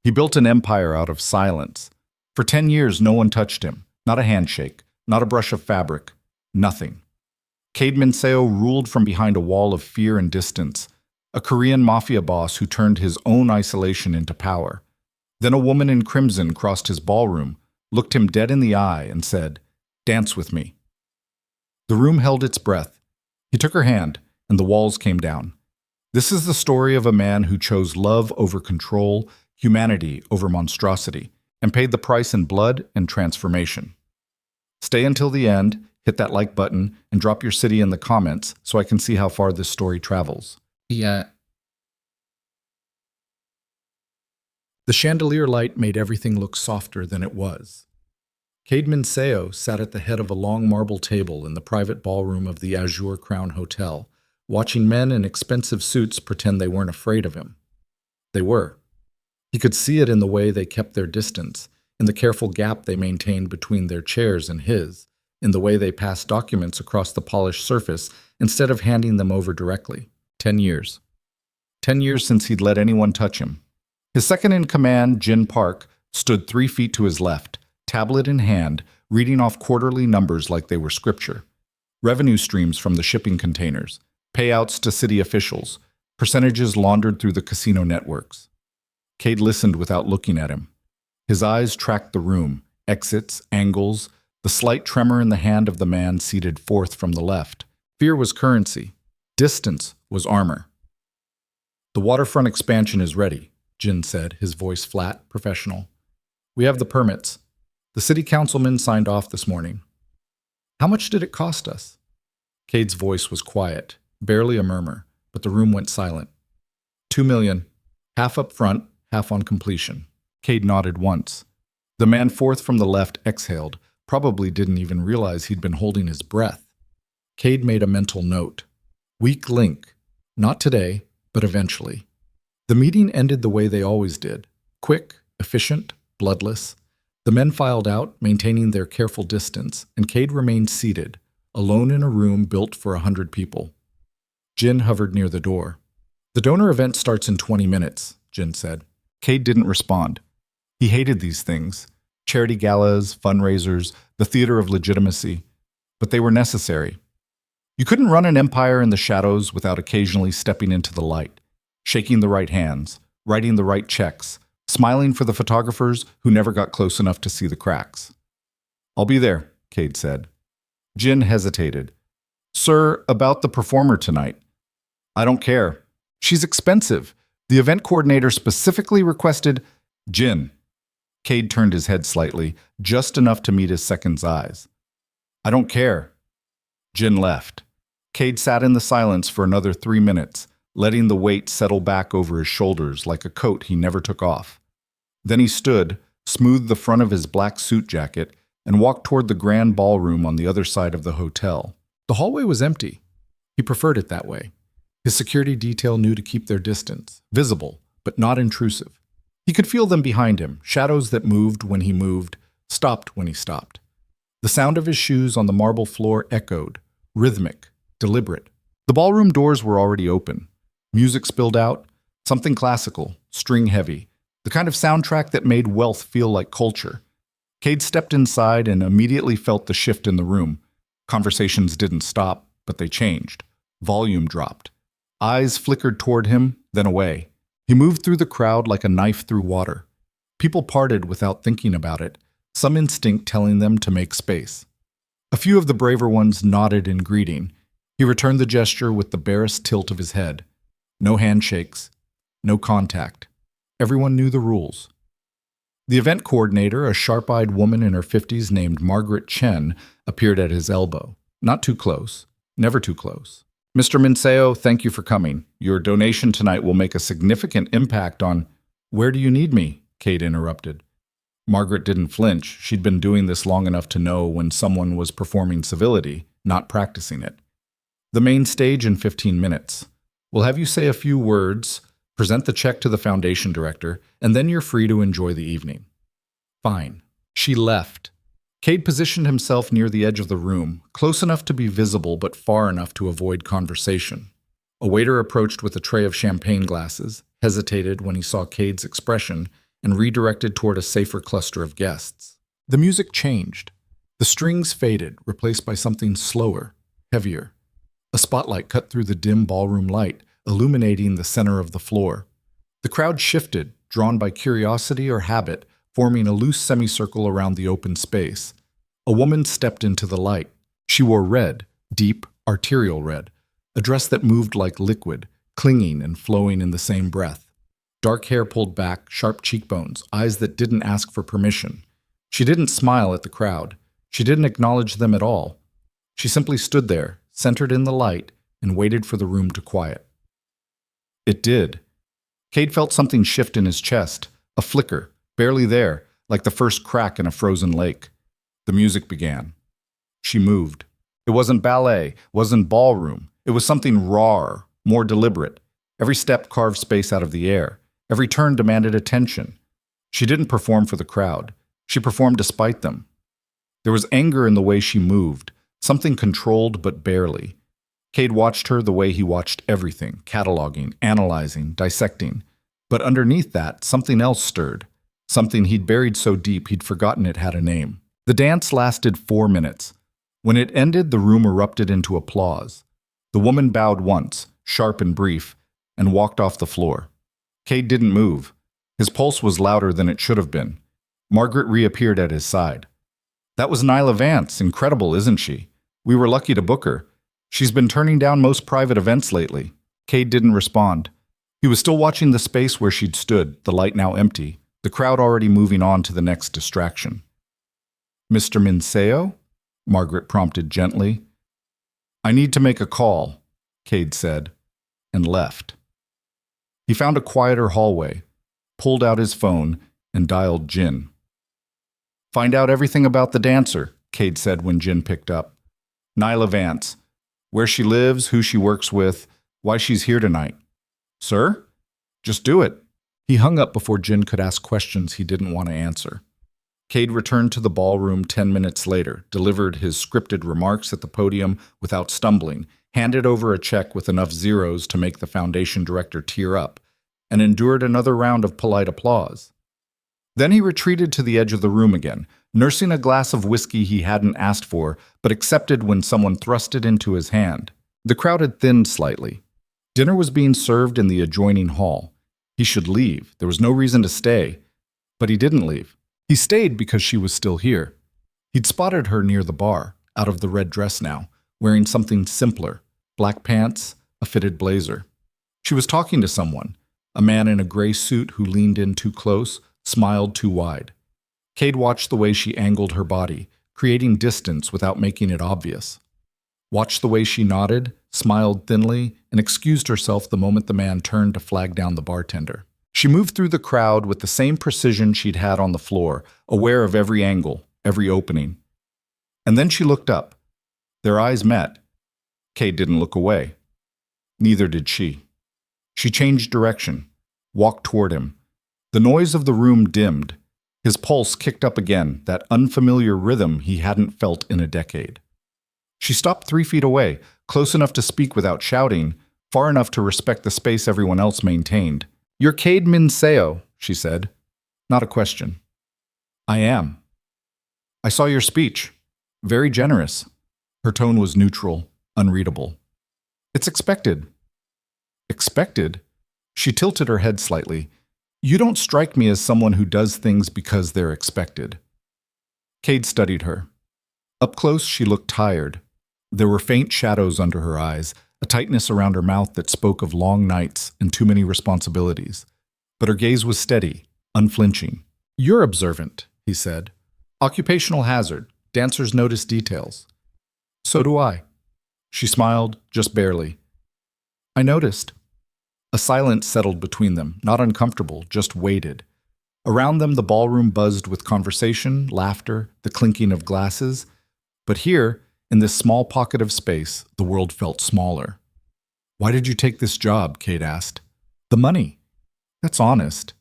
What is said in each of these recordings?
He built an empire out of silence. For 10 years, no one touched him. Not a handshake, not a brush of fabric, nothing. Cade Minseo ruled from behind a wall of fear and distance, a Korean mafia boss who turned his own isolation into power. Then a woman in crimson crossed his ballroom, looked him dead in the eye, and said, "Dance with me." The room held its breath. He took her hand, and the walls came down. This is the story of a man who chose love over control, humanity over monstrosity, and paid the price in blood and transformation. Stay until the end, hit that like button, and drop your city in the comments so I can see how far this story travels. The chandelier light made everything look softer than it was. Cade Minseo sat at the head of a long marble table in the private ballroom of the Azure Crown Hotel, watching men in expensive suits pretend they weren't afraid of him. They were. He could see it in the way they kept their distance, in the careful gap they maintained between their chairs and his, in the way they passed documents across the polished surface instead of handing them over directly. 10 years. 10 years since he'd let anyone touch him. His second-in-command, Jin Park, stood 3 feet to his left, tablet in hand, reading off quarterly numbers like they were scripture. Revenue streams from the shipping containers, payouts to city officials, percentages laundered through the casino networks. Cade listened without looking at him. His eyes tracked the room, exits, angles, the slight tremor in the hand of the man seated fourth from the left. Fear was currency. Distance was armor. "The waterfront expansion is ready," Jin said, his voice flat, professional. "We have the permits. The city councilman signed off this morning." "How much did it cost us?" Cade's voice was quiet, barely a murmur, but the room went silent. $2 million, half up front, half on completion. Cade nodded once. The man fourth from the left exhaled, probably didn't even realize he'd been holding his breath. Cade made a mental note. Weak link. Not today, but eventually. The meeting ended the way they always did. Quick, efficient, bloodless. The men filed out, maintaining their careful distance, and Cade remained seated, alone in a room built for 100 people. Jin hovered near the door. "The donor event starts in 20 minutes, Jin said. Cade didn't respond. He hated these things. Charity galas, fundraisers, the theater of legitimacy. But they were necessary. You couldn't run an empire in the shadows without occasionally stepping into the light, shaking the right hands, writing the right checks, smiling for the photographers who never got close enough to see the cracks. "I'll be there," Cade said. Jin hesitated. "Sir, about the performer tonight." "I don't care. She's expensive. The event coordinator specifically requested—" "Jin." Cade turned his head slightly, just enough to meet his second's eyes. "I don't care." Jin left. Cade sat in the silence for another 3 minutes, letting the weight settle back over his shoulders like a coat he never took off. Then he stood, smoothed the front of his black suit jacket, and walked toward the grand ballroom on the other side of the hotel. The hallway was empty. He preferred it that way. His security detail knew to keep their distance, visible, but not intrusive. He could feel them behind him, shadows that moved when he moved, stopped when he stopped. The sound of his shoes on the marble floor echoed, rhythmic, deliberate. The ballroom doors were already open. Music spilled out, something classical, string-heavy, the kind of soundtrack that made wealth feel like culture. Cade stepped inside and immediately felt the shift in the room. Conversations didn't stop, but they changed. Volume dropped. Eyes flickered toward him, then away. He moved through the crowd like a knife through water. People parted without thinking about it, some instinct telling them to make space. A few of the braver ones nodded in greeting. He returned the gesture with the barest tilt of his head. No handshakes, no contact. Everyone knew the rules. The event coordinator, a sharp-eyed woman in her 50s named Margaret Chen, appeared at his elbow. Not too close, never too close. "Mr. Minseo, thank you for coming. Your donation tonight will make a significant impact on—" "Where do you need me?" Cade interrupted. Margaret didn't flinch. She'd been doing this long enough to know when someone was performing civility, not practicing it. "The main stage in 15 minutes. We'll have you say a few words, present the check to the foundation director, and then you're free to enjoy the evening." Fine. She left. Cade positioned himself near the edge of the room, close enough to be visible but far enough to avoid conversation. A waiter approached with a tray of champagne glasses, hesitated when he saw Cade's expression, and redirected toward a safer cluster of guests. The music changed. The strings faded, replaced by something slower, heavier. A spotlight cut through the dim ballroom light, illuminating the center of the floor. The crowd shifted, drawn by curiosity or habit, forming a loose semicircle around the open space. A woman stepped into the light. She wore red, deep, arterial red, a dress that moved like liquid, clinging and flowing in the same breath. Dark hair pulled back, sharp cheekbones, eyes that didn't ask for permission. She didn't smile at the crowd. She didn't acknowledge them at all. She simply stood there, centered in the light, and waited for the room to quiet. It did. Cade felt something shift in his chest, a flicker, barely there, like the first crack in a frozen lake. The music began. She moved. It wasn't ballet, wasn't ballroom. It was something rawer, more deliberate. Every step carved space out of the air. Every turn demanded attention. She didn't perform for the crowd. She performed despite them. There was anger in the way she moved, something controlled but barely. Cade watched her the way he watched everything, cataloging, analyzing, dissecting. But underneath that, something else stirred, something he'd buried so deep he'd forgotten it had a name. The dance lasted 4 minutes. When it ended, the room erupted into applause. The woman bowed once, sharp and brief, and walked off the floor. Cade didn't move. His pulse was louder than it should have been. Margaret reappeared at his side. "That was Nyla Vance. Incredible, isn't she? We were lucky to book her. She's been turning down most private events lately." Cade didn't respond. He was still watching the space where she'd stood, the light now empty, the crowd already moving on to the next distraction. "Mr. Minseo?" Margaret prompted gently. "I need to make a call," Cade said, and left. He found a quieter hallway, pulled out his phone, and dialed Jin. "Find out everything about the dancer," Cade said when Jin picked up. "Nyla Vance. Where she lives, who she works with, why she's here tonight." "Sir?" "Just do it." He hung up before Jin could ask questions he didn't want to answer. Cade returned to the ballroom 10 minutes later, delivered his scripted remarks at the podium without stumbling, handed over a check with enough zeros to make the foundation director tear up, and endured another round of polite applause. Then he retreated to the edge of the room again, nursing a glass of whiskey he hadn't asked for, but accepted when someone thrust it into his hand. The crowd had thinned slightly. Dinner was being served in the adjoining hall. He should leave. There was no reason to stay. But he didn't leave. He stayed because she was still here. He'd spotted her near the bar, out of the red dress now, wearing something simpler, black pants, a fitted blazer. She was talking to someone, a man in a gray suit who leaned in too close, smiled too wide. Cade watched the way she angled her body, creating distance without making it obvious. Watched the way she nodded, smiled thinly, and excused herself the moment the man turned to flag down the bartender. She moved through the crowd with the same precision she'd had on the floor, aware of every angle, every opening. And then she looked up. Their eyes met. Cade didn't look away. Neither did she. She changed direction, walked toward him. The noise of the room dimmed. His pulse kicked up again, that unfamiliar rhythm he hadn't felt in a decade. She stopped 3 feet away, close enough to speak without shouting, far enough to respect the space everyone else maintained. "You're Cade Minseo," she said. Not a question. "I am." "I saw your speech. Very generous." Her tone was neutral, unreadable. "It's expected." "Expected?" She tilted her head slightly. "You don't strike me as someone who does things because they're expected." Cade studied her. Up close, she looked tired. There were faint shadows under her eyes, a tightness around her mouth that spoke of long nights and too many responsibilities. But her gaze was steady, unflinching. "You're observant," he said. "Occupational hazard. Dancers notice details." "So do I." She smiled, just barely. "I noticed." A silence settled between them, not uncomfortable, just weighted. Around them, the ballroom buzzed with conversation, laughter, the clinking of glasses. But here, in this small pocket of space, the world felt smaller. "Why did you take this job?" Cade asked. "The money." "That's honest."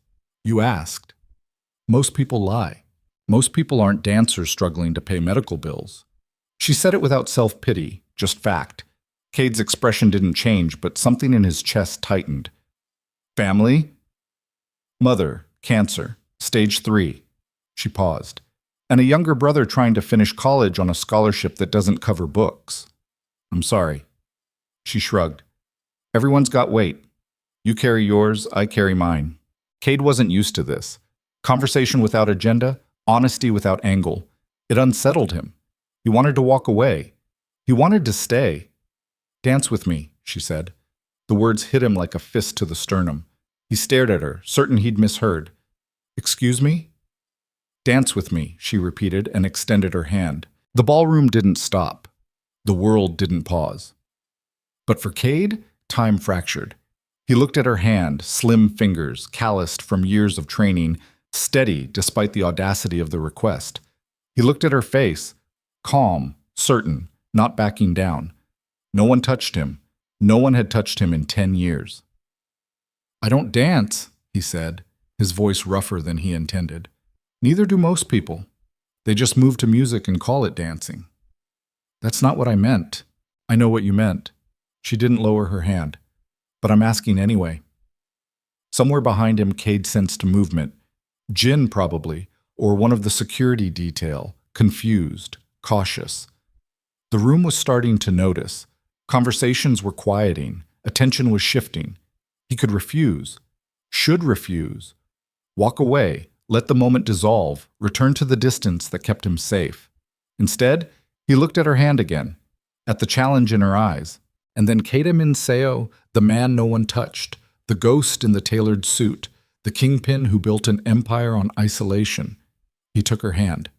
"You asked." "Most people lie. Most people aren't dancers struggling to pay medical bills." She said it without self-pity, just fact. Cade's expression didn't change, but something in his chest tightened. "Family?" "Mother, cancer. Stage 3. She paused. And a younger brother trying to finish college on a scholarship that doesn't cover books. I'm sorry. She shrugged. Everyone's got weight. You carry yours, I carry mine. Cade wasn't used to this. Conversation without agenda, honesty without angle. It unsettled him. He wanted to walk away. He wanted to stay. Dance with me, she said. The words hit him like a fist to the sternum. He stared at her, certain he'd misheard. Excuse me? Dance with me, she repeated and extended her hand. The ballroom didn't stop. The world didn't pause. But for Cade, time fractured. He looked at her hand, slim fingers, calloused from years of training, steady despite the audacity of the request. He looked at her face, calm, certain, not backing down. No one touched him. No one had touched him in 10 years. I don't dance, he said, his voice rougher than he intended. Neither do most people. They just move to music and call it dancing. That's not what I meant. I know what you meant. She didn't lower her hand. But I'm asking anyway. Somewhere behind him, Cade sensed movement. Jin, probably, or one of the security detail, confused, cautious. The room was starting to notice. Conversations were quieting. Attention was shifting. He could refuse. Should refuse. Walk away. Let the moment dissolve. Return to the distance that kept him safe. Instead, he looked at her hand again, at the challenge in her eyes. And then Keita Seo, the man no one touched, the ghost in the tailored suit, the kingpin who built an empire on isolation. He took her hand.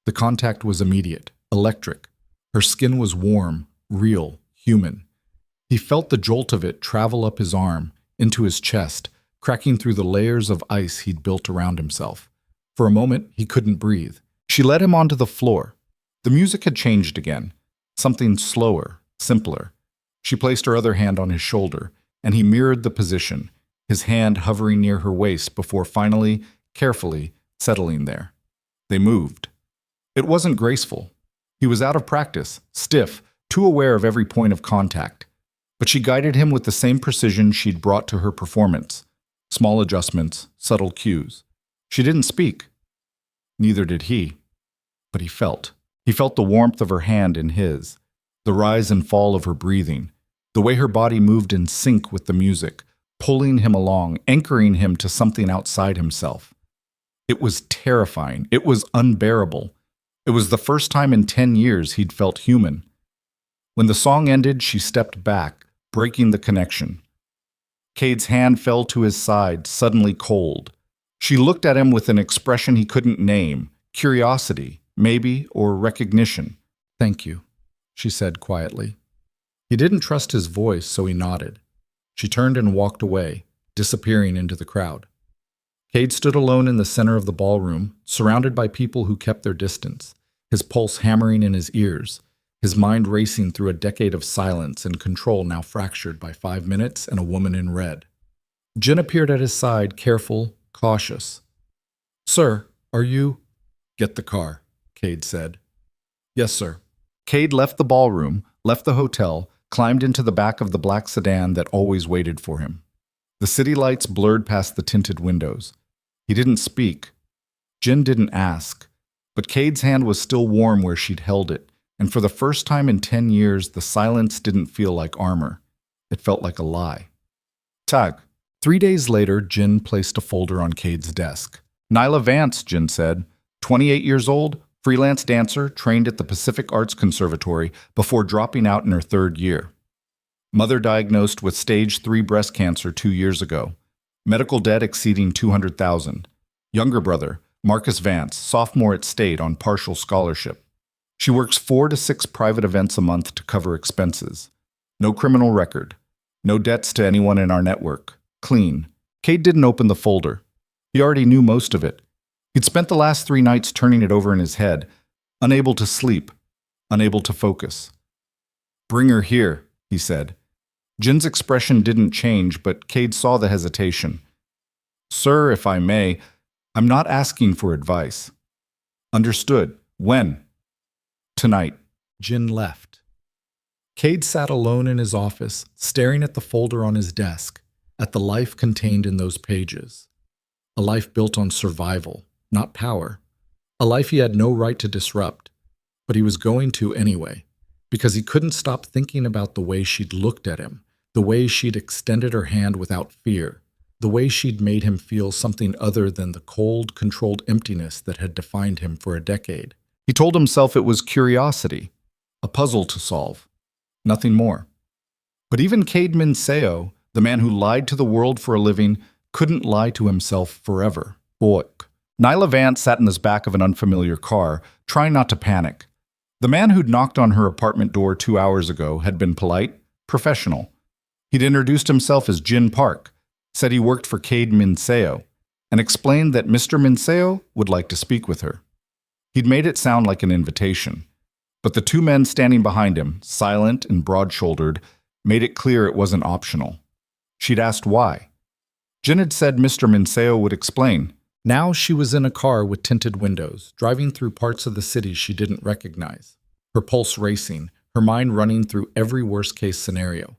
The contact was immediate, electric. Her skin was warm, real, human. He felt the jolt of it travel up his arm, into his chest, cracking through the layers of ice he'd built around himself. For a moment, he couldn't breathe. She led him onto the floor. The music had changed again, something slower, simpler. She placed her other hand on his shoulder, and he mirrored the position, his hand hovering near her waist before finally, carefully, settling there. They moved. It wasn't graceful. He was out of practice, stiff, too aware of every point of contact. But she guided him with the same precision she'd brought to her performance. Small adjustments, subtle cues. She didn't speak. Neither did he. But he felt. He felt the warmth of her hand in his, the rise and fall of her breathing, the way her body moved in sync with the music, pulling him along, anchoring him to something outside himself. It was terrifying. It was unbearable. It was the first time in 10 years he'd felt human. When the song ended, she stepped back, breaking the connection. Cade's hand fell to his side, suddenly cold. She looked at him with an expression he couldn't name, curiosity, maybe, or recognition. Thank you, she said quietly. He didn't trust his voice, so he nodded. She turned and walked away, disappearing into the crowd. Cade stood alone in the center of the ballroom, surrounded by people who kept their distance, his pulse hammering in his ears, his mind racing through a decade of silence and control now fractured by 5 minutes and a woman in red. Jin appeared at his side, careful, cautious. Sir, are you? Get the car, Cade said. Yes, sir. Cade left the ballroom, left the hotel, climbed into the back of the black sedan that always waited for him. The city lights blurred past the tinted windows. He didn't speak. Jin didn't ask. But Cade's hand was still warm where she'd held it, and for the first time in 10 years, the silence didn't feel like armor. It felt like a lie. Tag. 3 days later, Jin placed a folder on Cade's desk. Nyla Vance, Jin said. 28 years old, freelance dancer, trained at the Pacific Arts Conservatory before dropping out in her 3rd year. Mother diagnosed with stage 3 breast cancer 2 years ago. Medical debt exceeding $200,000. Younger brother, Marcus Vance, sophomore at State on partial scholarship. She works 4 to 6 private events a month to cover expenses. No criminal record. No debts to anyone in our network. Clean. Cade didn't open the folder. He already knew most of it. He'd spent the last 3 nights turning it over in his head, unable to sleep, unable to focus. Bring her here, he said. Jin's expression didn't change, but Cade saw the hesitation. Sir, if I may, I'm not asking for advice. Understood. When? Tonight. Jin left. Cade sat alone in his office, staring at the folder on his desk, at the life contained in those pages. a life built on survival, not power, a life he had no right to disrupt, but he was going to anyway, because he couldn't stop thinking about the way she'd looked at him, the way she'd extended her hand without fear, the way she'd made him feel something other than the cold, controlled emptiness that had defined him for a decade. He told himself it was curiosity, a puzzle to solve, nothing more. But even Caedmon Seo, the man who lied to the world for a living, couldn't lie to himself forever. Boik. Nyla Vance sat in the back of an unfamiliar car, trying not to panic. The man who'd knocked on her apartment door 2 hours ago had been polite, professional. He'd introduced himself as Jin Park, said he worked for Caedmon Seo, and explained that Mr. Minseo would like to speak with her. He'd made it sound like an invitation, but the two men standing behind him, silent and broad-shouldered, made it clear it wasn't optional. She'd asked why. Jin had said Mr. Minseo would explain. Now she was in a car with tinted windows, driving through parts of the city she didn't recognize, her pulse racing, her mind running through every worst-case scenario.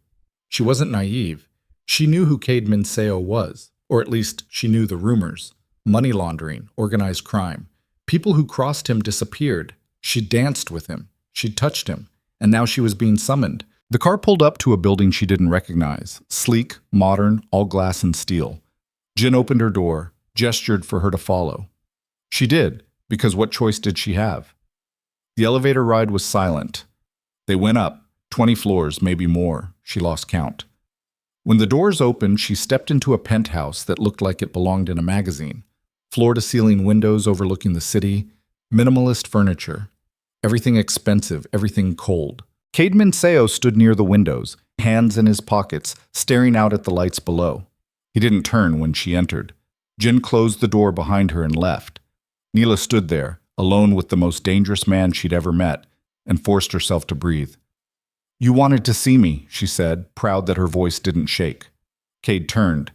She wasn't naive. She knew who Caedmon Seo was, or at least she knew the rumors. Money laundering, organized crime. People who crossed him disappeared. She danced with him. She'd touched him. And now she was being summoned. The car pulled up to a building she didn't recognize. Sleek, modern, all glass and steel. Jin opened her door, gestured for her to follow. She did, because what choice did she have? The elevator ride was silent. They went up, 20 floors, maybe more. She lost count. When the doors opened, she stepped into a penthouse that looked like it belonged in a magazine. Floor-to-ceiling windows overlooking the city, minimalist furniture. Everything expensive, everything cold. Caedmon Seo stood near the windows, hands in his pockets, staring out at the lights below. He didn't turn when she entered. Jin closed the door behind her and left. Neela stood there, alone with the most dangerous man she'd ever met, and forced herself to breathe. "You wanted to see me," she said, proud that her voice didn't shake. Cade turned.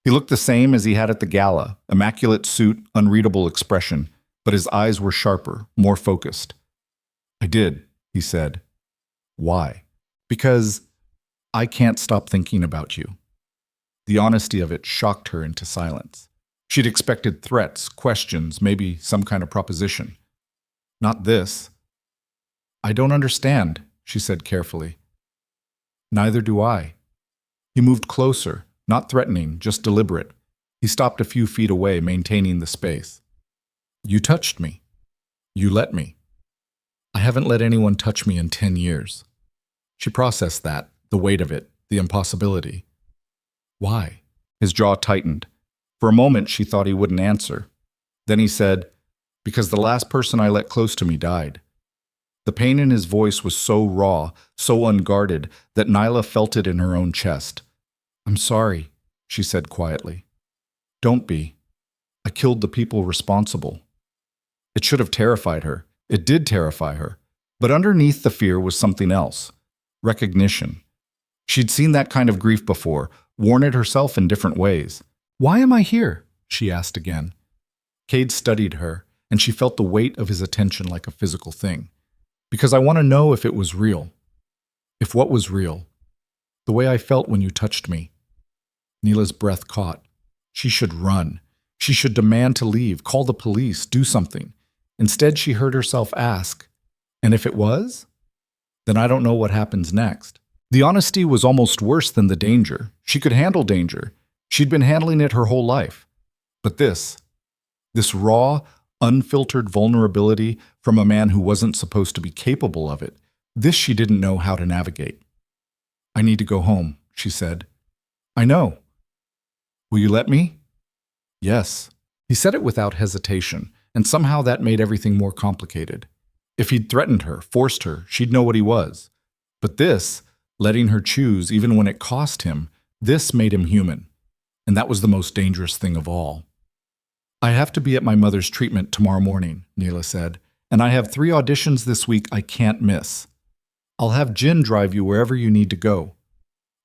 He looked the same as he had at the gala, immaculate suit, unreadable expression, but his eyes were sharper, more focused. "I did," he said. "Why?" "Because I can't stop thinking about you." The honesty of it shocked her into silence. She'd expected threats, questions, maybe some kind of proposition. Not this. "I don't understand," she said carefully. "Neither do I." He moved closer, not threatening, just deliberate. He stopped a few feet away, maintaining the space. "You touched me. You let me. I haven't let anyone touch me in 10 years. She processed that, the weight of it, the impossibility. "Why?" His jaw tightened. For a moment, she thought he wouldn't answer. Then he said, "Because the last person I let close to me died." The pain in his voice was so raw, so unguarded, that Nyla felt it in her own chest. "I'm sorry," she said quietly. "Don't be. I killed the people responsible." It should have terrified her. It did terrify her. But underneath the fear was something else. Recognition. She'd seen that kind of grief before, worn it herself in different ways. "Why am I here?" she asked again. Cade studied her, and she felt the weight of his attention like a physical thing. "Because I want to know if it was real. If what was real. The way I felt when you touched me." Neela's breath caught. She should run. She should demand to leave, call the police, do something. Instead, she heard herself ask, "And if it was? Then I don't know what happens next." The honesty was almost worse than the danger. She could handle danger. She'd been handling it her whole life. But this raw, unfiltered vulnerability from a man who wasn't supposed to be capable of it, this she didn't know how to navigate. "I need to go home," she said. "I know." "Will you let me?" "Yes." He said it without hesitation, and somehow that made everything more complicated. If he'd threatened her, forced her, she'd know what he was. But this, letting her choose even when it cost him, this made him human. And that was the most dangerous thing of all. "I have to be at my mother's treatment tomorrow morning," Neela said, "and I have 3 auditions this week I can't miss. I'll have Jin drive you wherever you need to go."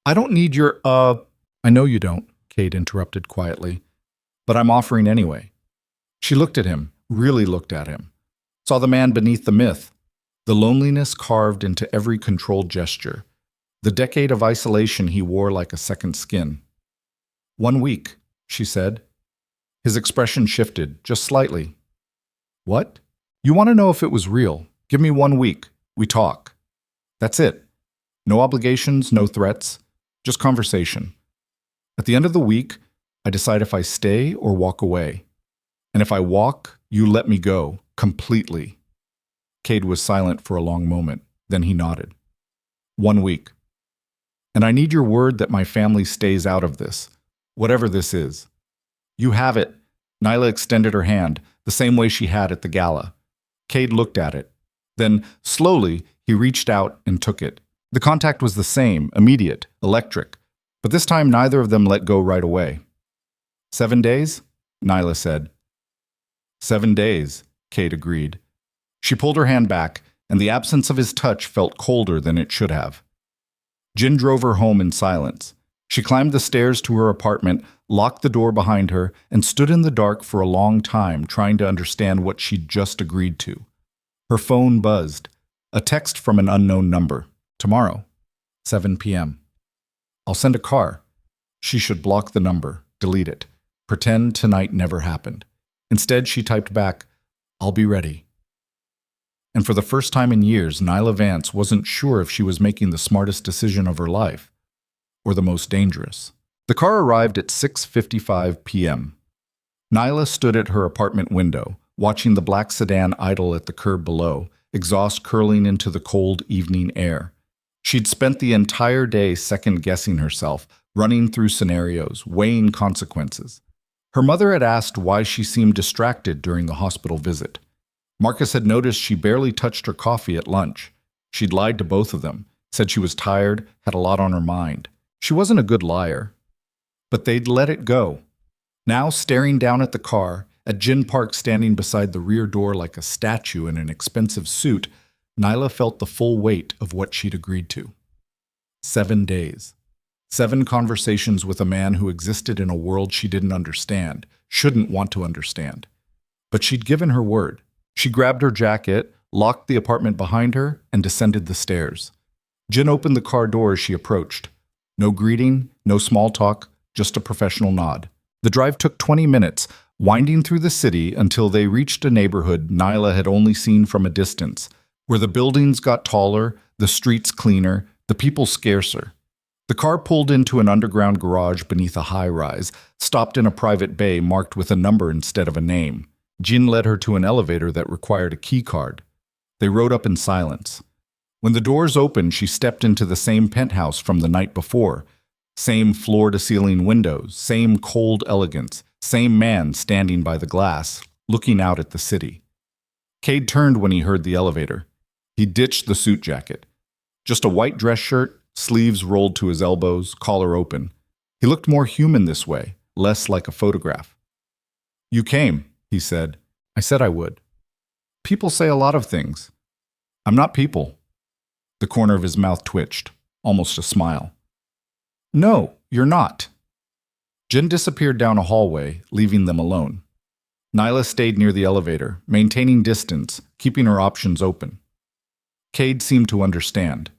"I don't need your, I know you don't," Cade interrupted quietly, "but I'm offering anyway." She looked at him, really looked at him, saw the man beneath the myth, the loneliness carved into every controlled gesture, the decade of isolation he wore like a second skin. "1 week," she said. His expression shifted, just slightly. What? You want to know if it was real? Give me 1 week. We talk. That's it. No obligations, no threats, just conversation. At the end of the week, I decide if I stay or walk away. And if I walk, you let me go, completely. Cade was silent for a long moment. Then he nodded. 1 week. And I need your word that my family stays out of this, whatever this is. You have it. Nyla extended her hand, the same way she had at the gala. Cade looked at it. Then, slowly, he reached out and took it. The contact was the same, immediate, electric. But this time neither of them let go right away. 7 days? Nyla said. 7 days, Cade agreed. She pulled her hand back, and the absence of his touch felt colder than it should have. Jin drove her home in silence. She climbed the stairs to her apartment, locked the door behind her, and stood in the dark for a long time trying to understand what she'd just agreed to. Her phone buzzed. A text from an unknown number. Tomorrow, 7 p.m. I'll send a car. She should block the number, delete it, pretend tonight never happened. Instead, she typed back, I'll be ready. And for the first time in years, Nyla Vance wasn't sure if she was making the smartest decision of her life, or the most dangerous. The car arrived at 6:55 p.m. Nyla stood at her apartment window, watching the black sedan idle at the curb below, exhaust curling into the cold evening air. She'd spent the entire day second-guessing herself, running through scenarios, weighing consequences. Her mother had asked why she seemed distracted during the hospital visit. Marcus had noticed she barely touched her coffee at lunch. She'd lied to both of them, said she was tired, had a lot on her mind. She wasn't a good liar. But they'd let it go. Now, staring down at the car, at Jin Park standing beside the rear door like a statue in an expensive suit, Nyla felt the full weight of what she'd agreed to. 7 days. 7 conversations with a man who existed in a world she didn't understand, shouldn't want to understand. But she'd given her word. She grabbed her jacket, locked the apartment behind her, and descended the stairs. Jin opened the car door as she approached. No greeting, no small talk, just a professional nod. The drive took 20 minutes, winding through the city until they reached a neighborhood Nyla had only seen from a distance, where the buildings got taller, the streets cleaner, the people scarcer. The car pulled into an underground garage beneath a high-rise, stopped in a private bay marked with a number instead of a name. Jin led her to an elevator that required a key card. They rode up in silence. When the doors opened, she stepped into the same penthouse from the night before. Same floor-to-ceiling windows, same cold elegance, same man standing by the glass, looking out at the city. Cade turned when he heard the elevator. He ditched the suit jacket. Just a white dress shirt, sleeves rolled to his elbows, collar open. He looked more human this way, less like a photograph. You came, he said. I said I would. People say a lot of things. I'm not people. The corner of his mouth twitched, almost a smile. No, you're not. Jin disappeared down a hallway, leaving them alone. Nyla stayed near the elevator, maintaining distance, keeping her options open. Cade seemed to understand.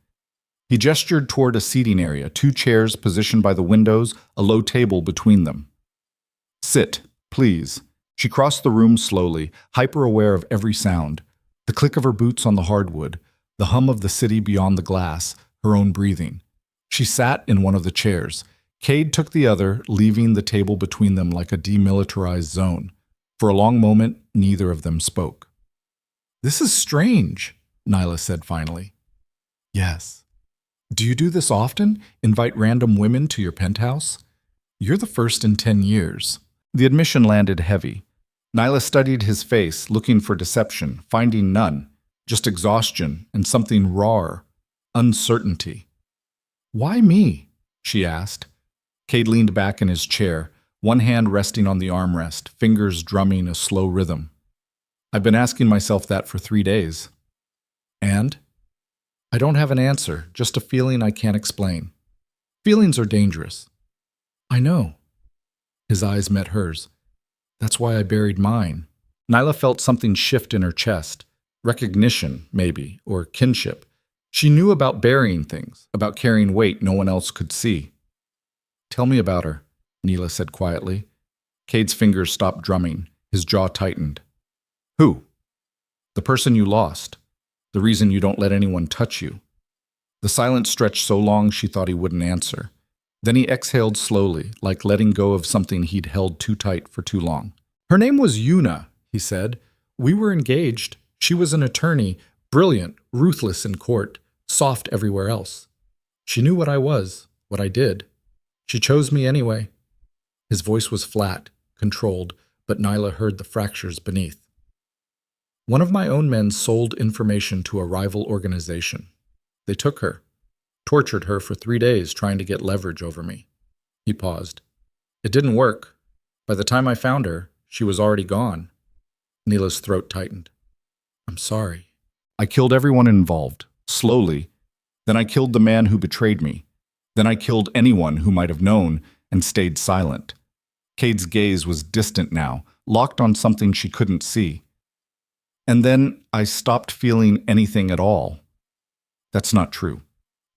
He gestured toward a seating area, 2 chairs positioned by the windows, a low table between them. Sit, please. She crossed the room slowly, hyper-aware of every sound. The click of her boots on the hardwood, the hum of the city beyond the glass, her own breathing. She sat in one of the chairs. Cade took the other, leaving the table between them like a demilitarized zone. For a long moment, neither of them spoke. This is strange, Nyla said finally. Yes. Do you do this often? Invite random women to your penthouse? You're the first in 10 years. The admission landed heavy. Nyla studied his face, looking for deception, finding none. Just exhaustion and something rawer, uncertainty. Why me? She asked. Cade leaned back in his chair, one hand resting on the armrest, fingers drumming a slow rhythm. I've been asking myself that for 3 days. And? I don't have an answer, just a feeling I can't explain. Feelings are dangerous. I know. His eyes met hers. That's why I buried mine. Nyla felt something shift in her chest. Recognition, maybe, or kinship. She knew about burying things, about carrying weight no one else could see. Tell me about her, Neela said quietly. Cade's fingers stopped drumming. His jaw tightened. Who? The person you lost. The reason you don't let anyone touch you. The silence stretched so long she thought he wouldn't answer. Then he exhaled slowly, like letting go of something he'd held too tight for too long. Her name was Yuna, he said. We were engaged. She was an attorney, brilliant, ruthless in court, soft everywhere else. She knew what I was, what I did. She chose me anyway. His voice was flat, controlled, but Nyla heard the fractures beneath. One of my own men sold information to a rival organization. They took her, tortured her for 3 days trying to get leverage over me. He paused. It didn't work. By the time I found her, she was already gone. Neela's throat tightened. I'm sorry. I killed everyone involved, slowly. Then I killed the man who betrayed me. Then I killed anyone who might have known and stayed silent. Cade's gaze was distant now, locked on something she couldn't see. And then I stopped feeling anything at all. That's not true.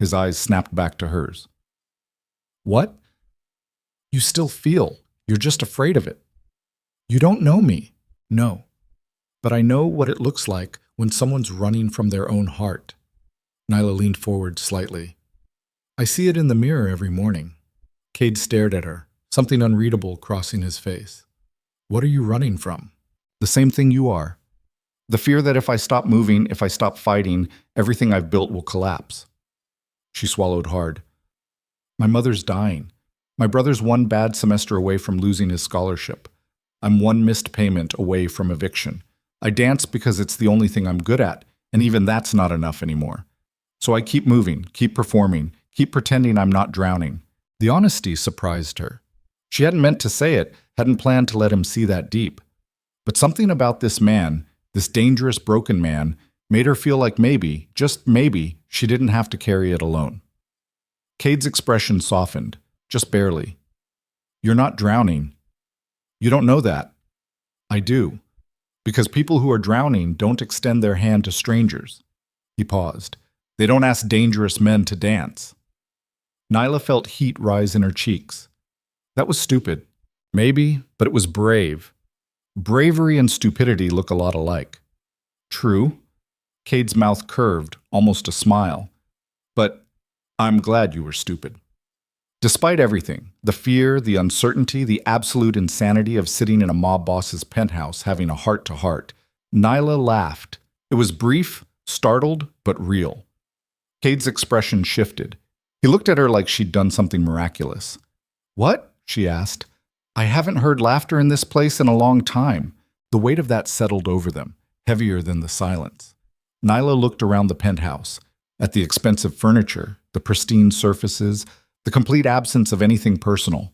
His eyes snapped back to hers. What? You still feel. You're just afraid of it. You don't know me. No. But I know what it looks like when someone's running from their own heart. Nyla leaned forward slightly. I see it in the mirror every morning. Cade stared at her, something unreadable crossing his face. What are you running from? The same thing you are. The fear that if I stop moving, if I stop fighting, everything I've built will collapse. She swallowed hard. My mother's dying. My brother's one bad semester away from losing his scholarship. I'm one missed payment away from eviction. I dance because it's the only thing I'm good at, and even that's not enough anymore. So I keep moving, keep performing, keep pretending I'm not drowning. The honesty surprised her. She hadn't meant to say it, hadn't planned to let him see that deep. But something about this man, this dangerous, broken man, made her feel like maybe, just maybe, she didn't have to carry it alone. Cade's expression softened, just barely. You're not drowning. You don't know that. I do. Because people who are drowning don't extend their hand to strangers. He paused. They don't ask dangerous men to dance. Nyla felt heat rise in her cheeks. That was stupid. Maybe, but it was brave. Bravery and stupidity look a lot alike. True. Cade's mouth curved, almost a smile. But I'm glad you were stupid. Despite everything, the fear, the uncertainty, the absolute insanity of sitting in a mob boss's penthouse having a heart-to-heart, Nyla laughed. It was brief, startled, but real. Cade's expression shifted. He looked at her like she'd done something miraculous. What? She asked. I haven't heard laughter in this place in a long time. The weight of that settled over them, heavier than the silence. Nyla looked around the penthouse, at the expensive furniture, the pristine surfaces, the complete absence of anything personal.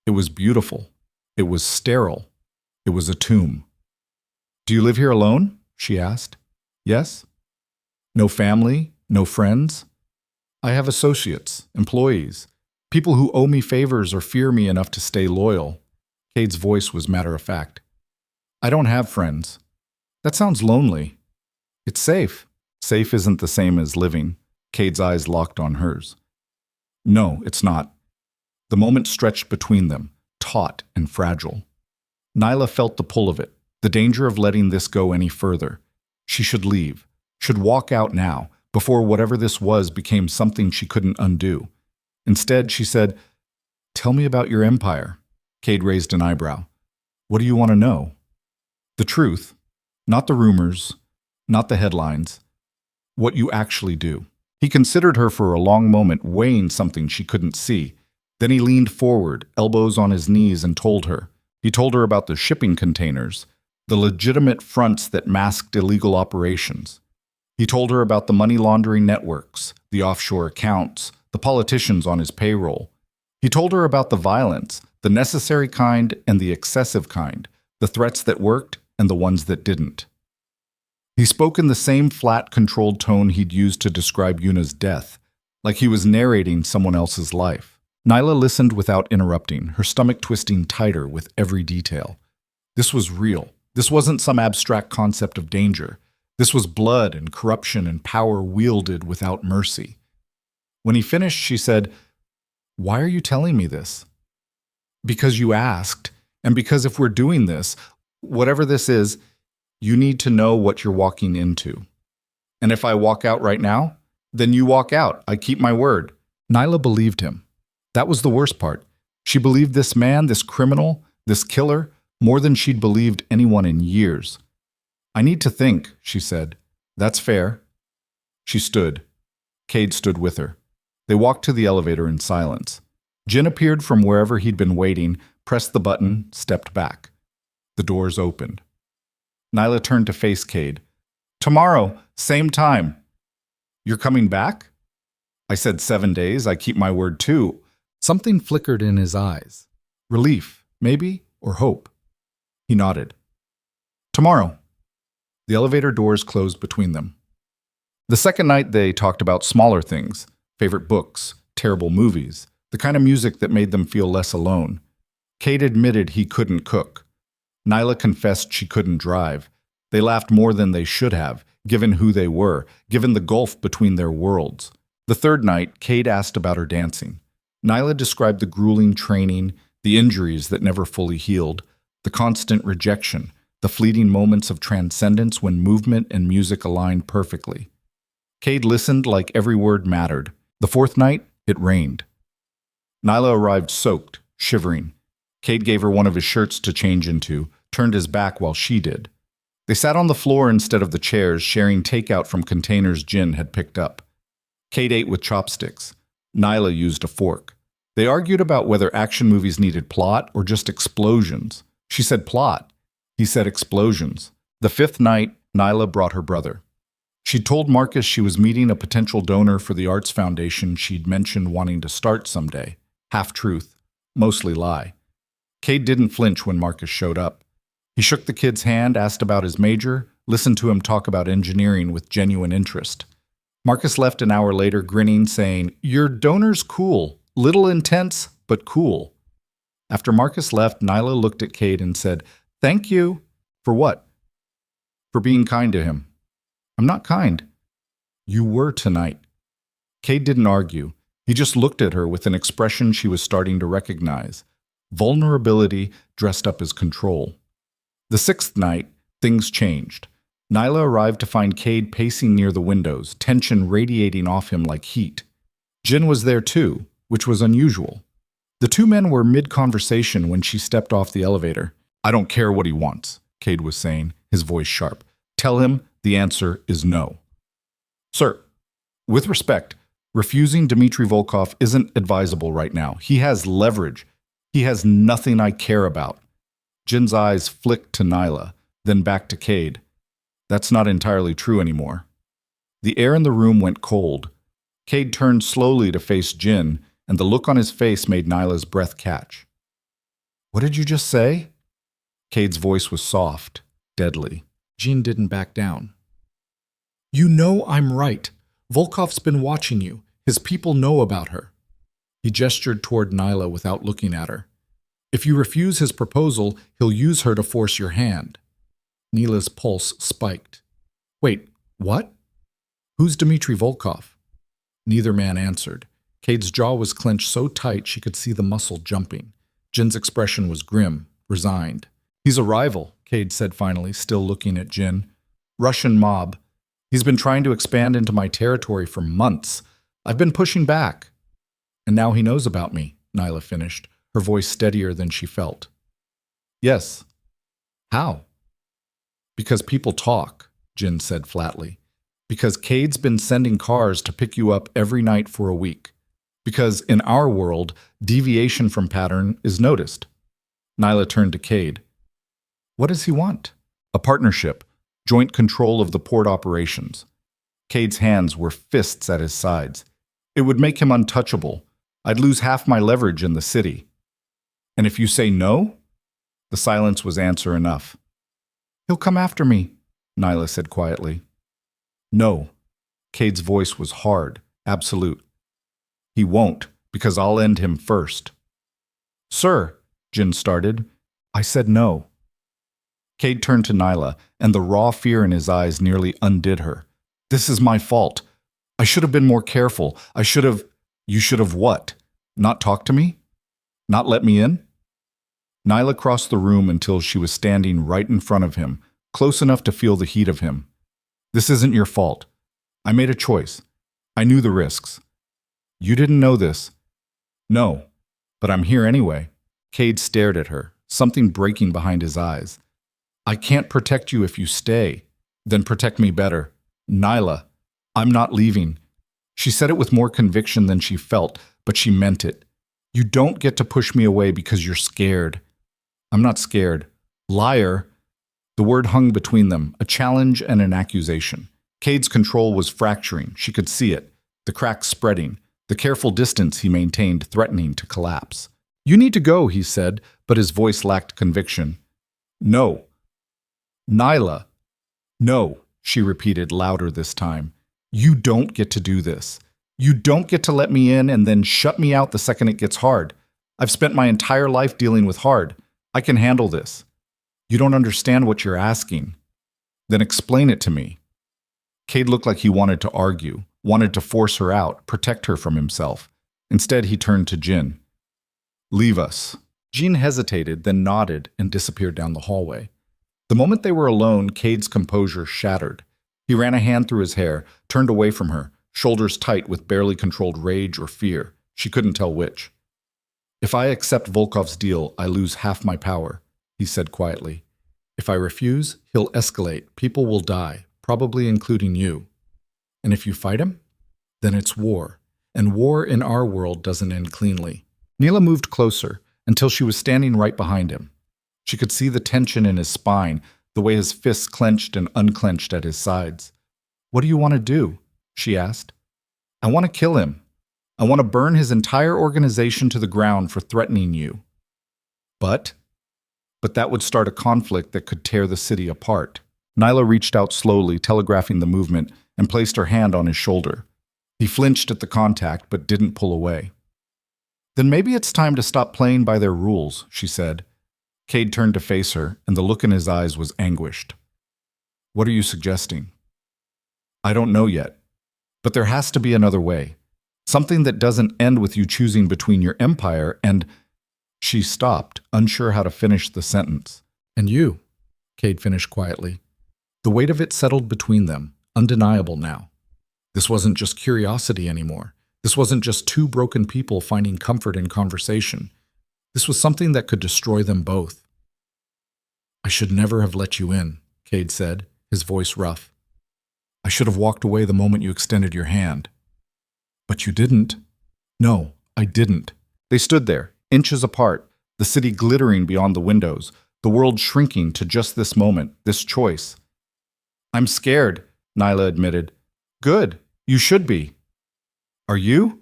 It was beautiful. It was sterile. It was a tomb. Do you live here alone? She asked. Yes. No family? No friends? I have associates, employees, people who owe me favors or fear me enough to stay loyal. Cade's voice was matter-of-fact. I don't have friends. That sounds lonely. It's safe. Safe isn't the same as living. Cade's eyes locked on hers. No, it's not. The moment stretched between them, taut and fragile. Nyla felt the pull of it, the danger of letting this go any further. She should leave, should walk out now, before whatever this was became something she couldn't undo. Instead, she said, Tell me about your empire. Cade raised an eyebrow. What do you want to know? The truth, not the rumors, not the headlines. What you actually do. He considered her for a long moment, weighing something she couldn't see. Then he leaned forward, elbows on his knees, and told her. He told her about the shipping containers, the legitimate fronts that masked illegal operations. He told her about the money laundering networks, the offshore accounts, the politicians on his payroll. He told her about the violence, the necessary kind and the excessive kind, the threats that worked and the ones that didn't. He spoke in the same flat, controlled tone he'd used to describe Yuna's death, like he was narrating someone else's life. Nyla listened without interrupting, her stomach twisting tighter with every detail. This was real. This wasn't some abstract concept of danger. This was blood and corruption and power wielded without mercy. When he finished, she said, Why are you telling me this? Because you asked, And because if we're doing this, whatever this is, you need to know what you're walking into. And if I walk out right now, then you walk out. I keep my word. Nyla believed him. That was the worst part. She believed this man, this criminal, this killer, more than she'd believed anyone in years. I need to think, she said. That's fair. She stood. Cade stood with her. They walked to the elevator in silence. Jin appeared from wherever he'd been waiting, pressed the button, stepped back. The doors opened. Nyla turned to face Cade. Tomorrow, same time. You're coming back? I said 7 days. I keep my word too. Something flickered in his eyes. Relief, maybe, or hope. He nodded. Tomorrow. The elevator doors closed between them. The second night they talked about smaller things, favorite books, terrible movies, the kind of music that made them feel less alone. Cade admitted he couldn't cook. Nyla confessed she couldn't drive. They laughed more than they should have, given who they were, given the gulf between their worlds. The third night, Cade asked about her dancing. Nyla described the grueling training, the injuries that never fully healed, the constant rejection, the fleeting moments of transcendence when movement and music aligned perfectly. Cade listened like every word mattered. The fourth night, it rained. Nyla arrived soaked, shivering. Cade gave her one of his shirts to change into, turned his back while she did. They sat on the floor instead of the chairs, sharing takeout from containers Jin had picked up. Cade ate with chopsticks. Nyla used a fork. They argued about whether action movies needed plot or just explosions. She said plot. He said explosions. The fifth night, Nyla brought her brother. She told Marcus she was meeting a potential donor for the arts foundation she'd mentioned wanting to start someday. Half-truth, mostly lie. Cade didn't flinch when Marcus showed up. He shook the kid's hand, asked about his major, listened to him talk about engineering with genuine interest. Marcus left an hour later grinning, saying, "Your donor's cool. Little intense, but cool." After Marcus left, Nyla looked at Cade and said, "Thank you." "For what?" "For being kind to him." "I'm not kind." "You were tonight." Cade didn't argue. He just looked at her with an expression she was starting to recognize. Vulnerability dressed up as control. The sixth night, things changed. Nyla arrived to find Cade pacing near the windows, tension radiating off him like heat. Jin was there too, which was unusual. The two men were mid-conversation when she stepped off the elevator. "I don't care what he wants," Cade was saying, his voice sharp. "Tell him the answer is no." "Sir, with respect, refusing Dmitry Volkov isn't advisable right now. He has leverage. He has nothing I care about." Jin's eyes flicked to Nyla, then back to Cade. That's not entirely true anymore. The air in the room went cold. Cade turned slowly to face Jin, and the look on his face made Nyla's breath catch. "What did you just say?" Cade's voice was soft, deadly. Jin didn't back down. "You know I'm right. Volkov's been watching you. His people know about her." He gestured toward Nyla without looking at her. "If you refuse his proposal, he'll use her to force your hand." Nyla's pulse spiked. "Wait, what? Who's Dmitry Volkov?" Neither man answered. Cade's jaw was clenched so tight she could see the muscle jumping. Jin's expression was grim, resigned. "He's a rival," Cade said finally, still looking at Jin. "Russian mob. He's been trying to expand into my territory for months. I've been pushing back." "And now he knows about me," Nyla finished, her voice steadier than she felt. "Yes." "How?" "Because people talk," Jin said flatly. "Because Cade's been sending cars to pick you up every night for a week. Because in our world, deviation from pattern is noticed." Nyla turned to Cade. "What does he want?" "A partnership, joint control of the port operations." Cade's hands were fists at his sides. "It would make him untouchable. I'd lose half my leverage in the city." "And if you say no?" The silence was answer enough. "He'll come after me," Nyla said quietly. "No." Cade's voice was hard, absolute. "He won't, because I'll end him first." "Sir," Jin started. "I said no." Cade turned to Nyla, and the raw fear in his eyes nearly undid her. "This is my fault. I should have been more careful. I should have—" "You should have what? Not talked to me? Not let me in?" Nyla crossed the room until she was standing right in front of him, close enough to feel the heat of him. This isn't your fault. I made a choice. I knew the risks. You didn't know this. No, but I'm here anyway. Cade stared at her, something breaking behind his eyes. I can't protect you if you stay. Then protect me better. Nyla, I'm not leaving. She said it with more conviction than she felt, but she meant it. You don't get to push me away because you're scared. I'm not scared. Liar. The word hung between them, a challenge and an accusation. Cade's control was fracturing. She could see it, the cracks spreading, the careful distance he maintained threatening to collapse. You need to go, he said, but his voice lacked conviction. No. Nyla. No, she repeated louder this time. You don't get to do this. You don't get to let me in and then shut me out the second it gets hard. I've spent my entire life dealing with hard. I can handle this. You don't understand what you're asking. Then explain it to me. Cade looked like he wanted to argue, wanted to force her out, protect her from himself. Instead, he turned to Jin. Leave us. Jean hesitated, then nodded and disappeared down the hallway. The moment they were alone, Cade's composure shattered. He ran a hand through his hair, turned away from her, shoulders tight with barely controlled rage or fear. She couldn't tell which. If I accept Volkov's deal, I lose half my power, he said quietly. If I refuse, he'll escalate. People will die, probably including you. And if you fight him, then it's war. And war in our world doesn't end cleanly. Neela moved closer until she was standing right behind him. She could see the tension in his spine, the way his fists clenched and unclenched at his sides. What do you want to do? She asked. I want to kill him. I want to burn his entire organization to the ground for threatening you. But that would start a conflict that could tear the city apart. Nyla reached out slowly, telegraphing the movement, and placed her hand on his shoulder. He flinched at the contact, but didn't pull away. Then maybe it's time to stop playing by their rules, she said. Cade turned to face her, and the look in his eyes was anguished. What are you suggesting? I don't know yet, but there has to be another way. Something that doesn't end with you choosing between your empire and... She stopped, unsure how to finish the sentence. And you, Cade finished quietly. The weight of it settled between them, undeniable now. This wasn't just curiosity anymore. This wasn't just two broken people finding comfort in conversation. This was something that could destroy them both. I should never have let you in, Cade said, his voice rough. I should have walked away the moment you extended your hand. But you didn't. No, I didn't. They stood there, inches apart, the city glittering beyond the windows, the world shrinking to just this moment, this choice. I'm scared, Nyla admitted. Good, you should be. Are you?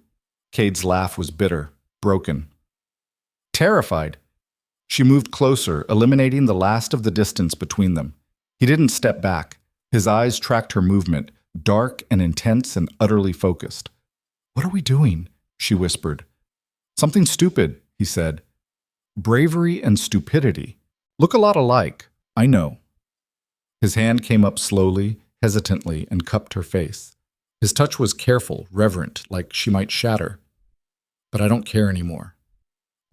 Cade's laugh was bitter, broken. Terrified. She moved closer, eliminating the last of the distance between them. He didn't step back. His eyes tracked her movement, dark and intense and utterly focused. What are we doing? She whispered. Something stupid, he said. Bravery and stupidity look a lot alike, I know. His hand came up slowly, hesitantly, and cupped her face. His touch was careful, reverent, like she might shatter. But I don't care anymore.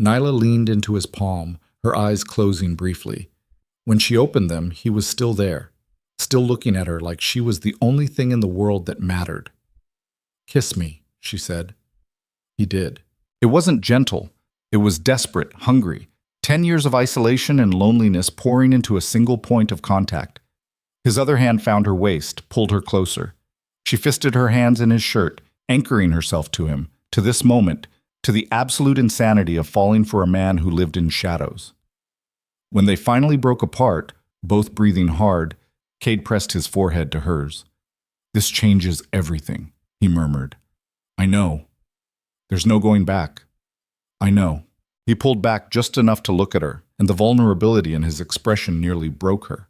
Nyla leaned into his palm, her eyes closing briefly. When she opened them, he was still there, still looking at her like she was the only thing in the world that mattered. Kiss me, she said. He did. It wasn't gentle. It was desperate, hungry. 10 years of isolation and loneliness pouring into a single point of contact. His other hand found her waist, pulled her closer. She fisted her hands in his shirt, anchoring herself to him, to this moment, to the absolute insanity of falling for a man who lived in shadows. When they finally broke apart, both breathing hard, Cade pressed his forehead to hers. This changes everything, he murmured. I know. There's no going back. I know. He pulled back just enough to look at her, and the vulnerability in his expression nearly broke her.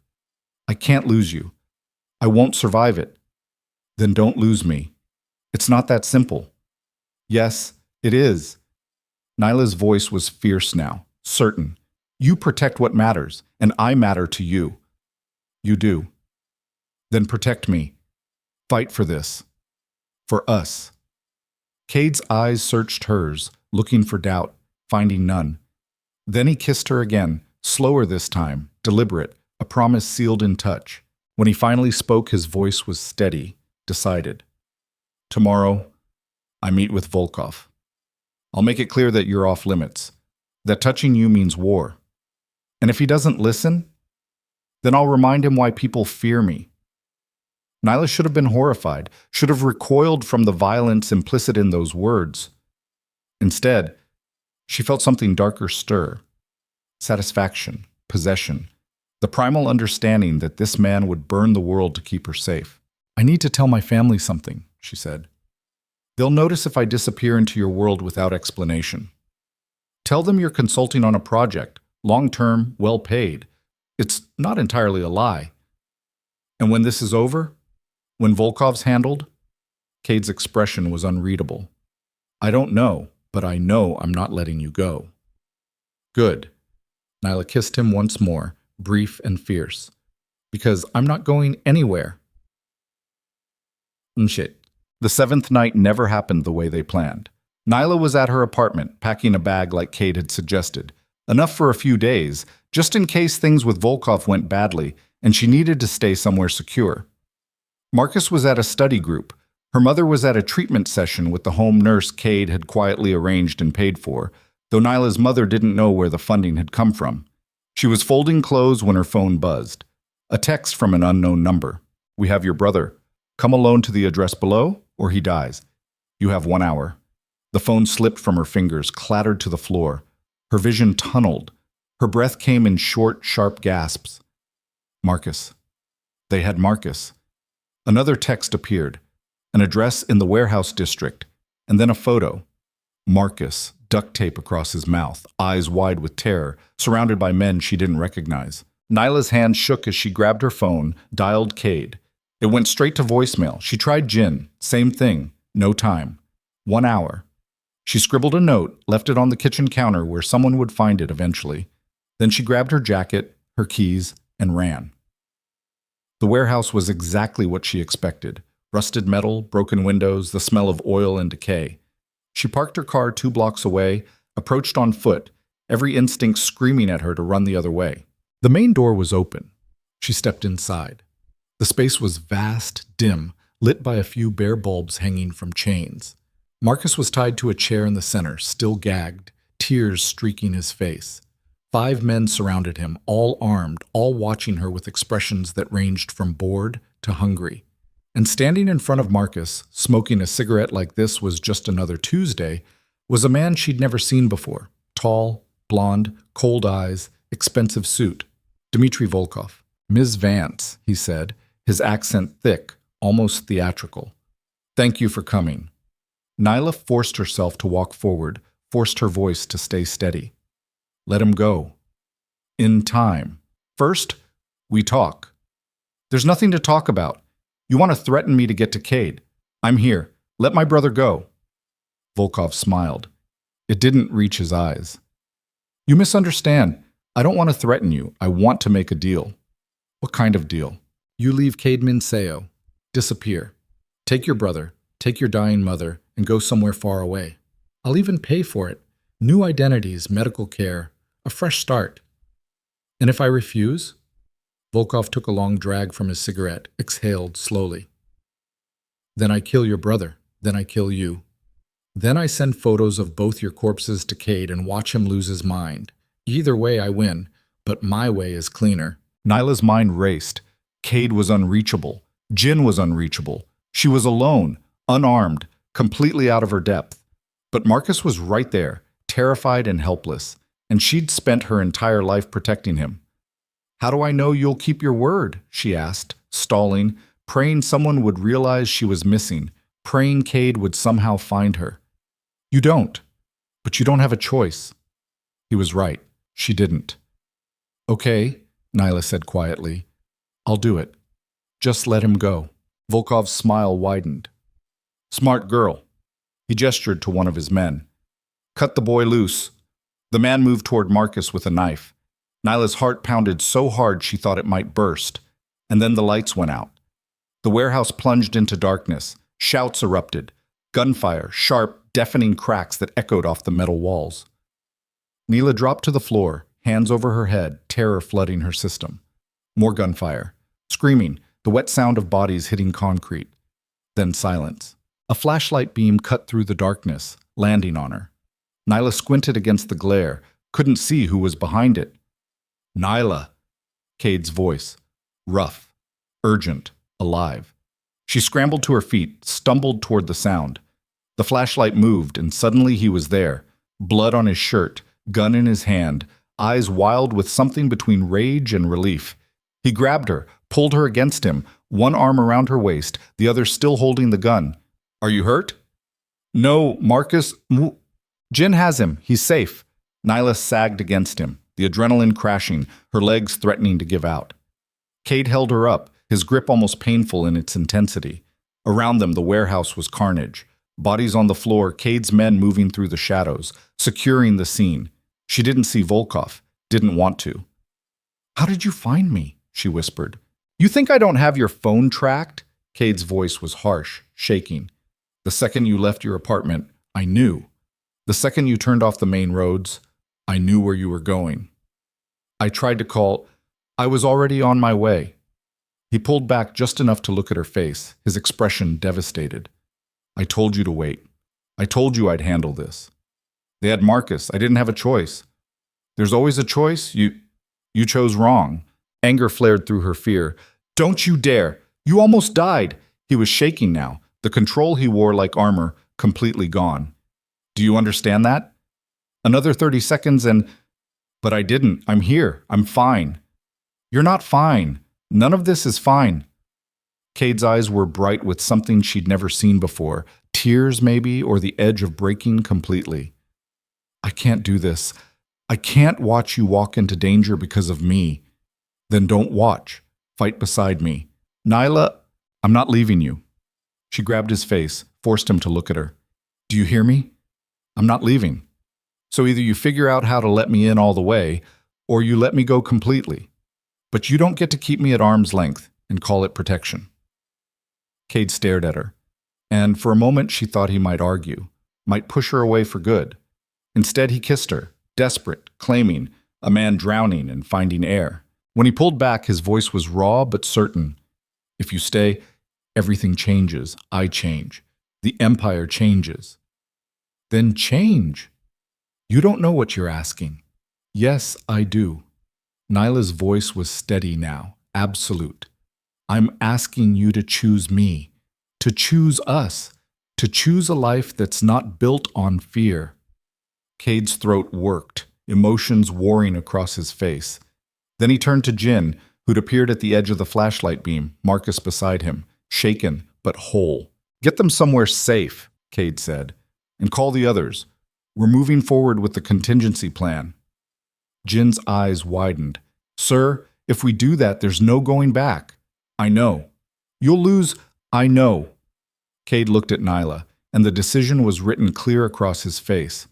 I can't lose you. I won't survive it. Then don't lose me. It's not that simple. Yes, it is. Nyla's voice was fierce now, certain. You protect what matters, and I matter to you. You do. Then protect me. Fight for this. For us. Cade's eyes searched hers, looking for doubt, finding none. Then he kissed her again, slower this time, deliberate, a promise sealed in touch. When he finally spoke, his voice was steady, decided. Tomorrow, I meet with Volkov. I'll make it clear that you're off limits, that touching you means war. And if he doesn't listen, then I'll remind him why people fear me. Nyla should have been horrified, should have recoiled from the violence implicit in those words. Instead, she felt something darker stir. Satisfaction, possession, the primal understanding that this man would burn the world to keep her safe. I need to tell my family something, she said. They'll notice if I disappear into your world without explanation. Tell them you're consulting on a project, long-term, well-paid. It's not entirely a lie. And when this is over, when Volkov's handled, Cade's expression was unreadable. I don't know, but I know I'm not letting you go. Good. Nyla kissed him once more, brief and fierce. Because I'm not going anywhere. Shit. The seventh night never happened the way they planned. Nyla was at her apartment, packing a bag like Cade had suggested. Enough for a few days, just in case things with Volkov went badly, and she needed to stay somewhere secure. Marcus was at a study group. Her mother was at a treatment session with the home nurse Cade had quietly arranged and paid for, though Nyla's mother didn't know where the funding had come from. She was folding clothes when her phone buzzed. A text from an unknown number. We have your brother. Come alone to the address below, or he dies. You have 1 hour. The phone slipped from her fingers, clattered to the floor. Her vision tunneled. Her breath came in short, sharp gasps. Marcus. They had Marcus. Another text appeared. An address in the warehouse district, and then a photo. Marcus, duct tape across his mouth, eyes wide with terror, surrounded by men she didn't recognize. Nyla's hand shook as she grabbed her phone, dialed Cade. It went straight to voicemail. She tried Jin. Same thing. No time. 1 hour. She scribbled a note, left it on the kitchen counter where someone would find it eventually. Then she grabbed her jacket, her keys, and ran. The warehouse was exactly what she expected. Rusted metal, broken windows, the smell of oil and decay. She parked her car 2 blocks away, approached on foot, every instinct screaming at her to run the other way. The main door was open. She stepped inside. The space was vast, dim, lit by a few bare bulbs hanging from chains. Marcus was tied to a chair in the center, still gagged, tears streaking his face. 5 men surrounded him, all armed, all watching her with expressions that ranged from bored to hungry. And standing in front of Marcus, smoking a cigarette like this was just another Tuesday, was a man she'd never seen before. Tall, blonde, cold eyes, expensive suit. Dmitry Volkov. Ms. Vance, he said, his accent thick, almost theatrical. Thank you for coming. Nyla forced herself to walk forward, forced her voice to stay steady. Let him go. In time. First, we talk. There's nothing to talk about. You want to threaten me to get to Cade. I'm here. Let my brother go. Volkov smiled. It didn't reach his eyes. You misunderstand. I don't want to threaten you. I want to make a deal. What kind of deal? You leave Cade Minseo. Disappear. Take your brother, take your dying mother, and go somewhere far away. I'll even pay for it. New identities, medical care, a fresh start. And if I refuse? Volkov took a long drag from his cigarette, exhaled slowly. Then I kill your brother. Then I kill you. Then I send photos of both your corpses to Cade and watch him lose his mind. Either way I win, but my way is cleaner. Nyla's mind raced. Cade was unreachable. Jin was unreachable. She was alone, unarmed, completely out of her depth. But Marcus was right there, terrified and helpless, and she'd spent her entire life protecting him. How do I know you'll keep your word? She asked, stalling, praying someone would realize she was missing, praying Cade would somehow find her. You don't, but you don't have a choice. He was right. She didn't. Okay, Nyla said quietly. I'll do it. Just let him go. Volkov's smile widened. Smart girl. He gestured to one of his men. Cut the boy loose. The man moved toward Marcus with a knife. Nyla's heart pounded so hard she thought it might burst. And then the lights went out. The warehouse plunged into darkness. Shouts erupted. Gunfire, sharp, deafening cracks that echoed off the metal walls. Neela dropped to the floor, hands over her head, terror flooding her system. More gunfire. Screaming, the wet sound of bodies hitting concrete. Then silence. A flashlight beam cut through the darkness, landing on her. Nyla squinted against the glare, couldn't see who was behind it. Nyla! Cade's voice. Rough, urgent, alive. She scrambled to her feet, stumbled toward the sound. The flashlight moved, and suddenly he was there. Blood on his shirt, gun in his hand, eyes wild with something between rage and relief. He grabbed her, pulled her against him, one arm around her waist, the other still holding the gun. Are you hurt? No, Marcus. Jin has him. He's safe. Nyla sagged against him, the adrenaline crashing, her legs threatening to give out. Cade held her up, his grip almost painful in its intensity. Around them, the warehouse was carnage. Bodies on the floor, Cade's men moving through the shadows, securing the scene. She didn't see Volkov, didn't want to. How did you find me? She whispered. You think I don't have your phone tracked? Cade's voice was harsh, shaking. The second you left your apartment, I knew. The second you turned off the main roads, I knew where you were going. I tried to call. I was already on my way. He pulled back just enough to look at her face, his expression devastated. I told you to wait. I told you I'd handle this. They had Marcus. I didn't have a choice. There's always a choice. You chose wrong. Anger flared through her fear. Don't you dare. You almost died. He was shaking now, the control he wore like armor completely gone. Do you understand that? Another 30 seconds and... But I didn't. I'm here. I'm fine. You're not fine. None of this is fine. Cade's eyes were bright with something she'd never seen before. Tears, maybe, or the edge of breaking completely. I can't do this. I can't watch you walk into danger because of me. Then don't watch. Fight beside me. Nyla, I'm not leaving you. She grabbed his face, forced him to look at her. Do you hear me? I'm not leaving. So either you figure out how to let me in all the way, or you let me go completely. But you don't get to keep me at arm's length and call it protection. Cade stared at her, and for a moment she thought he might argue, might push her away for good. Instead he kissed her, desperate, claiming, a man drowning and finding air. When he pulled back, his voice was raw but certain. If you stay, everything changes. I change. The Empire changes. Then change. You don't know what you're asking. Yes, I do. Nyla's voice was steady now, absolute. I'm asking you to choose me, to choose us, to choose a life that's not built on fear. Cade's throat worked, emotions warring across his face. Then he turned to Jin, who'd appeared at the edge of the flashlight beam, Marcus beside him, shaken but whole. Get them somewhere safe, Cade said, and call the others. We're moving forward with the contingency plan. Jin's eyes widened. Sir, if we do that, there's no going back. I know. You'll lose. I know. Cade looked at Nyla, and the decision was written clear across his face.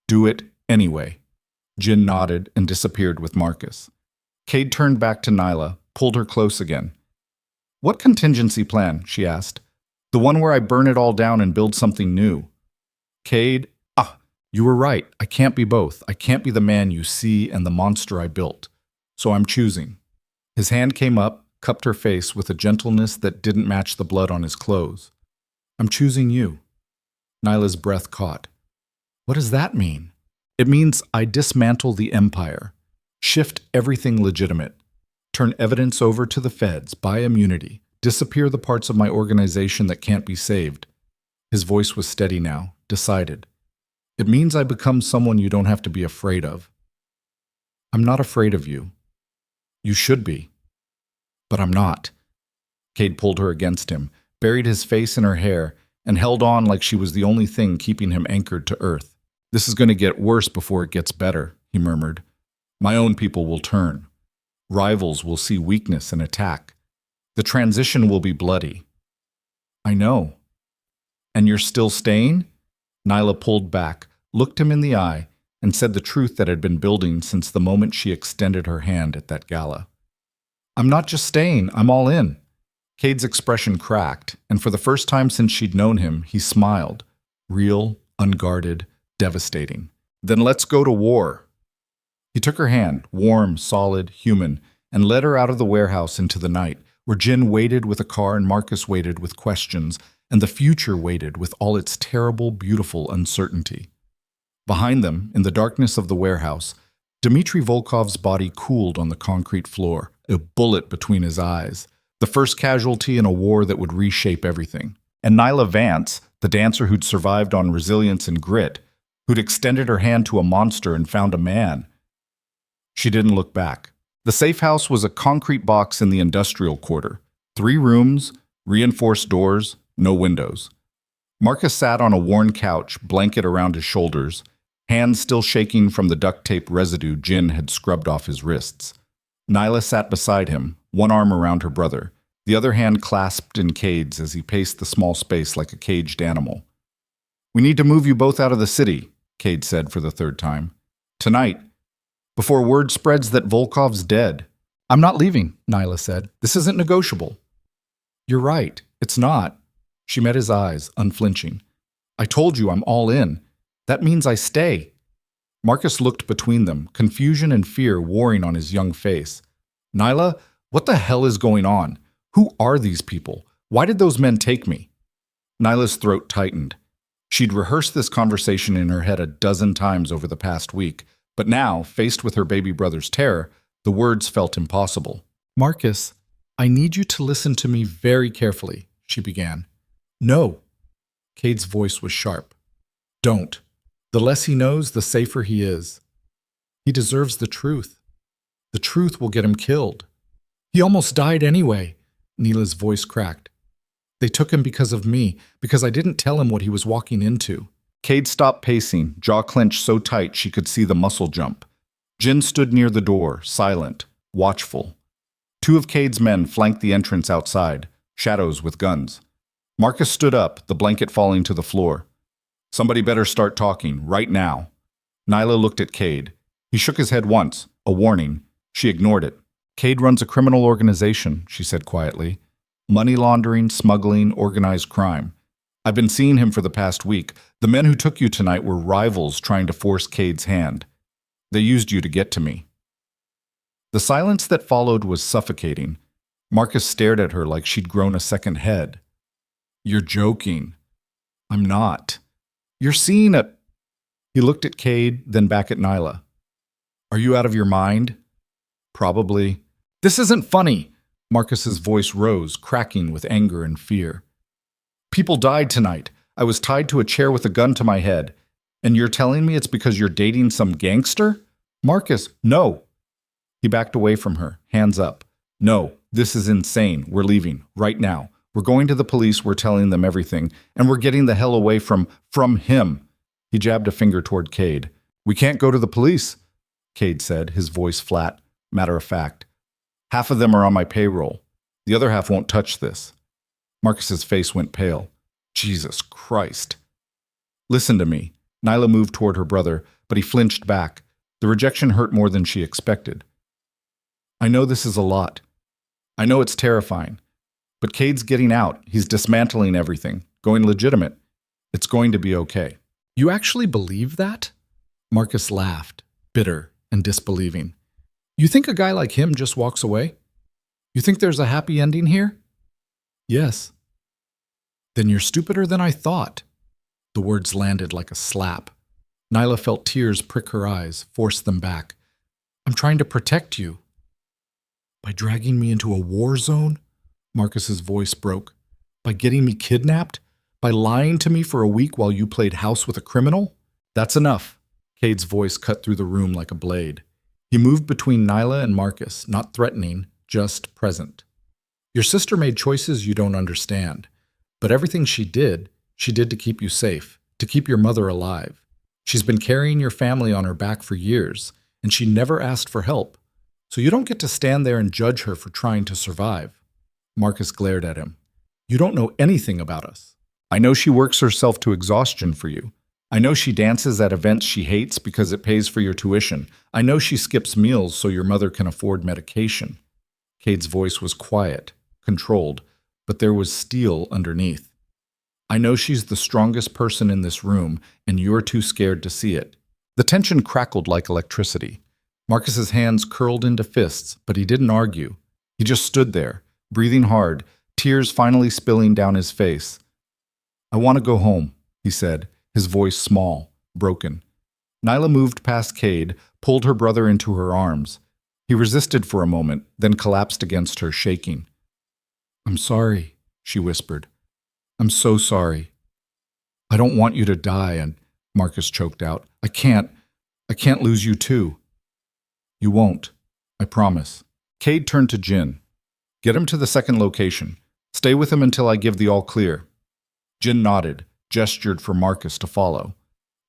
Do it anyway. Jin nodded and disappeared with Marcus. Cade turned back to Nyla, pulled her close again. What contingency plan? She asked. The one where I burn it all down and build something new. Cade, you were right. I can't be both. I can't be the man you see and the monster I built. So I'm choosing. His hand came up, cupped her face with a gentleness that didn't match the blood on his clothes. I'm choosing you. Nyla's breath caught. What does that mean? It means I dismantle the Empire, shift everything legitimate, turn evidence over to the feds, buy immunity, disappear the parts of my organization that can't be saved. His voice was steady now, decided. It means I become someone you don't have to be afraid of. I'm not afraid of you. You should be. But I'm not. Cade pulled her against him, buried his face in her hair, and held on like she was the only thing keeping him anchored to earth. This is going to get worse before it gets better, he murmured. My own people will turn. Rivals will see weakness and attack. The transition will be bloody. I know. And you're still staying? Nyla pulled back, looked him in the eye, and said the truth that had been building since the moment she extended her hand at that gala. I'm not just staying, I'm all in. Cade's expression cracked, and for the first time since she'd known him, he smiled. Real, unguarded, devastating. Then let's go to war. He took her hand, warm, solid, human, and led her out of the warehouse into the night, where Jin waited with a car and Marcus waited with questions, and the future waited with all its terrible, beautiful uncertainty. Behind them, in the darkness of the warehouse, Dmitry Volkov's body cooled on the concrete floor, a bullet between his eyes, the first casualty in a war that would reshape everything. And Nyla Vance, the dancer who'd survived on resilience and grit, who'd extended her hand to a monster and found a man. She didn't look back. The safe house was a concrete box in the industrial quarter. 3 rooms, reinforced doors, no windows. Marcus sat on a worn couch, blanket around his shoulders, hands still shaking from the duct tape residue Jin had scrubbed off his wrists. Nyla sat beside him, one arm around her brother, the other hand clasped in Cade's as he paced the small space like a caged animal. "We need to move you both out of the city," Cade said for the 3rd time. "Tonight, before word spreads that Volkov's dead." "I'm not leaving," Nyla said. "This isn't negotiable." "You're right. It's not." She met his eyes, unflinching. "I told you I'm all in. That means I stay." Marcus looked between them, confusion and fear warring on his young face. "Nyla, what the hell is going on? Who are these people? Why did those men take me?" Nyla's throat tightened. She'd rehearsed this conversation in her head a dozen times over the past week, but now, faced with her baby brother's terror, the words felt impossible. "Marcus, I need you to listen to me very carefully," she began. "No." Cade's voice was sharp. "Don't. The less he knows, the safer he is. He deserves the truth. The truth will get him killed. He almost died anyway." Neela's voice cracked. "They took him because of me, because I didn't tell him what he was walking into." Cade stopped pacing, jaw clenched so tight she could see the muscle jump. Jin stood near the door, silent, watchful. 2 of Cade's men flanked the entrance outside, shadows with guns. Marcus stood up, the blanket falling to the floor. "Somebody better start talking, right now." Nyla looked at Cade. He shook his head once, a warning. She ignored it. "Cade runs a criminal organization," she said quietly. "Money laundering, smuggling, organized crime. I've been seeing him for the past week. The men who took you tonight were rivals trying to force Cade's hand. They used you to get to me." The silence that followed was suffocating. Marcus stared at her like she'd grown a second head. "You're joking." "I'm not." "You're seeing a—" He looked at Cade, then back at Nyla. "Are you out of your mind?" "Probably." "This isn't funny." Marcus's voice rose, cracking with anger and fear. "People died tonight. I was tied to a chair with a gun to my head. And you're telling me it's because you're dating some gangster?" "Marcus, no." He backed away from her, hands up. "No, this is insane. We're leaving, right now. We're going to the police, we're telling them everything, and we're getting the hell away from him." He jabbed a finger toward Cade. "We can't go to the police," Cade said, his voice flat, matter of fact. "Half of them are on my payroll. The other half won't touch this." Marcus's face went pale. "Jesus Christ." "Listen to me." Nyla moved toward her brother, but he flinched back. The rejection hurt more than she expected. "I know this is a lot. I know it's terrifying. But Cade's getting out. He's dismantling everything, going legitimate. It's going to be okay." "You actually believe that?" Marcus laughed, bitter and disbelieving. "You think a guy like him just walks away? You think there's a happy ending here?" "Yes." "Then you're stupider than I thought." The words landed like a slap. Nyla felt tears prick her eyes, force them back. "I'm trying to protect you." "By dragging me into a war zone?" Marcus's voice broke. "By getting me kidnapped? By lying to me for a week while you played house with a criminal?" "That's enough." Cade's voice cut through the room like a blade. He moved between Nyla and Marcus, not threatening, just present. "Your sister made choices you don't understand. But everything she did to keep you safe, to keep your mother alive. She's been carrying your family on her back for years, and she never asked for help. So you don't get to stand there and judge her for trying to survive." Marcus glared at him. "You don't know anything about us. I know she works herself to exhaustion for you. I know she dances at events she hates because it pays for your tuition. I know she skips meals so your mother can afford medication." Cade's voice was quiet, controlled, but there was steel underneath. "I know she's the strongest person in this room, and you're too scared to see it." The tension crackled like electricity. Marcus's hands curled into fists, but he didn't argue. He just stood there, breathing hard, tears finally spilling down his face. "I want to go home," he said, his voice small, broken. Nyla moved past Cade, pulled her brother into her arms. He resisted for a moment, then collapsed against her, shaking. "I'm sorry," she whispered. "I'm so sorry. I don't want you to die," and Marcus choked out. I can't lose you too." "You won't, I promise." Cade turned to Jin. "Get him to the second location. Stay with him until I give the all clear." Jin nodded, gestured for Marcus to follow.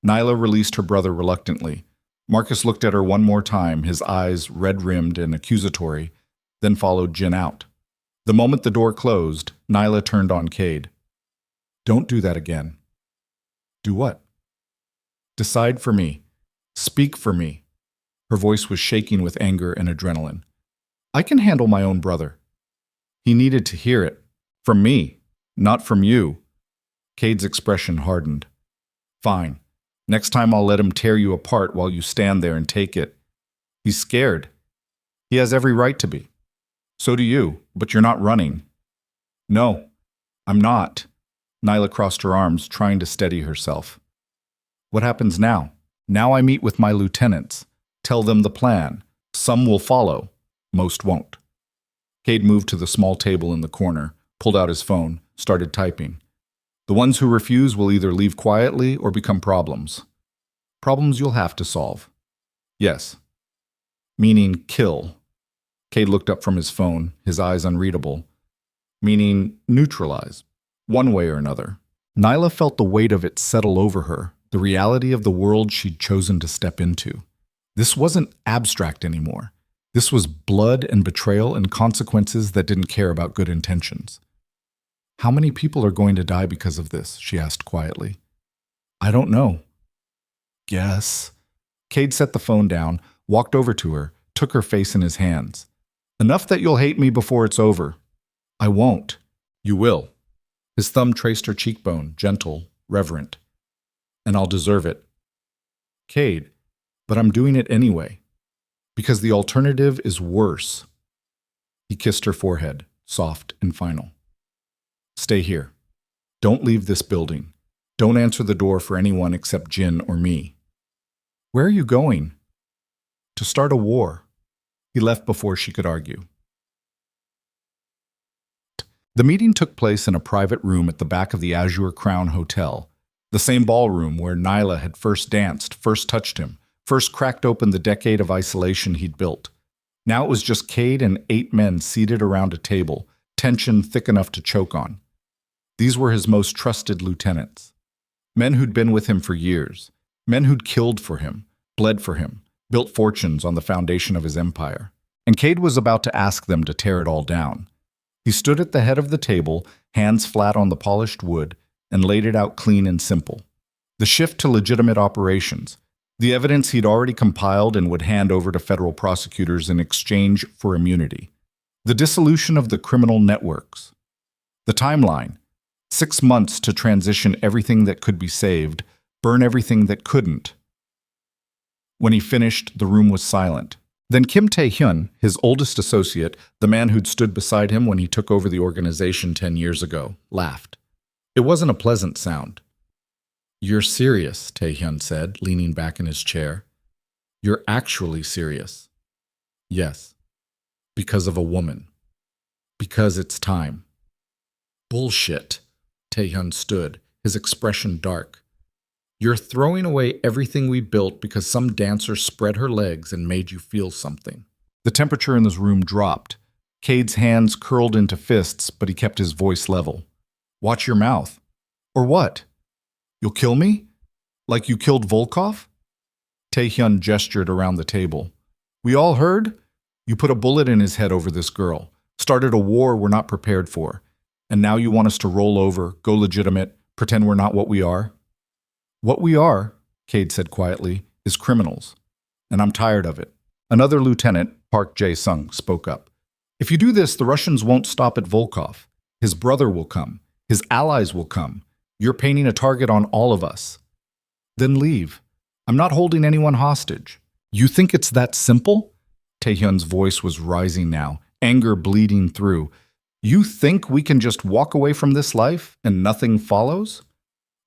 Nyla released her brother reluctantly. Marcus looked at her one more time, his eyes red-rimmed and accusatory, then followed Jin out. The moment the door closed, Nyla turned on Cade. "Don't do that again." "Do what?" "Decide for me. Speak for me." Her voice was shaking with anger and adrenaline. "I can handle my own brother." He needed to hear it. From me, not from you. Cade's expression hardened. "Fine. Next time I'll let him tear you apart while you stand there and take it." "He's scared." "He has every right to be." "So do you, but you're not running." "No, I'm not." Nyla crossed her arms, trying to steady herself. "What happens now? Now I meet with my lieutenants. Tell them the plan. Some will follow. Most won't." Cade moved to the small table in the corner, pulled out his phone, started typing. "The ones who refuse will either leave quietly or become problems. Problems you'll have to solve." "Yes." "Meaning kill." Cade looked up from his phone, his eyes unreadable. "Meaning neutralize, one way or another." Nyla felt the weight of it settle over her, the reality of the world she'd chosen to step into. This wasn't abstract anymore. This was blood and betrayal and consequences that didn't care about good intentions. "How many people are going to die because of this?" she asked quietly. "I don't know." "Guess." Cade set the phone down, walked over to her, took her face in his hands. "Enough that you'll hate me before it's over." "I won't." "You will." His thumb traced her cheekbone, gentle, reverent. "And I'll deserve it." "Cade, but I'm doing it anyway. Because the alternative is worse." He kissed her forehead, soft and final. "Stay here. Don't leave this building. Don't answer the door for anyone except Jin or me." "Where are you going?" "To start a war." He left before she could argue. The meeting took place in a private room at the back of the Azure Crown Hotel, the same ballroom where Nyla had first danced, first touched him, first cracked open the decade of isolation he'd built. Now it was just Cade and 8 men seated around a table, tension thick enough to choke on. These were his most trusted lieutenants. Men who'd been with him for years. Men who'd killed for him, bled for him, built fortunes on the foundation of his empire. And Cade was about to ask them to tear it all down. He stood at the head of the table, hands flat on the polished wood, and laid it out clean and simple. The shift to legitimate operations, the evidence he'd already compiled and would hand over to federal prosecutors in exchange for immunity. The dissolution of the criminal networks. The timeline. 6 months to transition everything that could be saved, burn everything that couldn't. When he finished, the room was silent. Then Kim Tae-hyun, his oldest associate, the man who'd stood beside him when he took over the organization 10 years ago, laughed. It wasn't a pleasant sound. "You're serious," Tae-hyun said, leaning back in his chair. "You're actually serious." "Yes. Because of a woman. Because it's time." "Bullshit." Tae-hyun stood, his expression dark. "You're throwing away everything we built because some dancer spread her legs and made you feel something." The temperature in this room dropped. Cade's hands curled into fists, but he kept his voice level. "Watch your mouth." "Or what? You'll kill me? Like you killed Volkov?" Tae-hyun gestured around the table. "We all heard? You put a bullet in his head over this girl, started a war we're not prepared for, and now you want us to roll over, go legitimate, pretend we're not what we are?" "What we are," Cade said quietly, "is criminals. And I'm tired of it." Another lieutenant, Park Jae-sung, spoke up. "If you do this, the Russians won't stop at Volkov. His brother will come. His allies will come. You're painting a target on all of us." "Then leave. I'm not holding anyone hostage. You think it's that simple? Taehyun's voice was rising now, anger bleeding through. You think we can just walk away from this life and nothing follows?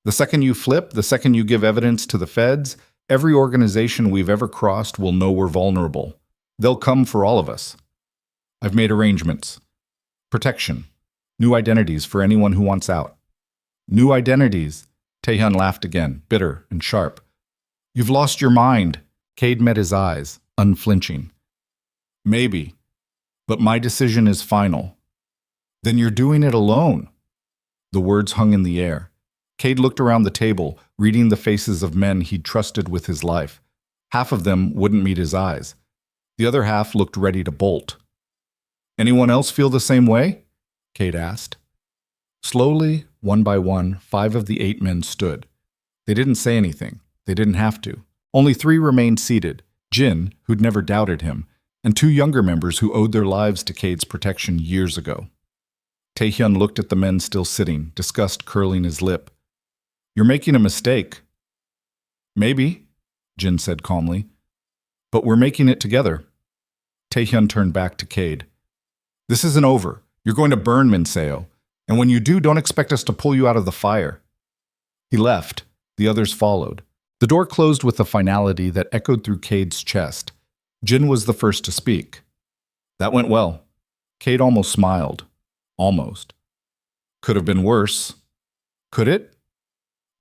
The second you flip, the second you give evidence to the feds, every organization we've ever crossed will know we're vulnerable. They'll come for all of us. I've made arrangements. Protection. New identities for anyone who wants out. New identities. Taehyun laughed again, bitter and sharp. You've lost your mind. Cade met his eyes, unflinching. Maybe, but my decision is final. Then you're doing it alone. The words hung in the air. Cade looked around the table, reading the faces of men he'd trusted with his life. Half of them wouldn't meet his eyes. The other half looked ready to bolt. Anyone else feel the same way? Cade asked. Slowly, one by one, 5 of the 8 men stood. They didn't say anything. They didn't have to. Only 3 remained seated, Jin, who'd never doubted him, and 2 younger members who owed their lives to Cade's protection years ago. Taehyun looked at the men still sitting, disgust curling his lip. You're making a mistake. Maybe, Jin said calmly. But we're making it together. Taehyun turned back to Cade. This isn't over. You're going to burn Minseo. And when you do, don't expect us to pull you out of the fire. He left. The others followed. The door closed with a finality that echoed through Cade's chest. Jin was the first to speak. That went well. Cade almost smiled. Almost. Could have been worse. Could it?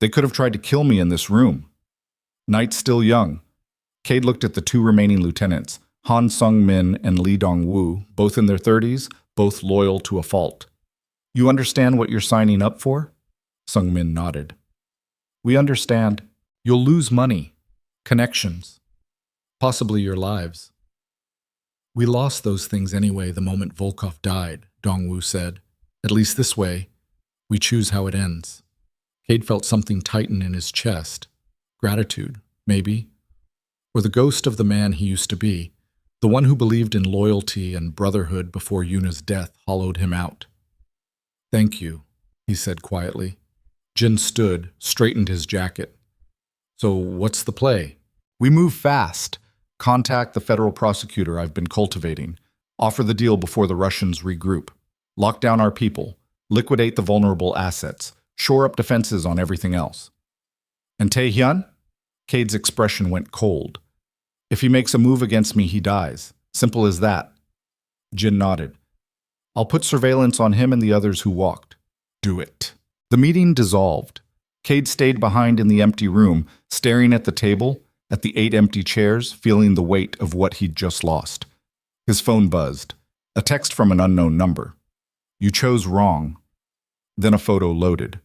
They could have tried to kill me in this room. Night's still young. Cade looked at the 2 remaining lieutenants, Han Sung-min and Lee Dong-woo, both in their 30s, both loyal to a fault. You understand what you're signing up for? Sung-min nodded. We understand. You'll lose money, connections, possibly your lives. We lost those things anyway the moment Volkov died, Dong-woo said. At least this way, we choose how it ends. Cade felt something tighten in his chest. Gratitude, maybe. Or the ghost of the man he used to be, the one who believed in loyalty and brotherhood before Yuna's death hollowed him out. Thank you, he said quietly. Jin stood, straightened his jacket. So what's the play? We move fast. Contact the federal prosecutor I've been cultivating. Offer the deal before the Russians regroup. Lock down our people. Liquidate the vulnerable assets. Shore up defenses on everything else. And Taehyun? Cade's expression went cold. If he makes a move against me, he dies. Simple as that. Jin nodded. I'll put surveillance on him and the others who walked. Do it. The meeting dissolved. Cade stayed behind in the empty room, staring at the table, at the 8 empty chairs, feeling the weight of what he'd just lost. His phone buzzed. A text from an unknown number. You chose wrong. Then a photo loaded.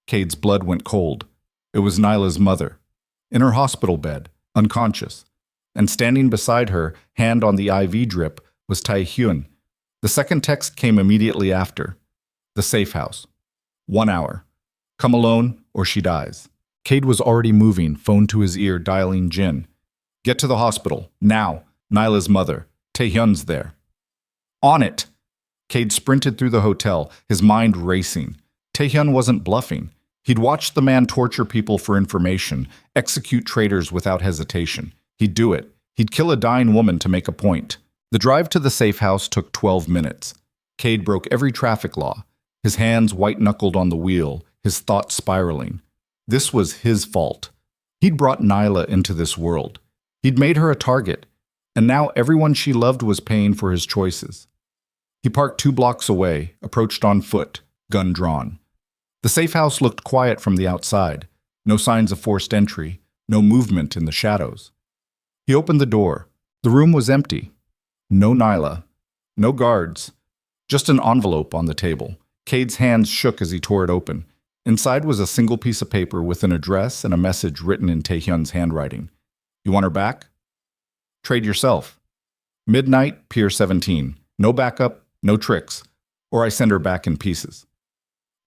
Cade's blood went cold. It was Nyla's mother, in her hospital bed, unconscious. And standing beside her, hand on the IV drip, was Taehyun. The second text came immediately after. The safe house. 1 hour. Come alone, or she dies. Cade was already moving, phone to his ear, dialing Jin. Get to the hospital, now. Nyla's mother. Taehyun's there. On it! Cade sprinted through the hotel, his mind racing. Taehyun wasn't bluffing. He'd watched the man torture people for information, execute traitors without hesitation. He'd do it. He'd kill a dying woman to make a point. The drive to the safe house took 12 minutes. Cade broke every traffic law, his hands white-knuckled on the wheel, his thoughts spiraling. This was his fault. He'd brought Nyla into this world. He'd made her a target, and now everyone she loved was paying for his choices. He parked 2 blocks away, approached on foot, gun drawn. The safe house looked quiet from the outside. No signs of forced entry, no movement in the shadows. He opened the door. The room was empty. No Nyla. No guards. Just an envelope on the table. Cade's hands shook as he tore it open. Inside was a single piece of paper with an address and a message written in Taehyun's handwriting. You want her back? Trade yourself. Midnight, Pier 17. No backup, no tricks. Or I send her back in pieces.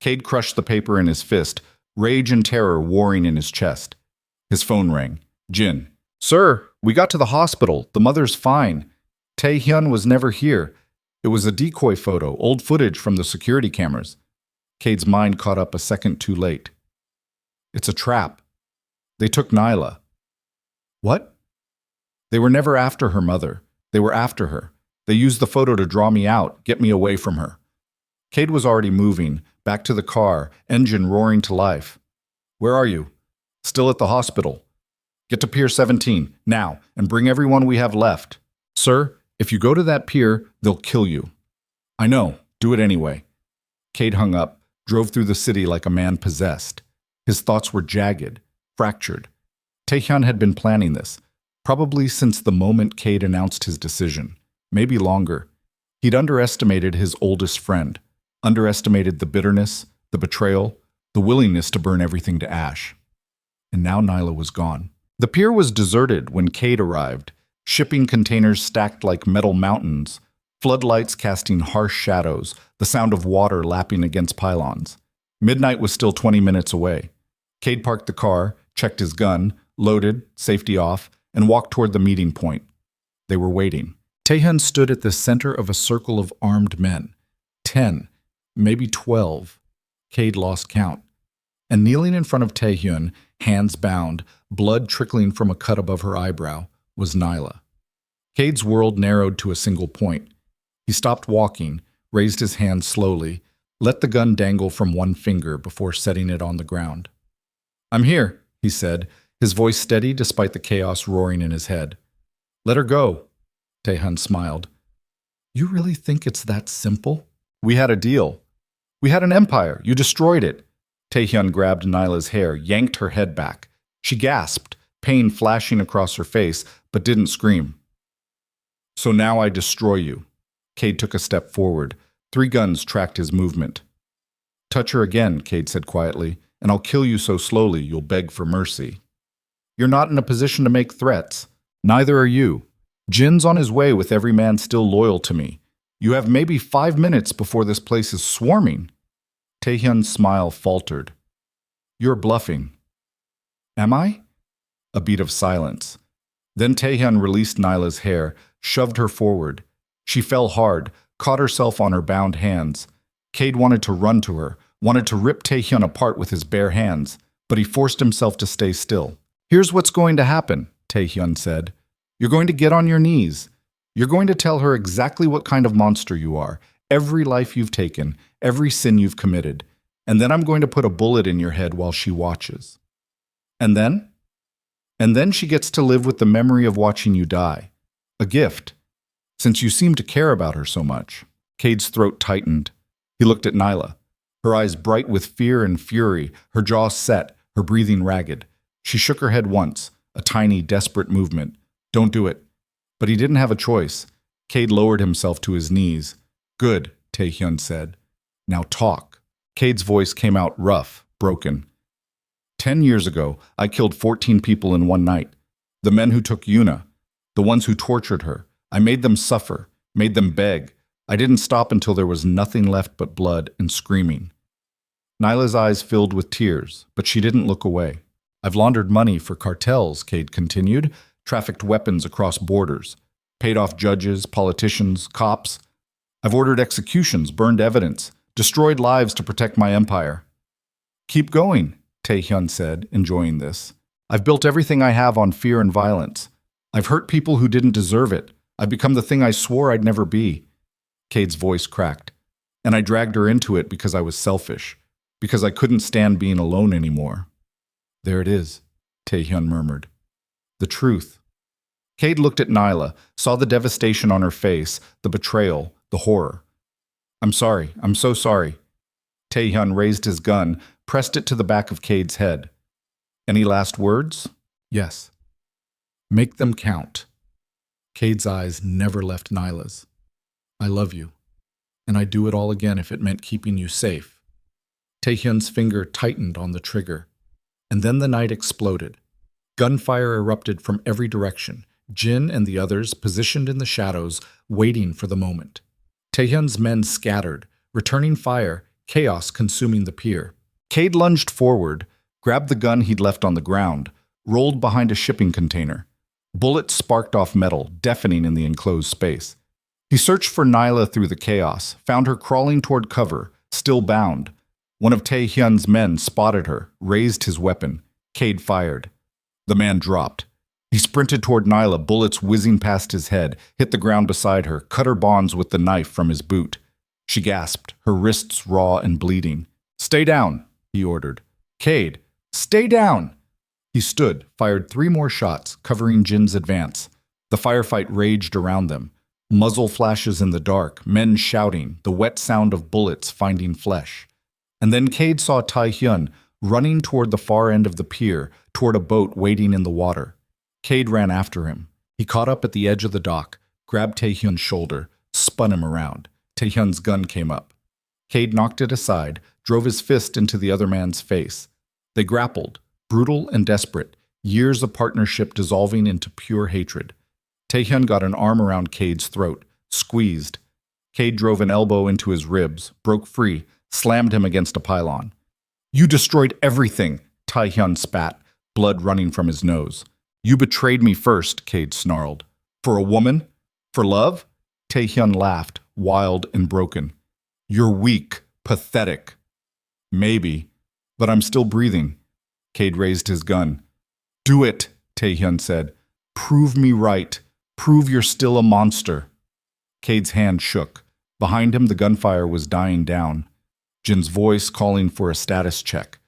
Cade crushed the paper in his fist, rage and terror warring in his chest. His phone rang. Jin. Sir, we got to the hospital. The mother's fine. Taehyun was never here. It was a decoy photo, old footage from the security cameras. Cade's mind caught up a second too late. It's a trap. They took Nyla. What? They were never after her mother. They were after her. They used the photo to draw me out, get me away from her. Cade was already moving, back to the car, engine roaring to life. Where are you? Still at the hospital. Get to Pier 17, now, and bring everyone we have left. Sir, if you go to that pier, they'll kill you. I know. Do it anyway. Cade hung up, drove through the city like a man possessed. His thoughts were jagged, fractured. Taehyun had been planning this, probably since the moment Cade announced his decision, maybe longer. He'd underestimated his oldest friend, underestimated the bitterness, the betrayal, the willingness to burn everything to ash. And now Nyla was gone. The pier was deserted when Cade arrived, shipping containers stacked like metal mountains, floodlights casting harsh shadows, the sound of water lapping against pylons. Midnight was still 20 minutes away. Cade parked the car, checked his gun, loaded, safety off, and walked toward the meeting point. They were waiting. Taehyun stood at the center of a circle of armed men. 10, maybe 12. Cade lost count. And kneeling in front of Taehyun, hands bound, blood trickling from a cut above her eyebrow, was Nyla. Cade's world narrowed to a single point. He stopped walking, raised his hand slowly, let the gun dangle from one finger before setting it on the ground. I'm here, he said, his voice steady despite the chaos roaring in his head. Let her go, Taehyun smiled. You really think it's that simple? We had a deal. We had an empire. You destroyed it. Taehyun grabbed Nyla's hair, yanked her head back. She gasped, pain flashing across her face, but didn't scream. So now I destroy you. Cade took a step forward. 3 guns tracked his movement. Touch her again, Cade said quietly, and I'll kill you so slowly you'll beg for mercy. You're not in a position to make threats. Neither are you. Jin's on his way with every man still loyal to me. You have maybe 5 minutes before this place is swarming. Taehyun's smile faltered. You're bluffing. Am I? A beat of silence. Then Taehyun released Nyla's hair, shoved her forward. She fell hard, caught herself on her bound hands. Cade wanted to run to her, wanted to rip Taehyun apart with his bare hands, but he forced himself to stay still. Here's what's going to happen, Taehyun said. You're going to get on your knees. You're going to tell her exactly what kind of monster you are, every life you've taken, every sin you've committed, and then I'm going to put a bullet in your head while she watches. And then? And then she gets to live with the memory of watching you die. A gift, since you seem to care about her so much. Cade's throat tightened. He looked at Nyla, her eyes bright with fear and fury, her jaw set, her breathing ragged. She shook her head once, a tiny, desperate movement. Don't do it. But he didn't have a choice. Cade lowered himself to his knees. Good, Taehyun said. Now talk. Cade's voice came out rough, broken. 10 years ago, I killed 14 people in one night. The men who took Yuna, the ones who tortured her. I made them suffer, made them beg. I didn't stop until there was nothing left but blood and screaming. Nyla's eyes filled with tears, but she didn't look away. I've laundered money for cartels, Cade continued, trafficked weapons across borders, paid off judges, politicians, cops. I've ordered executions, burned evidence, destroyed lives to protect my empire. Keep going, Taehyun said, enjoying this. I've built everything I have on fear and violence. I've hurt people who didn't deserve it. I've become the thing I swore I'd never be. Cade's voice cracked. And I dragged her into it because I was selfish, because I couldn't stand being alone anymore. There it is, Taehyun murmured. The truth. Cade looked at Nyla, saw the devastation on her face, the betrayal, the horror. I'm sorry. I'm so sorry. Taehyun raised his gun, pressed it to the back of Cade's head. Any last words? Yes. Make them count. Cade's eyes never left Nyla's. I love you, and I'd do it all again if it meant keeping you safe. Taehyun's finger tightened on the trigger, and then the night exploded. Gunfire erupted from every direction, Jin and the others positioned in the shadows, waiting for the moment. Taehyun's men scattered, returning fire, chaos consuming the pier. Cade lunged forward, grabbed the gun he'd left on the ground, rolled behind a shipping container. Bullets sparked off metal, deafening in the enclosed space. He searched for Nyla through the chaos, found her crawling toward cover, still bound. One of Taehyun's men spotted her, raised his weapon. Cade fired. The man dropped. He He sprinted toward Nyla, bullets whizzing past his head, hit the ground beside her, cut her bonds with the knife from his boot. She gasped, her wrists raw and bleeding. "Stay down," he ordered. "Cade, stay down!" He stood, fired 3 more shots, covering Jin's advance. The firefight raged around them. Muzzle flashes in the dark, men shouting, the wet sound of bullets finding flesh. And then Cade saw Tae-hyun running toward the far end of the pier, toward a boat waiting in the water. Cade ran after him. He caught up at the edge of the dock, grabbed Tae-hyun's shoulder, spun him around. Tae-hyun's gun came up. Cade knocked it aside, drove his fist into the other man's face. They grappled, brutal and desperate, years of partnership dissolving into pure hatred. Tae-hyun got an arm around Cade's throat, squeezed. Cade drove an elbow into his ribs, broke free, slammed him against a pylon. "You destroyed everything," Tae-hyun spat, blood running from his nose. "You betrayed me first," Cade snarled. "For a woman? For love?" Tae-hyun laughed, wild and broken. "You're weak, pathetic." "Maybe, but I'm still breathing." Cade raised his gun. "Do it," Tae-hyun said. "Prove me right. Prove you're still a monster." Cade's hand shook. Behind him, the gunfire was dying down. Jin's voice calling for a status check.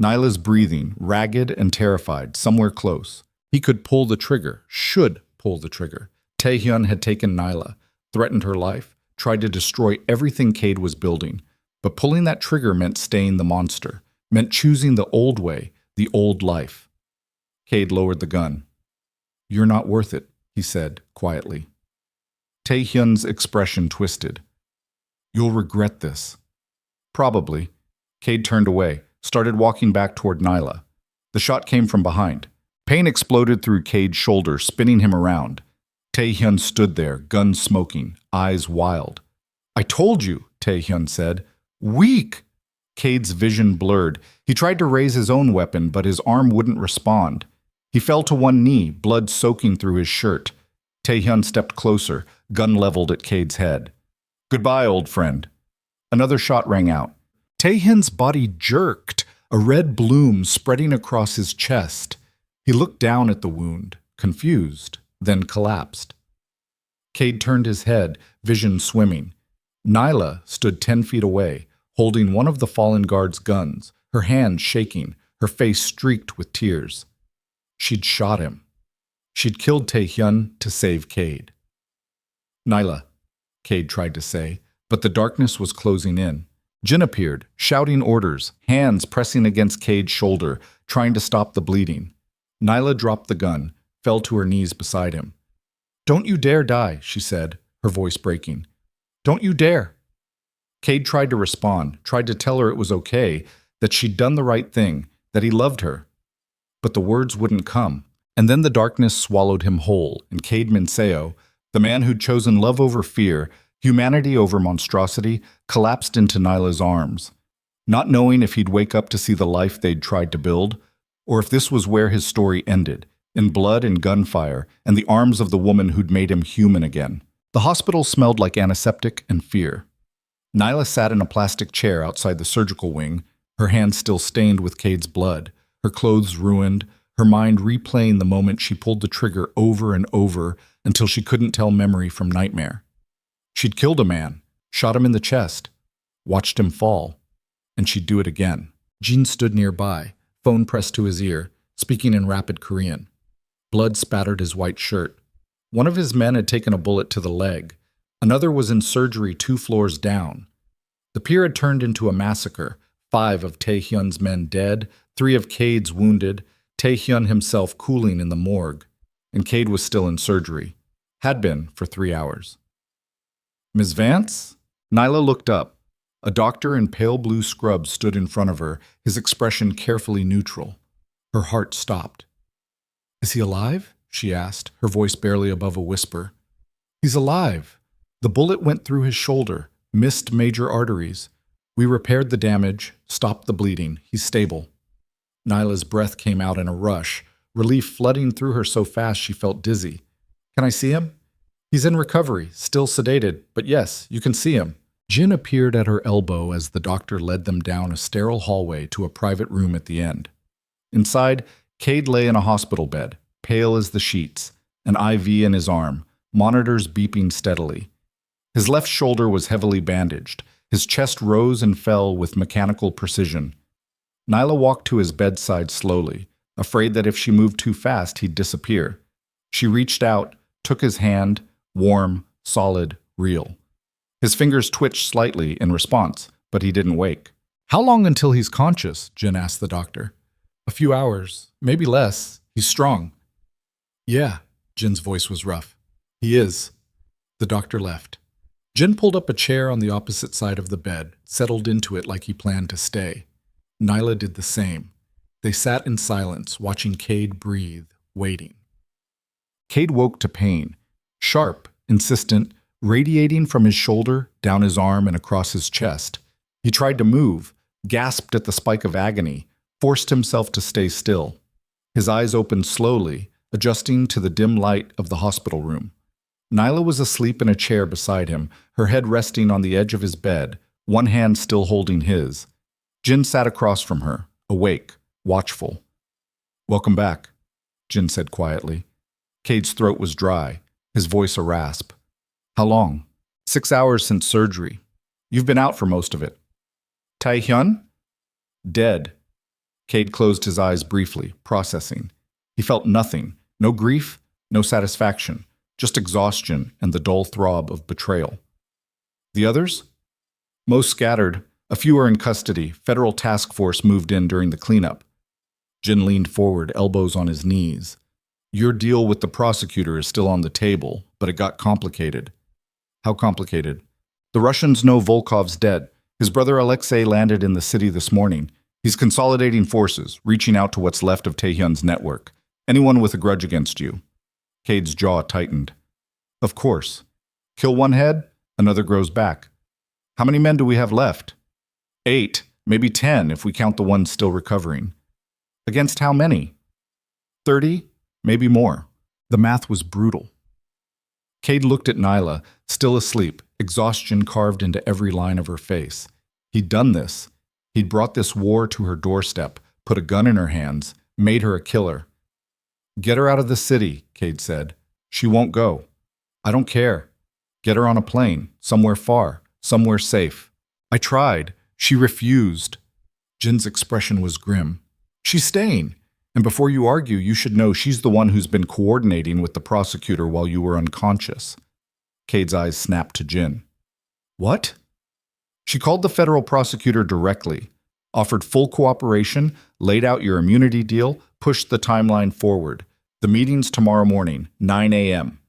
Nyla's breathing, ragged and terrified, somewhere close. He could pull the trigger, should pull the trigger. Tae-hyun had taken Nyla, threatened her life, tried to destroy everything Cade was building. But pulling that trigger meant staying the monster, meant choosing the old way, the old life. Cade lowered the gun. "You're not worth it," he said, quietly. Tae-hyun's expression twisted. "You'll regret this." "Probably." Cade turned away, started walking back toward Nyla. The shot came from behind. Pain exploded through Cade's shoulder, spinning him around. Tae-hyun stood there, gun smoking, eyes wild. "I told you," Tae-hyun said. "Weak!" Cade's vision blurred. He tried to raise his own weapon, but his arm wouldn't respond. He fell to one knee, blood soaking through his shirt. Tae-hyun stepped closer, gun leveled at Cade's head. "Goodbye, old friend." Another shot rang out. Tae-hyun's body jerked, a red bloom spreading across his chest. He looked down at the wound, confused, then collapsed. Cade turned his head, vision swimming. Nyla stood 10 feet away, holding one of the fallen guard's guns, her hand shaking, her face streaked with tears. She'd shot him. She'd killed Tae-hyun to save Cade. "Nyla," Cade tried to say, but the darkness was closing in. Jin appeared, shouting orders, hands pressing against Cade's shoulder, trying to stop the bleeding. Nyla dropped the gun, fell to her knees beside him. "Don't you dare die," she said, her voice breaking. "Don't you dare." Cade tried to respond, tried to tell her it was okay, that she'd done the right thing, that he loved her. But the words wouldn't come. And then the darkness swallowed him whole, and Cade Minseo, the man who'd chosen love over fear, humanity over monstrosity, collapsed into Nyla's arms. Not knowing if he'd wake up to see the life they'd tried to build, or if this was where his story ended, in blood and gunfire, and the arms of the woman who'd made him human again. The hospital smelled like antiseptic and fear. Nyla sat in a plastic chair outside the surgical wing, her hands still stained with Cade's blood, her clothes ruined, her mind replaying the moment she pulled the trigger over and over until she couldn't tell memory from nightmare. She'd killed a man, shot him in the chest, watched him fall, and she'd do it again. Jin stood nearby, phone pressed to his ear, speaking in rapid Korean. Blood spattered his white shirt. One of his men had taken a bullet to the leg. Another was in surgery 2 floors down. The pier had turned into a massacre, 5 of Tae-hyun's men dead, 3 of Cade's wounded, Tae-hyun himself cooling in the morgue, and Cade was still in surgery. Had been for 3 hours. "Ms. Vance?" Nyla looked up. A doctor in pale blue scrubs stood in front of her, his expression carefully neutral. Her heart stopped. "Is he alive?" she asked, her voice barely above a whisper. "He's alive. The bullet went through his shoulder, missed major arteries. We repaired the damage, stopped the bleeding. He's stable." Nyla's breath came out in a rush, relief flooding through her so fast she felt dizzy. "Can I see him?" "He's in recovery, still sedated, but yes, you can see him." Jin appeared at her elbow as the doctor led them down a sterile hallway to a private room at the end. Inside, Cade lay in a hospital bed, pale as the sheets, an IV in his arm, monitors beeping steadily. His left shoulder was heavily bandaged. His chest rose and fell with mechanical precision. Nyla walked to his bedside slowly, afraid that if she moved too fast, he'd disappear. She reached out, took his hand, warm, solid, real. His fingers twitched slightly in response, but he didn't wake. "How long until he's conscious?" Jen asked the doctor. "A few hours, maybe less. He's strong." "Yeah," Jen's voice was rough. "He is." The doctor left. Jen pulled up a chair on the opposite side of the bed, settled into it like he planned to stay. Nyla did the same. They sat in silence, watching Cade breathe, waiting. Cade woke to pain, sharp, insistent, radiating from his shoulder, down his arm, and across his chest. He tried to move, gasped at the spike of agony, forced himself to stay still. His eyes opened slowly, adjusting to the dim light of the hospital room. Nyla was asleep in a chair beside him, her head resting on the edge of his bed, one hand still holding his. Jin sat across from her, awake, watchful. "Welcome back," Jin said quietly. Cade's throat was dry, his voice a rasp. "How long?" "6 hours since surgery. You've been out for most of it." "Tae-hyun?" "Dead." Cade closed his eyes briefly, processing. He felt nothing, no grief, no satisfaction, just exhaustion and the dull throb of betrayal. "The others?" "Most scattered. A few are in custody. Federal task force moved in during the cleanup." Jin leaned forward, elbows on his knees. "Your deal with the prosecutor is still on the table, but it got complicated." "How complicated?" "The Russians know Volkov's dead. His brother Alexei landed in the city this morning. He's consolidating forces, reaching out to what's left of Taehyun's network. Anyone with a grudge against you." Cade's jaw tightened. "Of course. Kill one head, another grows back. How many men do we have left?" 8, maybe 10 if we count the ones still recovering." "Against how many?" 30, maybe more." The math was brutal. Cade looked at Nyla, still asleep, exhaustion carved into every line of her face. He'd done this. He'd brought this war to her doorstep, put a gun in her hands, made her a killer. "Get her out of the city," Cade said. "She won't go." "I don't care. Get her on a plane, somewhere far, somewhere safe." "I tried. She refused." Jin's expression was grim. "She's staying. And before you argue, you should know she's the one who's been coordinating with the prosecutor while you were unconscious." Cade's eyes snapped to Jin. "What?" "She called the federal prosecutor directly, offered full cooperation, laid out your immunity deal, pushed the timeline forward. The meeting's tomorrow morning, 9 a.m.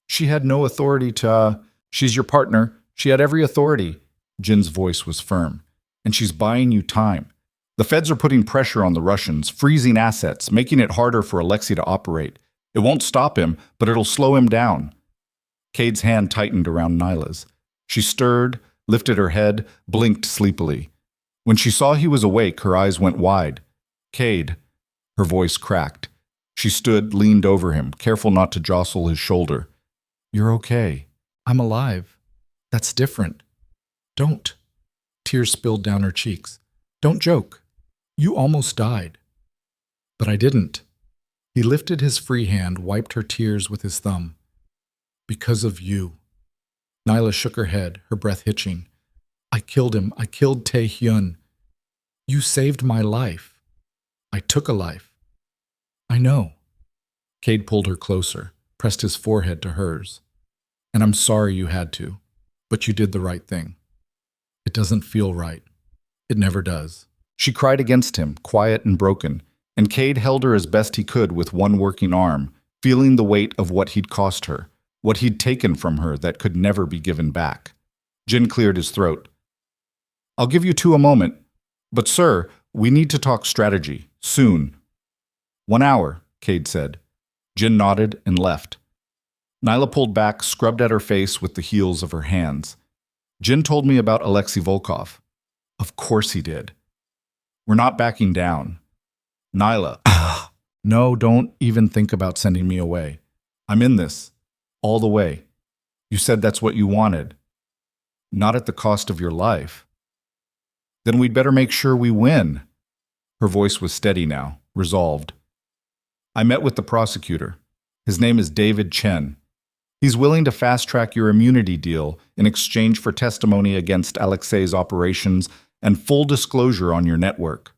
She had no authority to, she's your partner. She had every authority." Jin's voice was firm. "And she's buying you time. The feds are putting pressure on the Russians, freezing assets, making it harder for Alexei to operate. It won't stop him, but it'll slow him down." Cade's hand tightened around Nyla's. She stirred, lifted her head, blinked sleepily. When she saw he was awake, her eyes went wide. "Cade." Her voice cracked. She stood, leaned over him, careful not to jostle his shoulder. "You're okay. I'm alive. That's different. Don't." Tears spilled down her cheeks. "Don't joke. You almost died." "But I didn't." He lifted his free hand, wiped her tears with his thumb. "Because of you." Nyla shook her head, her breath hitching. "I killed him. I killed Tae-hyun. You saved my life. I took a life." "I know." Cade pulled her closer, pressed his forehead to hers. "And I'm sorry you had to, but you did the right thing. It doesn't feel right. It never does." She cried against him, quiet and broken, and Cade held her as best he could with one working arm, feeling the weight of what he'd cost her, what he'd taken from her that could never be given back. Jin cleared his throat. "I'll give you two a moment. But sir, we need to talk strategy, soon." 1 hour, Cade said. Jin nodded and left. Nyla pulled back, scrubbed at her face with the heels of her hands. "Jin told me about Alexei Volkov." "Of course he did." "We're not backing down." "Nyla." "No, don't even think about sending me away. I'm in this. All the way. You said that's what you wanted. Not at the cost of your life." "Then we'd better make sure we win." Her voice was steady now, resolved. I met with the prosecutor. His name is David Chen. He's willing to fast-track your immunity deal in exchange for testimony against Alexei's operations and full disclosure on your network.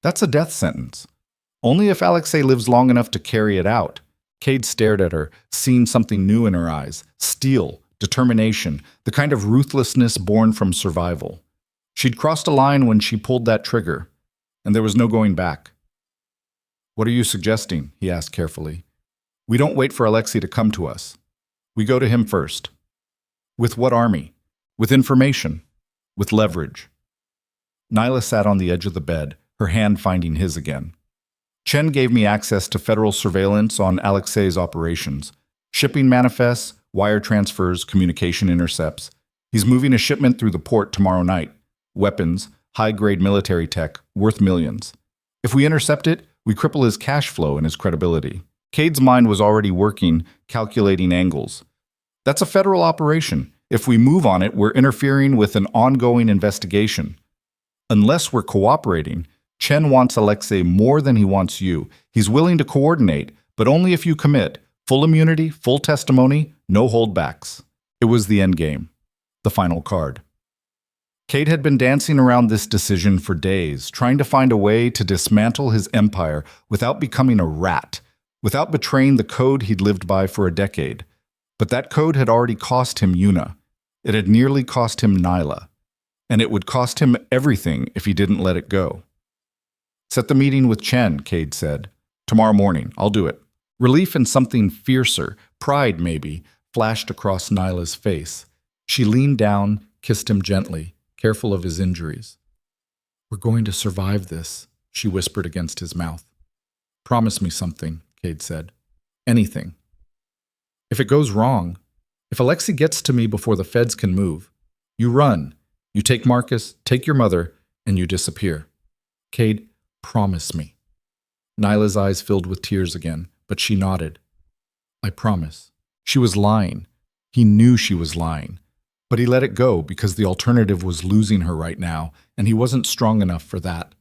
That's a death sentence. Only if Alexei lives long enough to carry it out. Cade stared at her, seeing something new in her eyes. Steel, determination, the kind of ruthlessness born from survival. She'd crossed a line when she pulled that trigger, and there was no going back. "What are you suggesting?" he asked carefully. "We don't wait for Alexei to come to us. We go to him first." "With what army?" "With information. With leverage." Nyla sat on the edge of the bed, her hand finding his again. "Chen gave me access to federal surveillance on Alexei's operations. Shipping manifests, wire transfers, communication intercepts. He's moving a shipment through the port tomorrow night. Weapons, high-grade military tech, worth millions. If we intercept it, we cripple his cash flow and his credibility." Cade's mind was already working, calculating angles. "That's a federal operation. If we move on it, we're interfering with an ongoing investigation. Unless we're cooperating, Chen wants Alexei more than he wants you. He's willing to coordinate, but only if you commit. Full immunity, full testimony, no holdbacks." It was the endgame, the final card. Cade had been dancing around this decision for days, trying to find a way to dismantle his empire without becoming a rat, without betraying the code he'd lived by for a decade. But that code had already cost him Yuna. It had nearly cost him Nyla. And it would cost him everything if he didn't let it go. "Set the meeting with Chen," Cade said. "Tomorrow morning. I'll do it." Relief and something fiercer, pride maybe, flashed across Nyla's face. She leaned down, kissed him gently, careful of his injuries. "We're going to survive this," she whispered against his mouth. "Promise me something," Cade said. "Anything. If it goes wrong, if Alexei gets to me before the feds can move, you run, you take Marcus, take your mother, and you disappear. Cade, promise me." Nyla's eyes filled with tears again, but she nodded. "I promise." She was lying. He knew she was lying. But he let it go because the alternative was losing her right now, and he wasn't strong enough for that.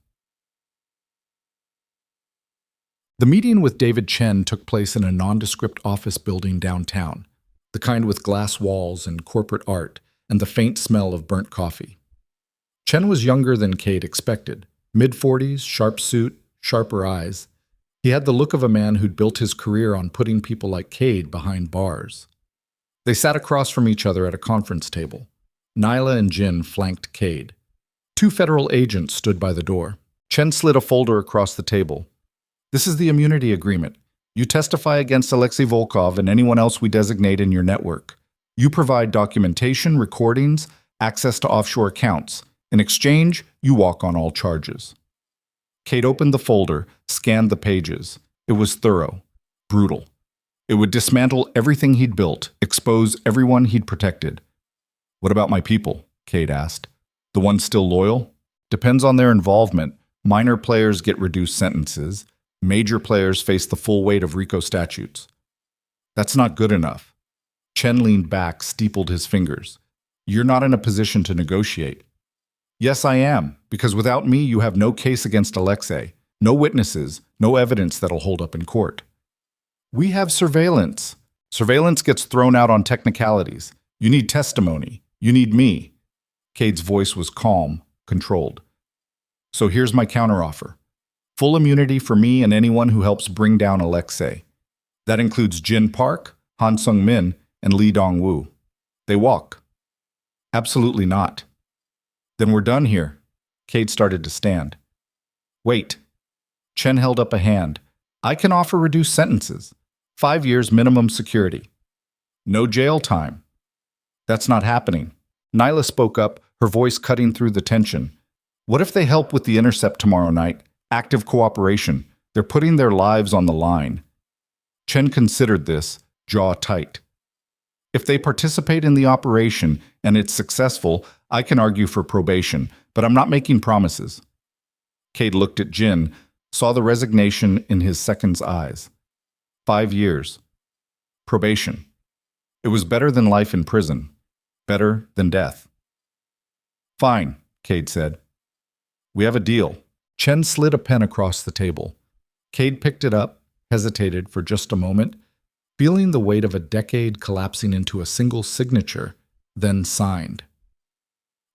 The meeting with David Chen took place in a nondescript office building downtown, the kind with glass walls and corporate art, and the faint smell of burnt coffee. Chen was younger than Cade expected, mid-40s, sharp suit, sharper eyes. He had the look of a man who'd built his career on putting people like Cade behind bars. They sat across from each other at a conference table. Nyla and Jin flanked Cade. 2 federal agents stood by the door. Chen slid a folder across the table. "This is the immunity agreement. You testify against Alexei Volkov and anyone else we designate in your network. You provide documentation, recordings, access to offshore accounts. In exchange, you walk on all charges." Cade opened the folder, scanned the pages. It was thorough, brutal. It would dismantle everything he'd built, expose everyone he'd protected. "What about my people?" Cade asked. "The ones still loyal?" "Depends on their involvement. Minor players get reduced sentences. Major players face the full weight of RICO statutes." "That's not good enough." Chen leaned back, steepled his fingers. "You're not in a position to negotiate." "Yes, I am, because without me you have no case against Alexei, no witnesses, no evidence that'll hold up in court." "We have surveillance. Surveillance gets thrown out on technicalities. You need testimony. You need me." Cade's voice was calm, controlled. "So here's my counteroffer. Full immunity for me and anyone who helps bring down Alexei. That includes Jin Park, Han Sung-min, and Lee Dong-woo. They walk." "Absolutely not." "Then we're done here." Cade started to stand. "Wait." Chen held up a hand. "I can offer reduced sentences. 5 years minimum security. No jail time." "That's not happening." Nyla spoke up, her voice cutting through the tension. "What if they help with the intercept tomorrow night? Active cooperation. They're putting their lives on the line." Chen considered this, jaw tight. "If they participate in the operation and it's successful, I can argue for probation, but I'm not making promises." Cade looked at Jin, saw the resignation in his second's eyes. 5 years. Probation. It was better than life in prison. Better than death. "Fine," Cade said. "We have a deal." Chen slid a pen across the table. Cade picked it up, hesitated for just a moment, feeling the weight of a decade collapsing into a single signature, then signed.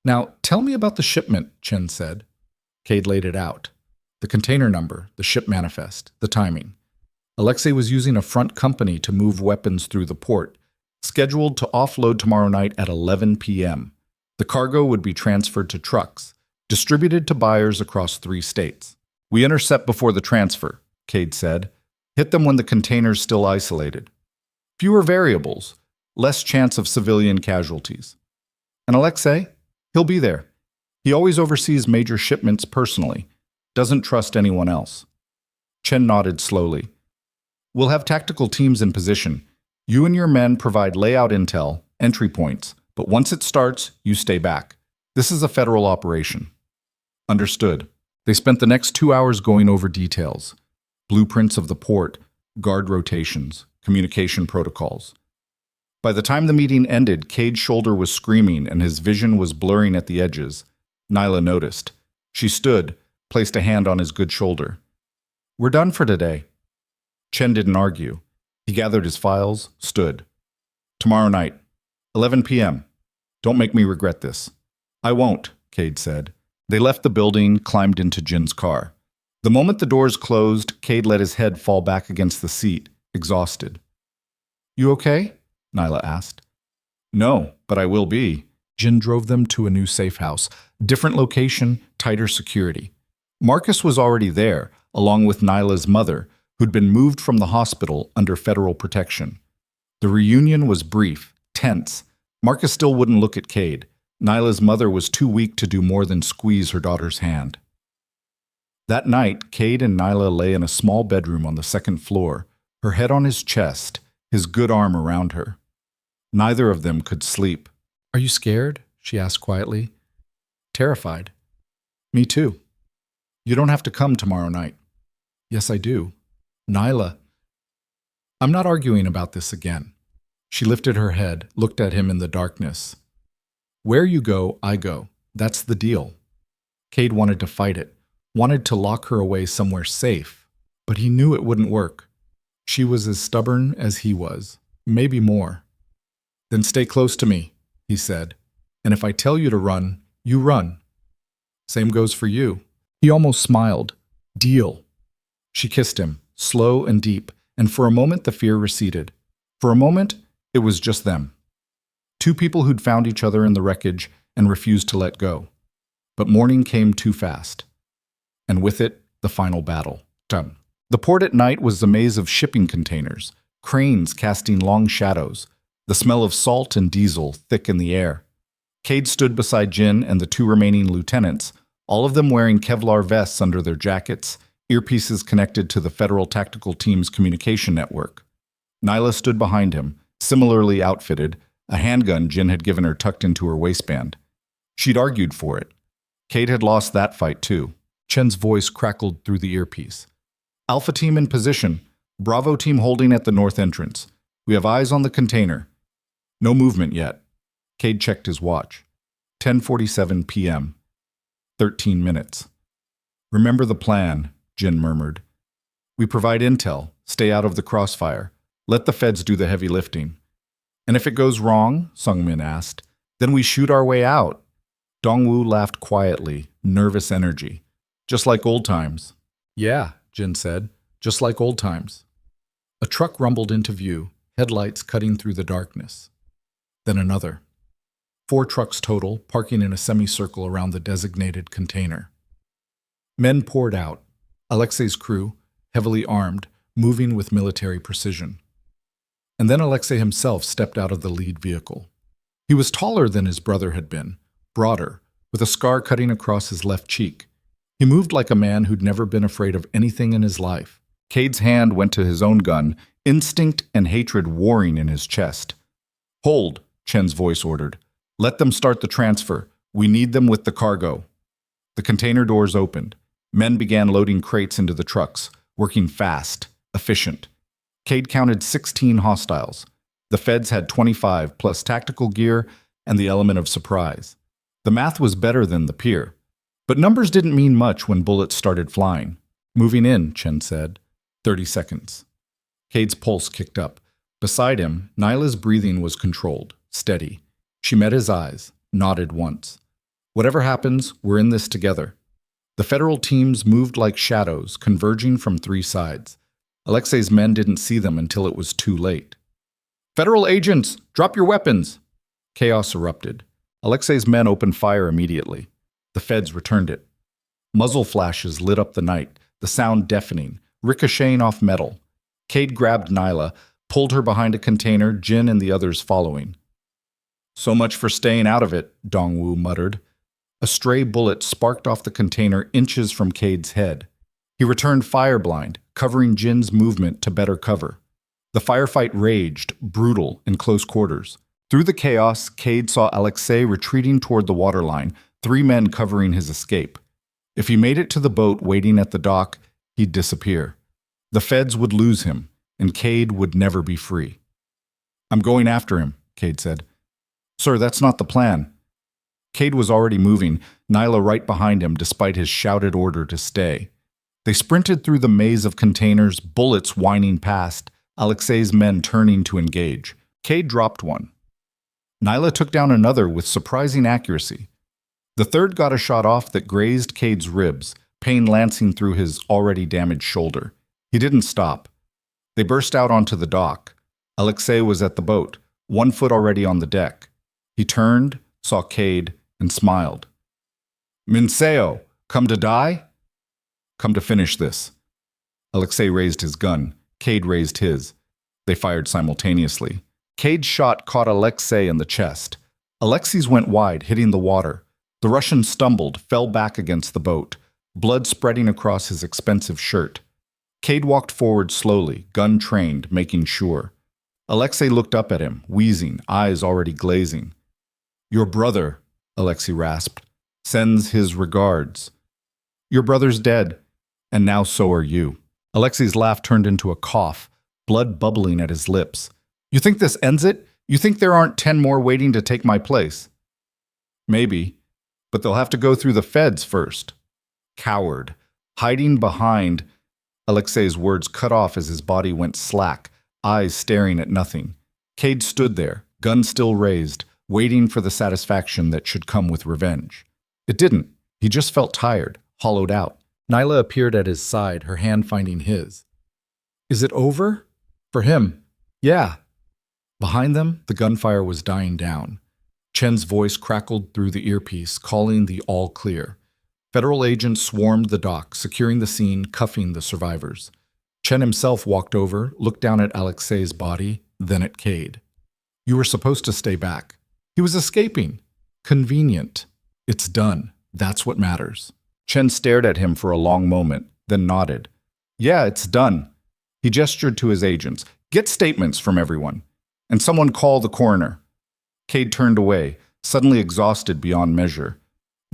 "Now, tell me about the shipment," Chen said. Cade laid it out. The container number, the ship manifest, the timing. Alexei was using a front company to move weapons through the port, scheduled to offload tomorrow night at 11 p.m. The cargo would be transferred to trucks, distributed to buyers across 3 states. "We intercept before the transfer," Cade said. "Hit them when the container's still isolated. Fewer variables, less chance of civilian casualties. And Alexei? He'll be there. He always oversees major shipments personally, doesn't trust anyone else." Chen nodded slowly. "We'll have tactical teams in position. You and your men provide layout intel, entry points, but once it starts, you stay back. This is a federal operation." Understood. They spent the next 2 hours going over details. Blueprints of the port, guard rotations, communication protocols. By the time the meeting ended, Cade's shoulder was screaming and his vision was blurring at the edges. Nyla noticed. She stood, placed a hand on his good shoulder. "We're done for today." Chen didn't argue. He gathered his files, stood. "Tomorrow night, 11 p.m. Don't make me regret this." "I won't," Cade said. They left the building, climbed into Jin's car. The moment the doors closed, Cade let his head fall back against the seat, exhausted. "You okay?" Nyla asked. "No, but I will be." Jin drove them to a new safe house. Different location, tighter security. Marcus was already there, along with Nyla's mother, who'd been moved from the hospital under federal protection. The reunion was brief, tense. Marcus still wouldn't look at Cade. Nyla's mother was too weak to do more than squeeze her daughter's hand. That night, Cade and Nyla lay in a small bedroom on the second floor, her head on his chest, his good arm around her. Neither of them could sleep. "Are you scared?" she asked quietly. "Terrified." "Me too." "You don't have to come tomorrow night." "Yes, I do." "Nyla." "I'm not arguing about this again." She lifted her head, looked at him in the darkness. "Where you go, I go. That's the deal." Cade wanted to fight it, wanted to lock her away somewhere safe, but he knew it wouldn't work. She was as stubborn as he was, maybe more. "Then stay close to me," he said. "And if I tell you to run, you run. Same goes for you." He almost smiled. "Deal." She kissed him, slow and deep, and for a moment the fear receded. For a moment, it was just them. 2 people who'd found each other in the wreckage and refused to let go. But morning came too fast. And with it, the final battle. Done. The port at night was a maze of shipping containers, cranes casting long shadows, the smell of salt and diesel thick in the air. Cade stood beside Jin and the 2 remaining lieutenants, all of them wearing Kevlar vests under their jackets, earpieces connected to the Federal Tactical Team's communication network. Nyla stood behind him, similarly outfitted, a handgun Jin had given her tucked into her waistband. She'd argued for it. Cade had lost that fight too. Chen's voice crackled through the earpiece. "Alpha team in position. Bravo team holding at the north entrance. We have eyes on the container." No movement yet. Cade checked his watch. 10:47 p.m. 13 minutes. "Remember the plan," Jin murmured. "We provide intel. Stay out of the crossfire. Let the feds do the heavy lifting." "And if it goes wrong," Sungmin asked, "then we shoot our way out." Dongwu laughed quietly, nervous energy. "Just like old times." "Yeah," Jin said, "just like old times." A truck rumbled into view, headlights cutting through the darkness. Then another. 4 trucks total, parking in a semicircle around the designated container. Men poured out. Alexei's crew, heavily armed, moving with military precision. And then Alexei himself stepped out of the lead vehicle. He was taller than his brother had been, broader, with a scar cutting across his left cheek. He moved like a man who'd never been afraid of anything in his life. Cade's hand went to his own gun, instinct and hatred warring in his chest. "Hold," Chen's voice ordered. "Let them start the transfer. We need them with the cargo." The container doors opened. Men began loading crates into the trucks, working fast, efficient. Cade counted 16 hostiles. The feds had 25, plus tactical gear and the element of surprise. The math was better than the peer. But numbers didn't mean much when bullets started flying. "Moving in," Chen said. 30 seconds. Cade's pulse kicked up. Beside him, Nyla's breathing was controlled, steady. She met his eyes, nodded once. Whatever happens, we're in this together. The federal teams moved like shadows, converging from three sides. Alexei's men didn't see them until it was too late. Federal agents, drop your weapons! Chaos erupted. Alexei's men opened fire immediately. The feds returned it. Muzzle flashes lit up the night, the sound deafening, ricocheting off metal. Cade grabbed Nyla, pulled her behind a container, Jin and the others following. So much for staying out of it, Dongwu muttered. A stray bullet sparked off the container inches from Cade's head. He returned fireblind, covering Jin's movement to better cover. The firefight raged, brutal, in close quarters. Through the chaos, Cade saw Alexei retreating toward the waterline, three men covering his escape. If he made it to the boat waiting at the dock, he'd disappear. The feds would lose him, and Cade would never be free. I'm going after him, Cade said. Sir, that's not the plan. Cade was already moving, Nyla right behind him despite his shouted order to stay. They sprinted through the maze of containers, bullets whining past, Alexei's men turning to engage. Cade dropped one. Nyla took down another with surprising accuracy. The third got a shot off that grazed Cade's ribs, pain lancing through his already damaged shoulder. He didn't stop. They burst out onto the dock. Alexei was at the boat, 1 foot already on the deck. He turned, saw Cade, and smiled. Minseo, come to die? Come to finish this. Alexei raised his gun. Cade raised his. They fired simultaneously. Cade's shot caught Alexei in the chest. Alexei's went wide, hitting the water. The Russian stumbled, fell back against the boat, blood spreading across his expensive shirt. Cade walked forward slowly, gun trained, making sure. Alexei looked up at him, wheezing, eyes already glazing. Your brother, Alexei rasped, sends his regards. Your brother's dead, and now so are you. Alexei's laugh turned into a cough, blood bubbling at his lips. You think this ends it? You think there aren't 10 more waiting to take my place? Maybe, but they'll have to go through the feds first. Coward, hiding behind. Alexei's words cut off as his body went slack, eyes staring at nothing. Cade stood there, gun still raised, waiting for the satisfaction that should come with revenge. It didn't. He just felt tired, hollowed out. Nyla appeared at his side, her hand finding his. Is it over? For him. Yeah. Behind them, the gunfire was dying down. Chen's voice crackled through the earpiece, calling the all clear. Federal agents swarmed the dock, securing the scene, cuffing the survivors. Chen himself walked over, looked down at Alexei's body, then at Cade. You were supposed to stay back. He was escaping. Convenient. It's done. That's what matters. Chen stared at him for a long moment, then nodded. Yeah, it's done. He gestured to his agents. Get statements from everyone. And someone call the coroner. Cade turned away, suddenly exhausted beyond measure.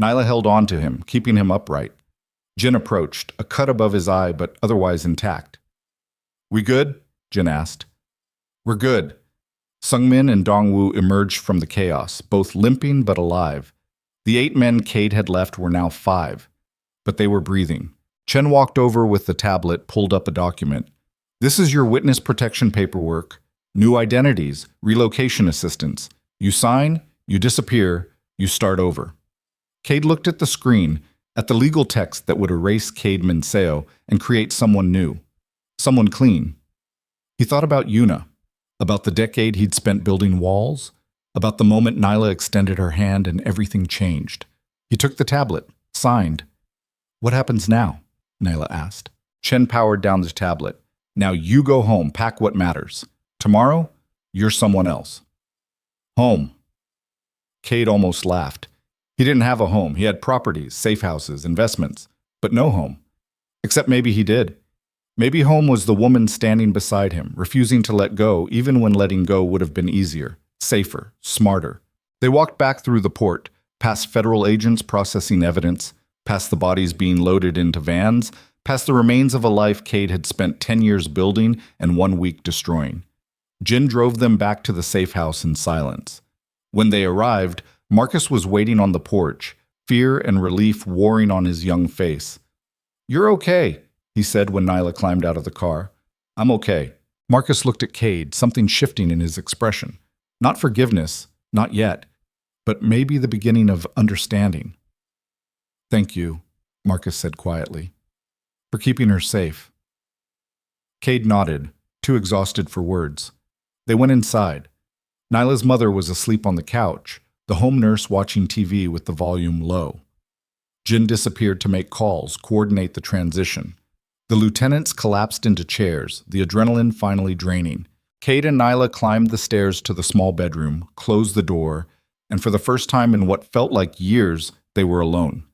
Nyla held on to him, keeping him upright. Jin approached, a cut above his eye but otherwise intact. We good? Jin asked. We're good. Sungmin and Dongwu emerged from the chaos, both limping but alive. The 8 men Cade had left were now 5, but they were breathing. Chen walked over with the tablet, pulled up a document. This is your witness protection paperwork. New identities, relocation assistance. You sign, you disappear, you start over. Cade looked at the screen, at the legal text that would erase Cade Minseo and create someone new. Someone clean. He thought about Yuna, about the decade he'd spent building walls, about the moment Nyla extended her hand and everything changed. He took the tablet, signed. What happens now? Nyla asked. Chen powered down the tablet. Now you go home, pack what matters. Tomorrow, you're someone else. Home. Cade almost laughed. He didn't have a home. He had properties, safe houses, investments, but no home. Except maybe he did. Maybe home was the woman standing beside him, refusing to let go even when letting go would have been easier, safer, smarter. They walked back through the port, past federal agents processing evidence, past the bodies being loaded into vans, past the remains of a life Cade had spent 10 years building and 1 week destroying. Jin drove them back to the safe house in silence. When they arrived, Marcus was waiting on the porch, fear and relief warring on his young face. You're okay, he said when Nyla climbed out of the car. I'm okay. Marcus looked at Cade, something shifting in his expression. Not forgiveness, not yet, but maybe the beginning of understanding. Thank you, Marcus said quietly, for keeping her safe. Cade nodded, too exhausted for words. They went inside. Nyla's mother was asleep on the couch, the home nurse watching TV with the volume low. Jin disappeared to make calls, coordinate the transition. The lieutenants collapsed into chairs, the adrenaline finally draining. Cade and Nyla climbed the stairs to the small bedroom, closed the door, and for the first time in what felt like years, they were alone.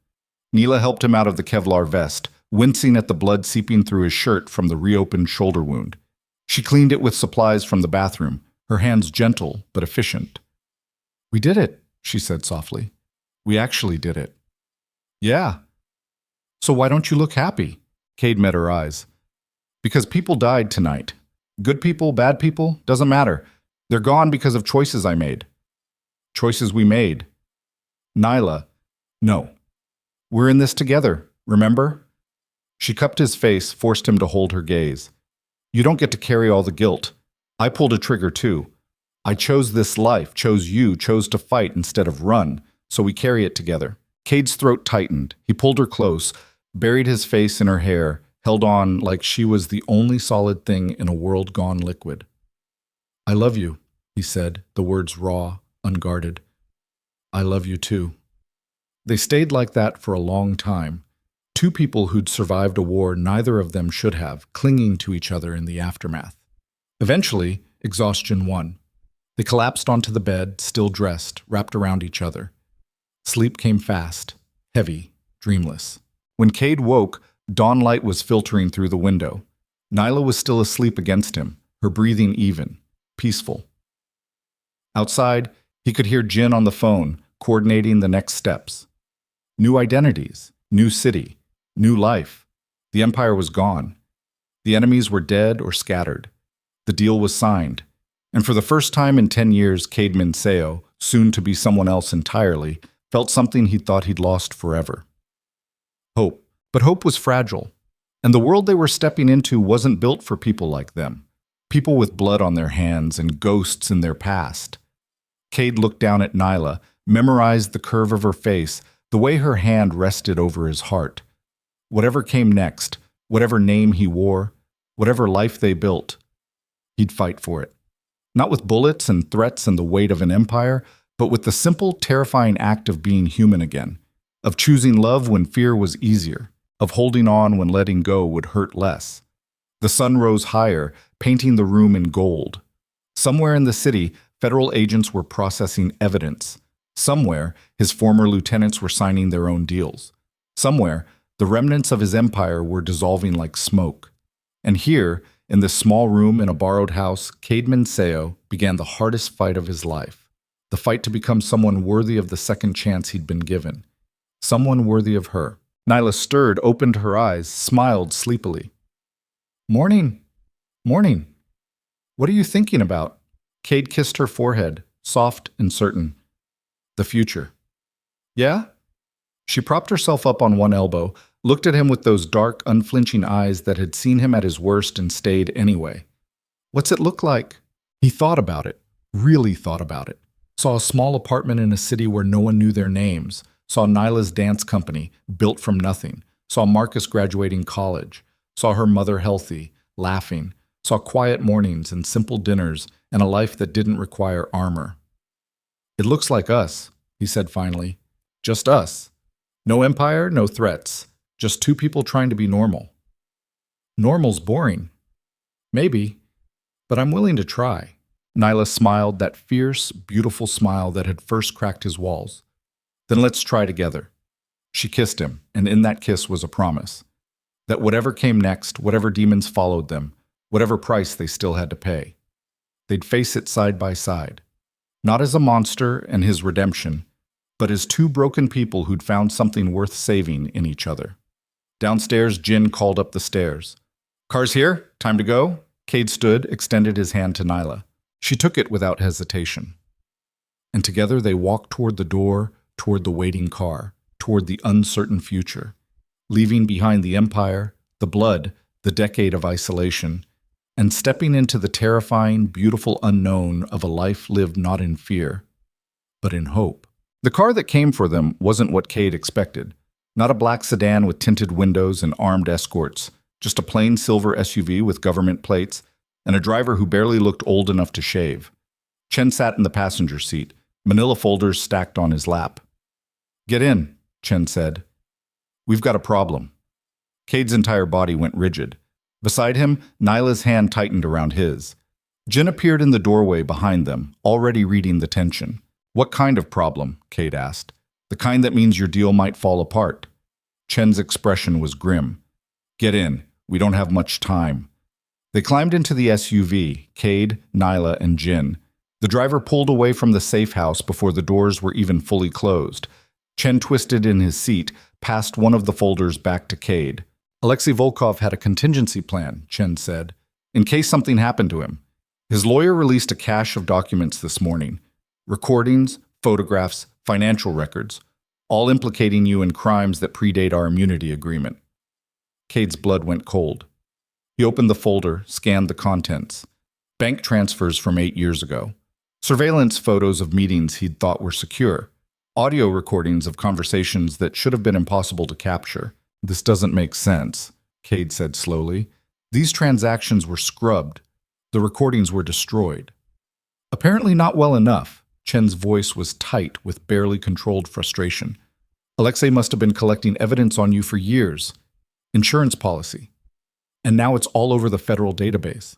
Neela helped him out of the Kevlar vest, wincing at the blood seeping through his shirt from the reopened shoulder wound. She cleaned it with supplies from the bathroom, her hands gentle but efficient. We did it, she said softly. We actually did it. Yeah. So why don't you look happy? Cade met her eyes. Because people died tonight. Good people, bad people, doesn't matter. They're gone because of choices I made. Choices we made. Nyla, no. We're in this together, remember? She cupped his face, forced him to hold her gaze. You don't get to carry all the guilt. I pulled a trigger too. I chose this life, chose you, chose to fight instead of run, so we carry it together. Cade's throat tightened. He pulled her close, buried his face in her hair, held on like she was the only solid thing in a world gone liquid. I love you, he said, the words raw, unguarded. I love you too. They stayed like that for a long time. Two people who'd survived a war neither of them should have, clinging to each other in the aftermath. Eventually, exhaustion won. They collapsed onto the bed, still dressed, wrapped around each other. Sleep came fast, heavy, dreamless. When Cade woke, dawn light was filtering through the window. Nyla was still asleep against him, her breathing even, peaceful. Outside, he could hear Jin on the phone, coordinating the next steps. New identities, new city, new life. The Empire was gone. The enemies were dead or scattered. The deal was signed. And for the first time in 10 years, Cade Minseo, soon to be someone else entirely, felt something he thought he'd lost forever. Hope. But hope was fragile. And the world they were stepping into wasn't built for people like them. People with blood on their hands and ghosts in their past. Cade looked down at Nyla, memorized the curve of her face, the way her hand rested over his heart. Whatever came next, whatever name he wore, whatever life they built, he'd fight for it. Not with bullets and threats and the weight of an empire, but with the simple, terrifying act of being human again, of choosing love when fear was easier, of holding on when letting go would hurt less. The sun rose higher, painting the room in gold. Somewhere in the city, federal agents were processing evidence. Somewhere, his former lieutenants were signing their own deals. Somewhere, the remnants of his empire were dissolving like smoke. And here, in this small room in a borrowed house, Cade Minseo began the hardest fight of his life. The fight to become someone worthy of the second chance he'd been given. Someone worthy of her. Nyla stirred, opened her eyes, smiled sleepily. Morning. Morning. What are you thinking about? Cade kissed her forehead, soft and certain. The future. Yeah? She propped herself up on one elbow, looked at him with those dark, unflinching eyes that had seen him at his worst and stayed anyway. What's it look like? He thought about it, really thought about it. Saw a small apartment in a city where no one knew their names. Saw Nyla's dance company, built from nothing. Saw Marcus graduating college. Saw her mother healthy, laughing. Saw quiet mornings and simple dinners and a life that didn't require armor. It looks like us, he said finally. Just us. No empire, no threats. Just two people trying to be normal. Normal's boring. Maybe, but I'm willing to try. Nyla smiled, that fierce, beautiful smile that had first cracked his walls. Then let's try together. She kissed him, and in that kiss was a promise. That whatever came next, whatever demons followed them, whatever price they still had to pay, they'd face it side by side. Not as a monster and his redemption, but as two broken people who'd found something worth saving in each other. Downstairs, Jin called up the stairs. Car's here? Time to go? Cade stood, extended his hand to Nyla. She took it without hesitation. And together they walked toward the door, toward the waiting car, toward the uncertain future, leaving behind the empire, the blood, the decade of isolation, and stepping into the terrifying, beautiful unknown of a life lived not in fear, but in hope. The car that came for them wasn't what Cade expected. Not a black sedan with tinted windows and armed escorts, just a plain silver SUV with government plates and a driver who barely looked old enough to shave. Chen sat in the passenger seat, manila folders stacked on his lap. "Get in," Chen said. "We've got a problem." Cade's entire body went rigid. Beside him, Nyla's hand tightened around his. Jin appeared in the doorway behind them, already reading the tension. "What kind of problem?" Cade asked. "The kind that means your deal might fall apart." Chen's expression was grim. "Get in. We don't have much time." They climbed into the SUV, Cade, Nyla, and Jin. The driver pulled away from the safe house before the doors were even fully closed. Chen twisted in his seat, passed one of the folders back to Cade. "Alexei Volkov had a contingency plan," Chen said, "in case something happened to him. His lawyer released a cache of documents this morning. Recordings, photographs, financial records, all implicating you in crimes that predate our immunity agreement." Cade's blood went cold. He opened the folder, scanned the contents. Bank transfers from 8 years ago. Surveillance photos of meetings he'd thought were secure. Audio recordings of conversations that should have been impossible to capture. "This doesn't make sense," Cade said slowly. "These transactions were scrubbed. The recordings were destroyed." "Apparently not well enough." Chen's voice was tight with barely controlled frustration. "Alexei must have been collecting evidence on you for years. Insurance policy. And now it's all over the federal database."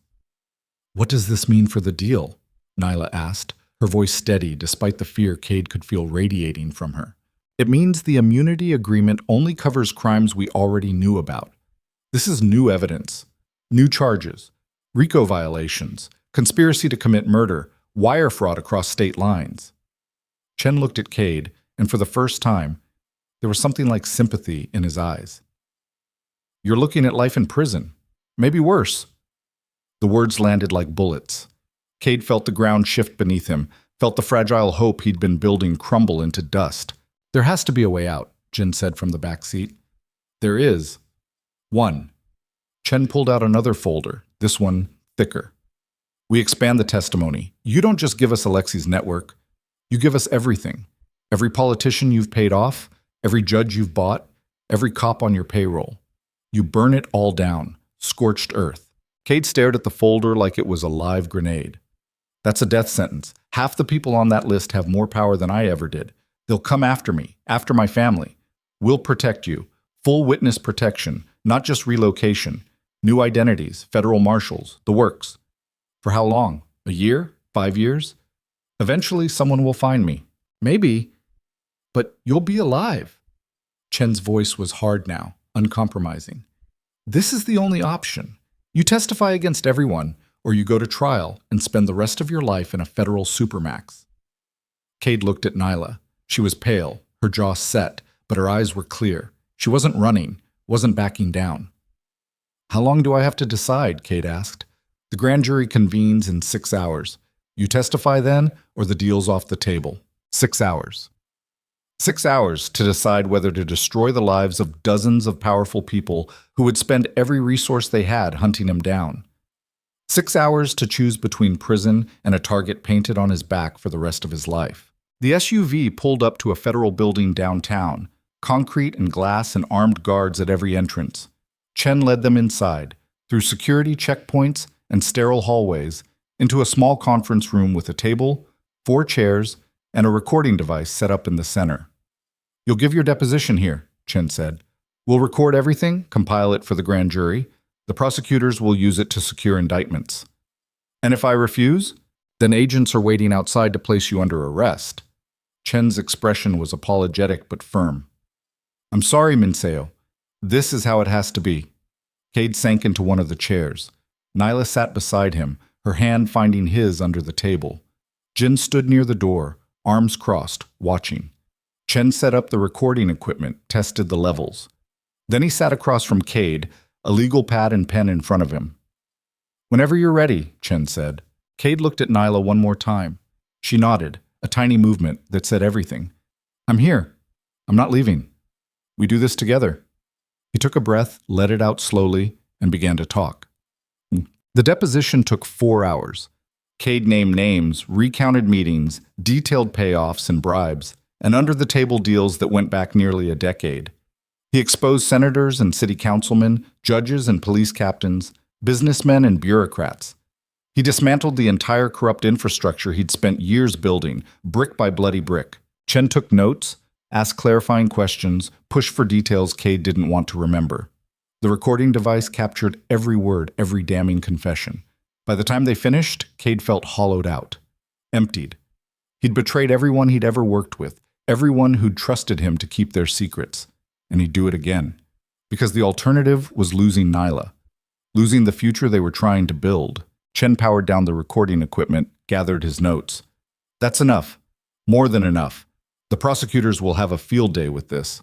"What does this mean for the deal?" Nyla asked, her voice steady despite the fear Cade could feel radiating from her. "It means the immunity agreement only covers crimes we already knew about. This is new evidence, new charges, RICO violations, conspiracy to commit murder, wire fraud across state lines." Chen looked at Cade, and for the first time, there was something like sympathy in his eyes. "You're looking at life in prison. Maybe worse." The words landed like bullets. Cade felt the ground shift beneath him, felt the fragile hope he'd been building crumble into dust. "There has to be a way out," Jin said from the back seat. "There is. 1. Chen pulled out another folder, this one thicker. "We expand the testimony. You don't just give us Alexei's network. You give us everything. Every politician you've paid off, every judge you've bought, every cop on your payroll. You burn it all down, scorched earth." Cade stared at the folder like it was a live grenade. "That's a death sentence. Half the people on that list have more power than I ever did. They'll come after me, after my family. We'll protect you. Full witness protection, not just relocation. New identities, federal marshals, the works. For how long? A year? 5 years? Eventually, someone will find me. Maybe. But you'll be alive." Chen's voice was hard now, uncompromising. "This is the only option. You testify against everyone, or you go to trial and spend the rest of your life in a federal supermax." Cade looked at Nyla. She was pale, her jaw set, but her eyes were clear. She wasn't running, wasn't backing down. "How long do I have to decide?" Cade asked. "The grand jury convenes in 6 hours. You testify then, or the deal's off the table. 6 hours. 6 hours to decide whether to destroy the lives of dozens of powerful people who would spend every resource they had hunting him down. 6 hours to choose between prison and a target painted on his back for the rest of his life." The SUV pulled up to a federal building downtown, concrete and glass and armed guards at every entrance. Chen led them inside, through security checkpoints and sterile hallways, into a small conference room with a table, 4 chairs, and a recording device set up in the center. "You'll give your deposition here," Chen said. "We'll record everything, compile it for the grand jury. The prosecutors will use it to secure indictments. And if I refuse, then agents are waiting outside to place you under arrest." Chen's expression was apologetic but firm. "I'm sorry, Minseo. This is how it has to be." Cade sank into one of the chairs. Nyla sat beside him, her hand finding his under the table. Jin stood near the door, arms crossed, watching. Chen set up the recording equipment, tested the levels. Then he sat across from Cade, a legal pad and pen in front of him. "Whenever you're ready," Chen said. Cade looked at Nyla one more time. She nodded, a tiny movement that said everything. "I'm here. I'm not leaving. We do this together." He took a breath, let it out slowly, and began to talk. The deposition took 4 hours. Cade named names, recounted meetings, detailed payoffs and bribes, and under-the-table deals that went back nearly a decade. He exposed senators and city councilmen, judges and police captains, businessmen and bureaucrats. He dismantled the entire corrupt infrastructure he'd spent years building, brick by bloody brick. Chen took notes, asked clarifying questions, pushed for details Cade didn't want to remember. The recording device captured every word, every damning confession. By the time they finished, Cade felt hollowed out, emptied. He'd betrayed everyone he'd ever worked with, everyone who'd trusted him to keep their secrets. And he'd do it again. Because the alternative was losing Nyla, losing the future they were trying to build. Chen powered down the recording equipment, gathered his notes. That's enough. More than enough. The prosecutors will have a field day with this.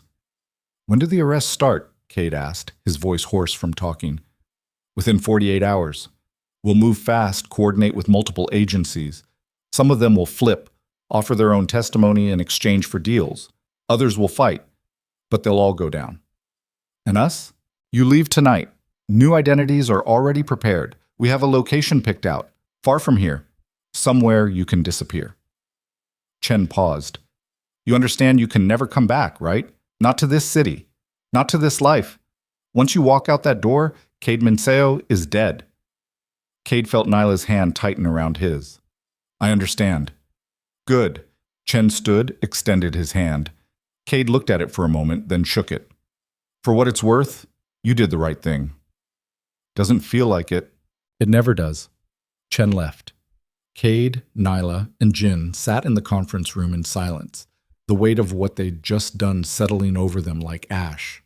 When did the arrest start? Cade asked, his voice hoarse from talking. Within 48 hours. We'll move fast, coordinate with multiple agencies. Some of them will flip, offer their own testimony in exchange for deals. Others will fight, but they'll all go down. And us? You leave tonight. New identities are already prepared. We have a location picked out, far from here. Somewhere you can disappear. Chen paused. You understand you can never come back, right? Not to this city. Not to this life. Once you walk out that door, Cade Minseo is dead. Cade felt Nyla's hand tighten around his. I understand. Good. Chen stood, extended his hand. Cade looked at it for a moment, then shook it. For what it's worth, you did the right thing. Doesn't feel like it. It never does. Chen left. Cade, Nyla, and Jin sat in the conference room in silence, the weight of what they'd just done settling over them like ash.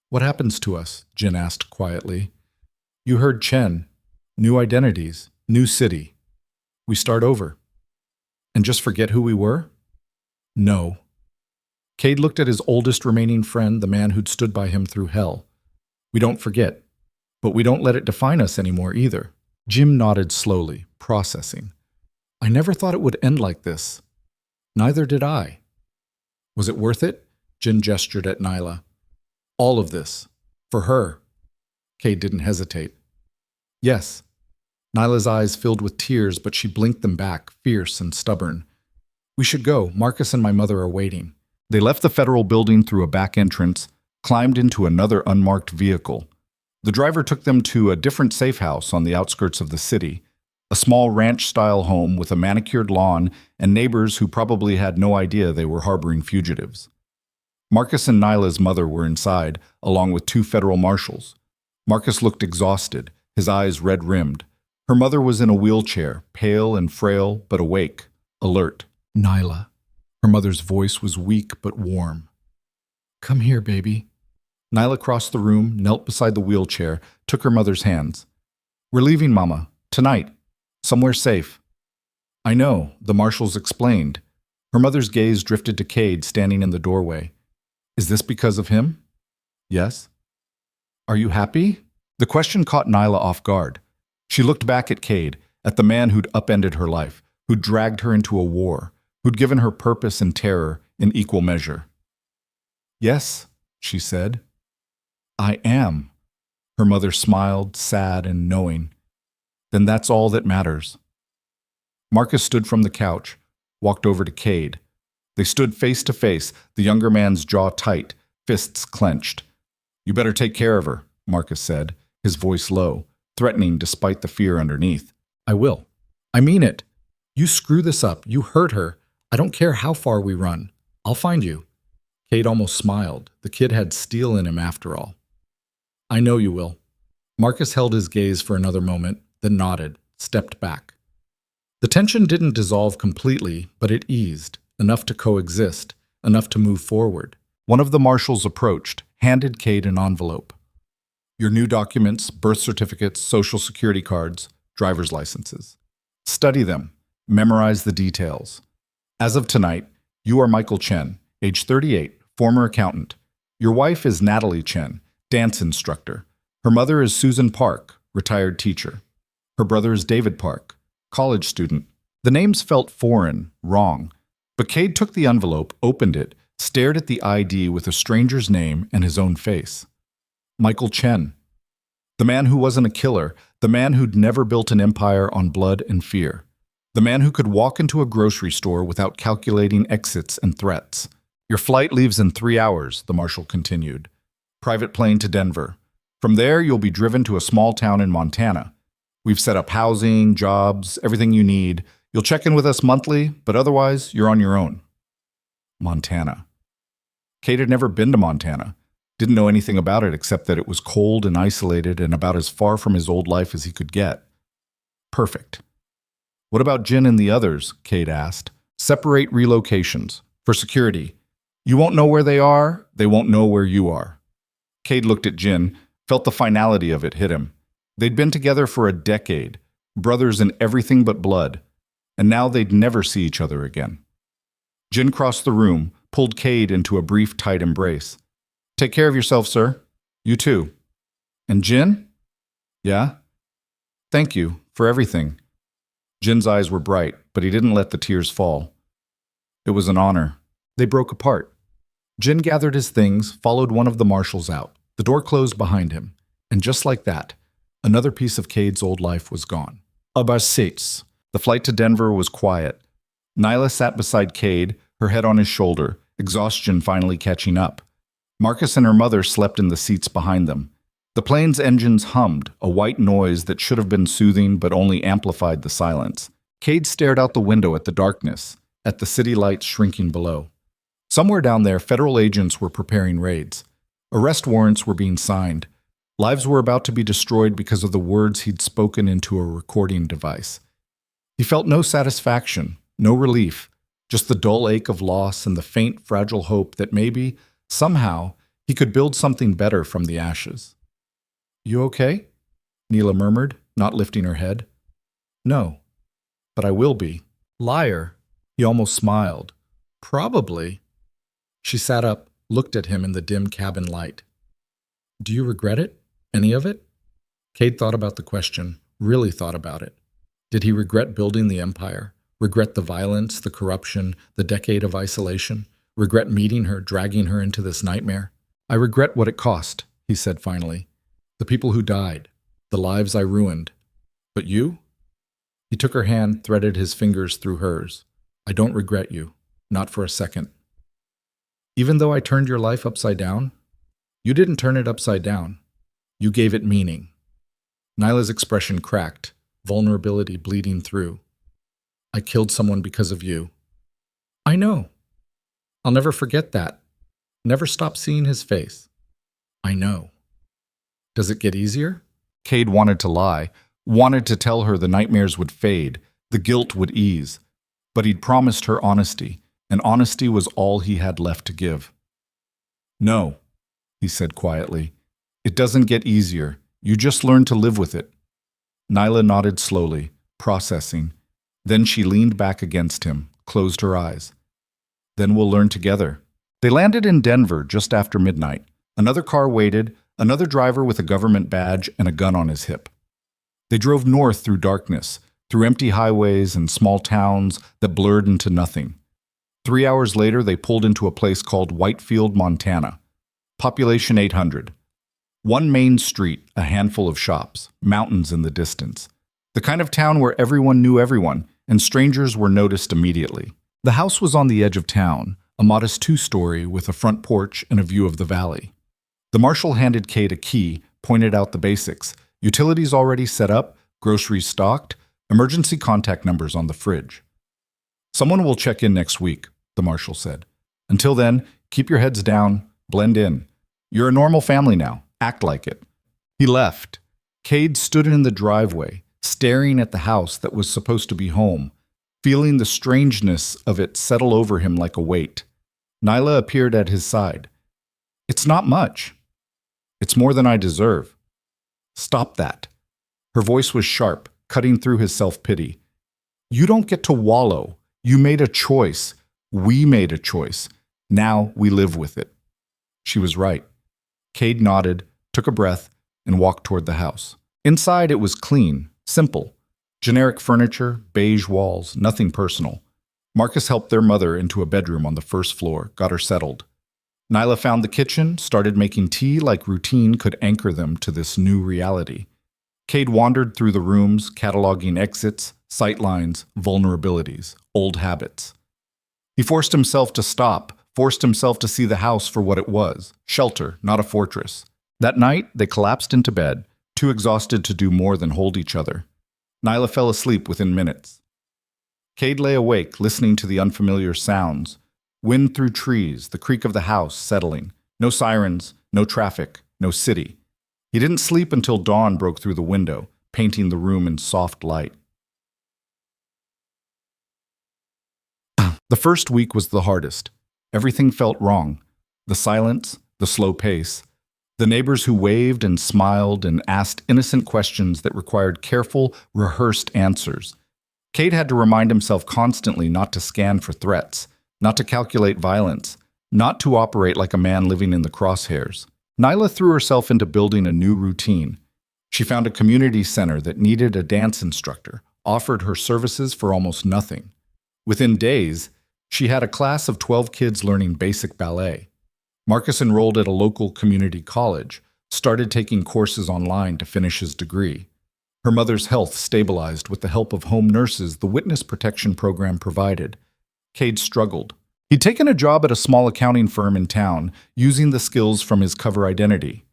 What happens to us? Jin asked quietly. You heard Chen. New identities, new city. We start over. And just forget who we were? No. Cade looked at his oldest remaining friend, the man who'd stood by him through hell. We don't forget, but we don't let it define us anymore either. Jim nodded slowly, processing. I never thought it would end like this. Neither did I. Was it worth it? Jin gestured at Nyla. All of this. For her. Cade didn't hesitate. Yes. Nyla's eyes filled with tears, but she blinked them back, fierce and stubborn. We should go. Marcus and my mother are waiting. They left the federal building through a back entrance, climbed into another unmarked vehicle. The driver took them to a different safe house on the outskirts of the city, a small ranch-style home with a manicured lawn and neighbors who probably had no idea they were harboring fugitives. Marcus and Nyla's mother were inside, along with 2 federal marshals. Marcus looked exhausted, his eyes red-rimmed. Her mother was in a wheelchair, pale and frail, but awake, alert. Nyla. Her mother's voice was weak but warm. Come here, baby. Nyla crossed the room, knelt beside the wheelchair, took her mother's hands. We're leaving, Mama. Tonight. Somewhere safe. I know, the marshals explained. Her mother's gaze drifted to Cade standing in the doorway. Is this because of him? Yes. Are you happy? The question caught Nyla off guard. She looked back at Cade, at the man who'd upended her life, who'd dragged her into a war, who'd given her purpose and terror in equal measure. Yes, she said. I am. Her mother smiled, sad and knowing. Then that's all that matters. Marcus stood from the couch, walked over to Cade. They stood face to face, the younger man's jaw tight, fists clenched. You better take care of her, Marcus said, his voice low, threatening despite the fear underneath. I will. I mean it. You screw this up. You hurt her. I don't care how far we run. I'll find you. Cade almost smiled. The kid had steel in him after all. I know you will. Marcus held his gaze for another moment, then nodded, stepped back. The tension didn't dissolve completely, but it eased, enough to coexist, enough to move forward. One of the marshals approached, handed Cade an envelope. Your new documents, birth certificates, social security cards, driver's licenses. Study them. Memorize the details. As of tonight, you are Michael Chen, age 38, former accountant. Your wife is Natalie Chen, dance instructor. Her mother is Susan Park, retired teacher. Her brother is David Park, college student. The names felt foreign, wrong. But Cade took the envelope, opened it, stared at the ID with a stranger's name and his own face. Michael Chen. The man who wasn't a killer, the man who'd never built an empire on blood and fear. The man who could walk into a grocery store without calculating exits and threats. Your flight leaves in 3 hours, the marshal continued. Private plane to Denver. From there, you'll be driven to a small town in Montana. We've set up housing, jobs, everything you need. You'll check in with us monthly, but otherwise, you're on your own. Montana. Kate had never been to Montana. Didn't know anything about it except that it was cold and isolated and about as far from his old life as he could get. Perfect. What about Jin and the others? Kate asked. Separate relocations. For security. You won't know where they are, they won't know where you are. Cade looked at Jin, felt the finality of it hit him. They'd been together for a decade, brothers in everything but blood, and now they'd never see each other again. Jin crossed the room, pulled Cade into a brief, tight embrace. Take care of yourself, sir. You too. And Jin? Yeah? Thank you for everything. Jin's eyes were bright, but he didn't let the tears fall. It was an honor. They broke apart. Jin gathered his things, followed one of the marshals out. The door closed behind him, and just like that, another piece of Cade's old life was gone. About 6. The flight to Denver was quiet. Nyla sat beside Cade, her head on his shoulder, exhaustion finally catching up. Marcus and her mother slept in the seats behind them. The plane's engines hummed, a white noise that should have been soothing but only amplified the silence. Cade stared out the window at the darkness, at the city lights shrinking below. Somewhere down there, federal agents were preparing raids. Arrest warrants were being signed. Lives were about to be destroyed because of the words he'd spoken into a recording device. He felt no satisfaction, no relief, just the dull ache of loss and the faint, fragile hope that maybe, somehow, he could build something better from the ashes. You okay? Neela murmured, not lifting her head. No, but I will be. Liar. He almost smiled. Probably. She sat up, looked at him in the dim cabin light. Do you regret it? Any of it? Cade thought about the question, really thought about it. Did he regret building the empire? Regret the violence, the corruption, the decade of isolation? Regret meeting her, dragging her into this nightmare? I regret what it cost, he said finally. The people who died, the lives I ruined. But you? He took her hand, threaded his fingers through hers. I don't regret you, not for a second. Even though I turned your life upside down? You didn't turn it upside down. You gave it meaning. Nyla's expression cracked, vulnerability bleeding through. I killed someone because of you. I know. I'll never forget that. Never stop seeing his face. I know. Does it get easier? Cade wanted to lie, wanted to tell her the nightmares would fade, the guilt would ease. But he'd promised her honesty, and honesty was all he had left to give. No, he said quietly. It doesn't get easier. You just learn to live with it. Nyla nodded slowly, processing. Then she leaned back against him, closed her eyes. Then we'll learn together. They landed in Denver just after midnight. Another car waited, another driver with a government badge and a gun on his hip. They drove north through darkness, through empty highways and small towns that blurred into nothing. 3 hours later, they pulled into a place called Whitefield, Montana. Population 800. One main street, a handful of shops, mountains in the distance. The kind of town where everyone knew everyone, and strangers were noticed immediately. The house was on the edge of town, a modest 2-story with a front porch and a view of the valley. The marshal handed Cade a key, pointed out the basics. Utilities already set up, groceries stocked, emergency contact numbers on the fridge. Someone will check in next week, the marshal said. Until then, keep your heads down, blend in. You're a normal family now. Act like it. He left. Cade stood in the driveway, staring at the house that was supposed to be home, feeling the strangeness of it settle over him like a weight. Nyla appeared at his side. It's not much. It's more than I deserve. Stop that. Her voice was sharp, cutting through his self-pity. You don't get to wallow. You made a choice. We made a choice. Now we live with it. She was right. Cade nodded, took a breath, and walked toward the house. Inside it was clean, simple. Generic furniture, beige walls, nothing personal. Marcus helped their mother into a bedroom on the first floor, got her settled. Nyla found the kitchen, started making tea like routine could anchor them to this new reality. Cade wandered through the rooms, cataloging exits, sightlines, vulnerabilities, old habits. He forced himself to stop, forced himself to see the house for what it was, shelter, not a fortress. That night, they collapsed into bed, too exhausted to do more than hold each other. Nyla fell asleep within minutes. Cade lay awake, listening to the unfamiliar sounds. Wind through trees, the creak of the house settling. No sirens, no traffic, no city. He didn't sleep until dawn broke through the window, painting the room in soft light. The first week was the hardest. Everything felt wrong. The silence, the slow pace. The neighbors who waved and smiled and asked innocent questions that required careful, rehearsed answers. Cade had to remind himself constantly not to scan for threats, not to calculate violence, not to operate like a man living in the crosshairs. Nyla threw herself into building a new routine. She found a community center that needed a dance instructor, offered her services for almost nothing. Within days, she had a class of 12 kids learning basic ballet. Marcus enrolled at a local community college, started taking courses online to finish his degree. Her mother's health stabilized with the help of home nurses the witness protection program provided. Cade struggled. He'd taken a job at a small accounting firm in town, using the skills from his cover identity.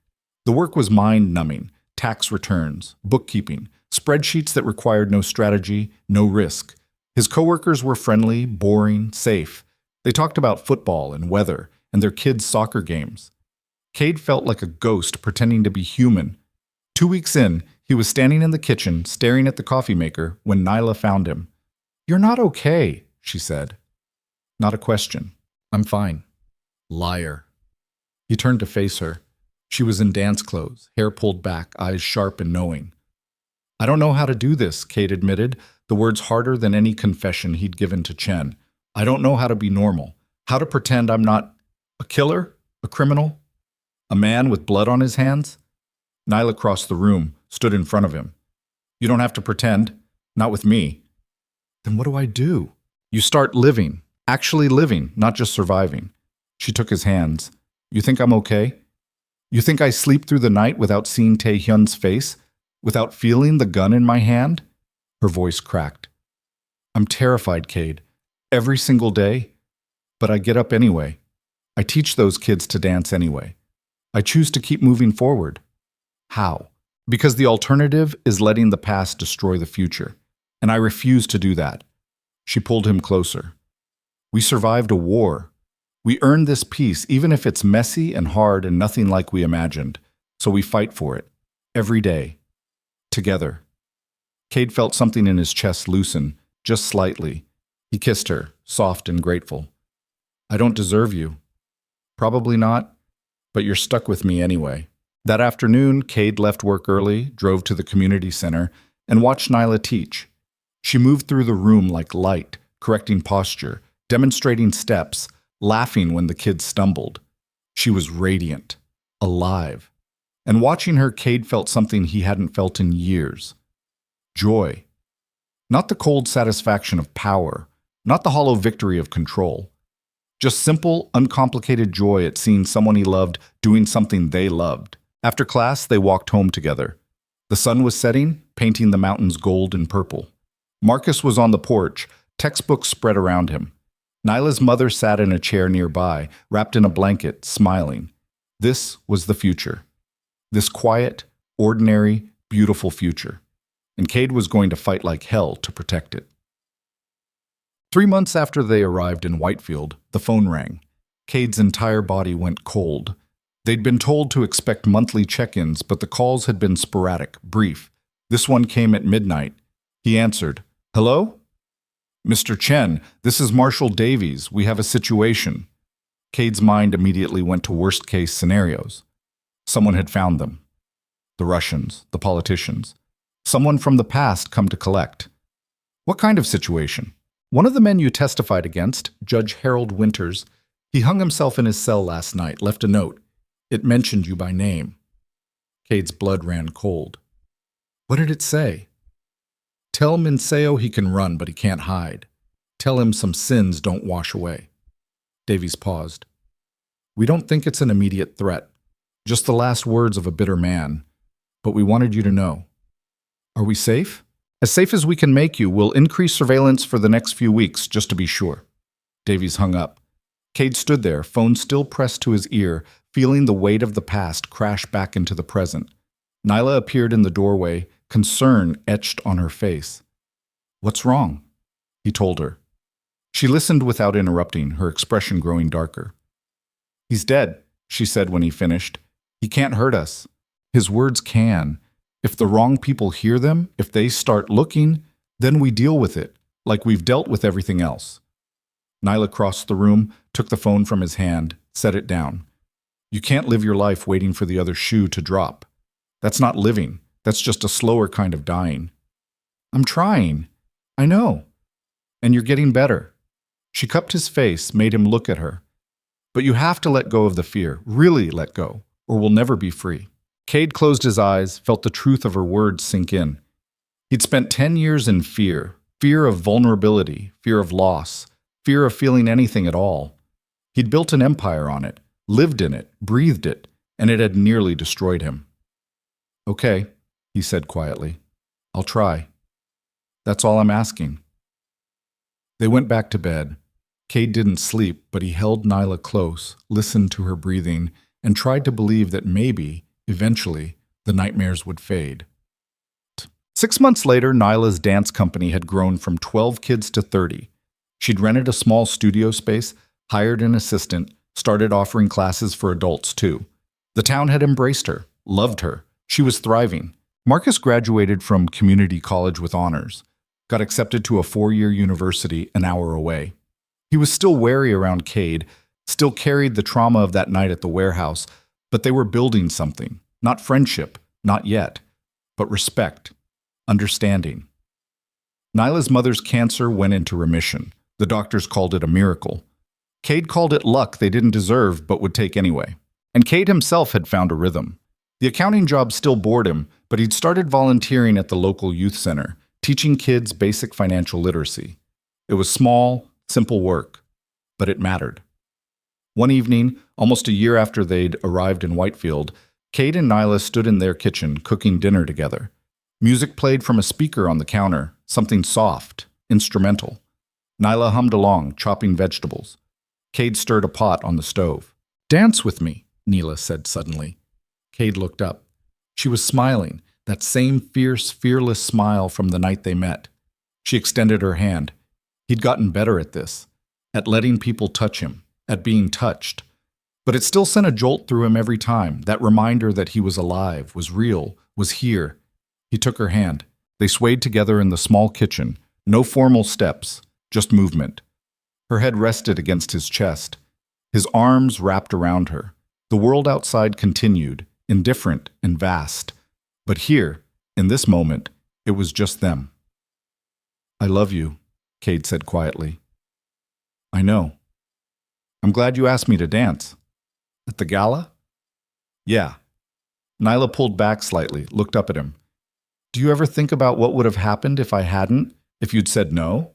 The work was mind-numbing: tax returns, bookkeeping, spreadsheets that required no strategy, no risk. His coworkers were friendly, boring, safe. They talked about football and weather and their kids' soccer games. Cade felt like a ghost pretending to be human. 2 weeks in, he was standing in the kitchen, staring at the coffee maker, when Nyla found him. "You're not okay," she said. Not a question. "I'm fine." Liar. He turned to face her. She was in dance clothes, hair pulled back, eyes sharp and knowing. "I don't know how to do this," Cade admitted, the words harder than any confession he'd given to Chen. "I don't know how to be normal, how to pretend I'm not a killer, a criminal, a man with blood on his hands." Nyla crossed the room, stood in front of him. "You don't have to pretend. Not with me." "Then what do I do?" "You start living. Actually living, not just surviving." She took his hands. "You think I'm okay? You think I sleep through the night without seeing Taehyun's face? Without feeling the gun in my hand?" Her voice cracked. "I'm terrified, Cade. Every single day. But I get up anyway. I teach those kids to dance anyway. I choose to keep moving forward." "How?" "Because the alternative is letting the past destroy the future. And I refuse to do that." She pulled him closer. "We survived a war. We earned this peace, even if it's messy and hard and nothing like we imagined. So we fight for it. Every day. Together." Cade felt something in his chest loosen, just slightly. He kissed her, soft and grateful. "I don't deserve you." "Probably not, but you're stuck with me anyway." That afternoon, Cade left work early, drove to the community center, and watched Nyla teach. She moved through the room like light, correcting posture, demonstrating steps, laughing when the kids stumbled. She was radiant, alive. And watching her, Cade felt something he hadn't felt in years. Joy. Not the cold satisfaction of power, not the hollow victory of control. Just simple, uncomplicated joy at seeing someone he loved doing something they loved. After class, they walked home together. The sun was setting, painting the mountains gold and purple. Marcus was on the porch, textbooks spread around him. Nyla's mother sat in a chair nearby, wrapped in a blanket, smiling. This was the future. This quiet, ordinary, beautiful future. And Cade was going to fight like hell to protect it. 3 months after they arrived in Whitefield, the phone rang. Cade's entire body went cold. They'd been told to expect monthly check-ins, but the calls had been sporadic, brief. This one came at midnight. He answered. "Hello?" "Mr. Chen, this is Marshall Davies. We have a situation." Cade's mind immediately went to worst-case scenarios. Someone had found them. The Russians, the politicians. Someone from the past come to collect. "What kind of situation?" "One of the men you testified against, Judge Harold Winters, he hung himself in his cell last night, left a note. It mentioned you by name." Cade's blood ran cold. "What did it say?" "Tell Minseo he can run, but he can't hide. Tell him some sins don't wash away." Davies paused. We don't think it's an immediate threat, just the last words of a bitter man, but we wanted you to know. Are we safe? As safe as we can make you. We'll increase surveillance for the next few weeks, just to be sure. Davies hung up. Cade stood there, phone still pressed to his ear, feeling the weight of the past crash back into the present. Nyla appeared in the doorway, concern etched on her face. What's wrong? He told her. She listened without interrupting, her expression growing darker. He's dead, she said when he finished. He can't hurt us. His words can. If the wrong people hear them, if they start looking, then we deal with it, like we've dealt with everything else. Nyla crossed the room, took the phone from his hand, set it down. You can't live your life waiting for the other shoe to drop. That's not living. That's just a slower kind of dying. I'm trying. I know. And you're getting better. She cupped his face, made him look at her. But you have to let go of the fear, really let go, or we'll never be free. Cade closed his eyes, felt the truth of her words sink in. He'd spent 10 years in fear, fear of vulnerability, fear of loss, fear of feeling anything at all. He'd built an empire on it, lived in it, breathed it, and it had nearly destroyed him. Okay, he said quietly. I'll try. That's all I'm asking. They went back to bed. Cade didn't sleep, but he held Nyla close, listened to her breathing, and tried to believe that maybe, eventually, the nightmares would fade. 6 months later, Nyla's dance company had grown from 12 kids to 30. She'd rented a small studio space, hired an assistant, started offering classes for adults too. The town had embraced her, loved her. She was thriving. Marcus graduated from community college with honors, got accepted to a 4-year university an hour away. He was still wary around Cade, still carried the trauma of that night at the warehouse, but they were building something. Not friendship, not yet, but respect, understanding. Nyla's mother's cancer went into remission. The doctors called it a miracle. Cade called it luck they didn't deserve but would take anyway. And Cade himself had found a rhythm. The accounting job still bored him, but he'd started volunteering at the local youth center, teaching kids basic financial literacy. It was small, simple work, but it mattered. One evening, almost a year after they'd arrived in Whitefield, Cade and Nyla stood in their kitchen cooking dinner together. Music played from a speaker on the counter, something soft, instrumental. Nyla hummed along, chopping vegetables. Cade stirred a pot on the stove. Dance with me, Nyla said suddenly. Cade looked up. She was smiling, that same fierce, fearless smile from the night they met. She extended her hand. He'd gotten better at this, at letting people touch him, at being touched. But it still sent a jolt through him every time, that reminder that he was alive, was real, was here. He took her hand. They swayed together in the small kitchen, no formal steps, just movement. Her head rested against his chest. His arms wrapped around her. The world outside continued, indifferent and vast. But here, in this moment, it was just them. I love you, Cade said quietly. I know. I'm glad you asked me to dance. At the gala? Yeah. Nyla pulled back slightly, looked up at him. Do you ever think about what would have happened if I hadn't, if you'd said no?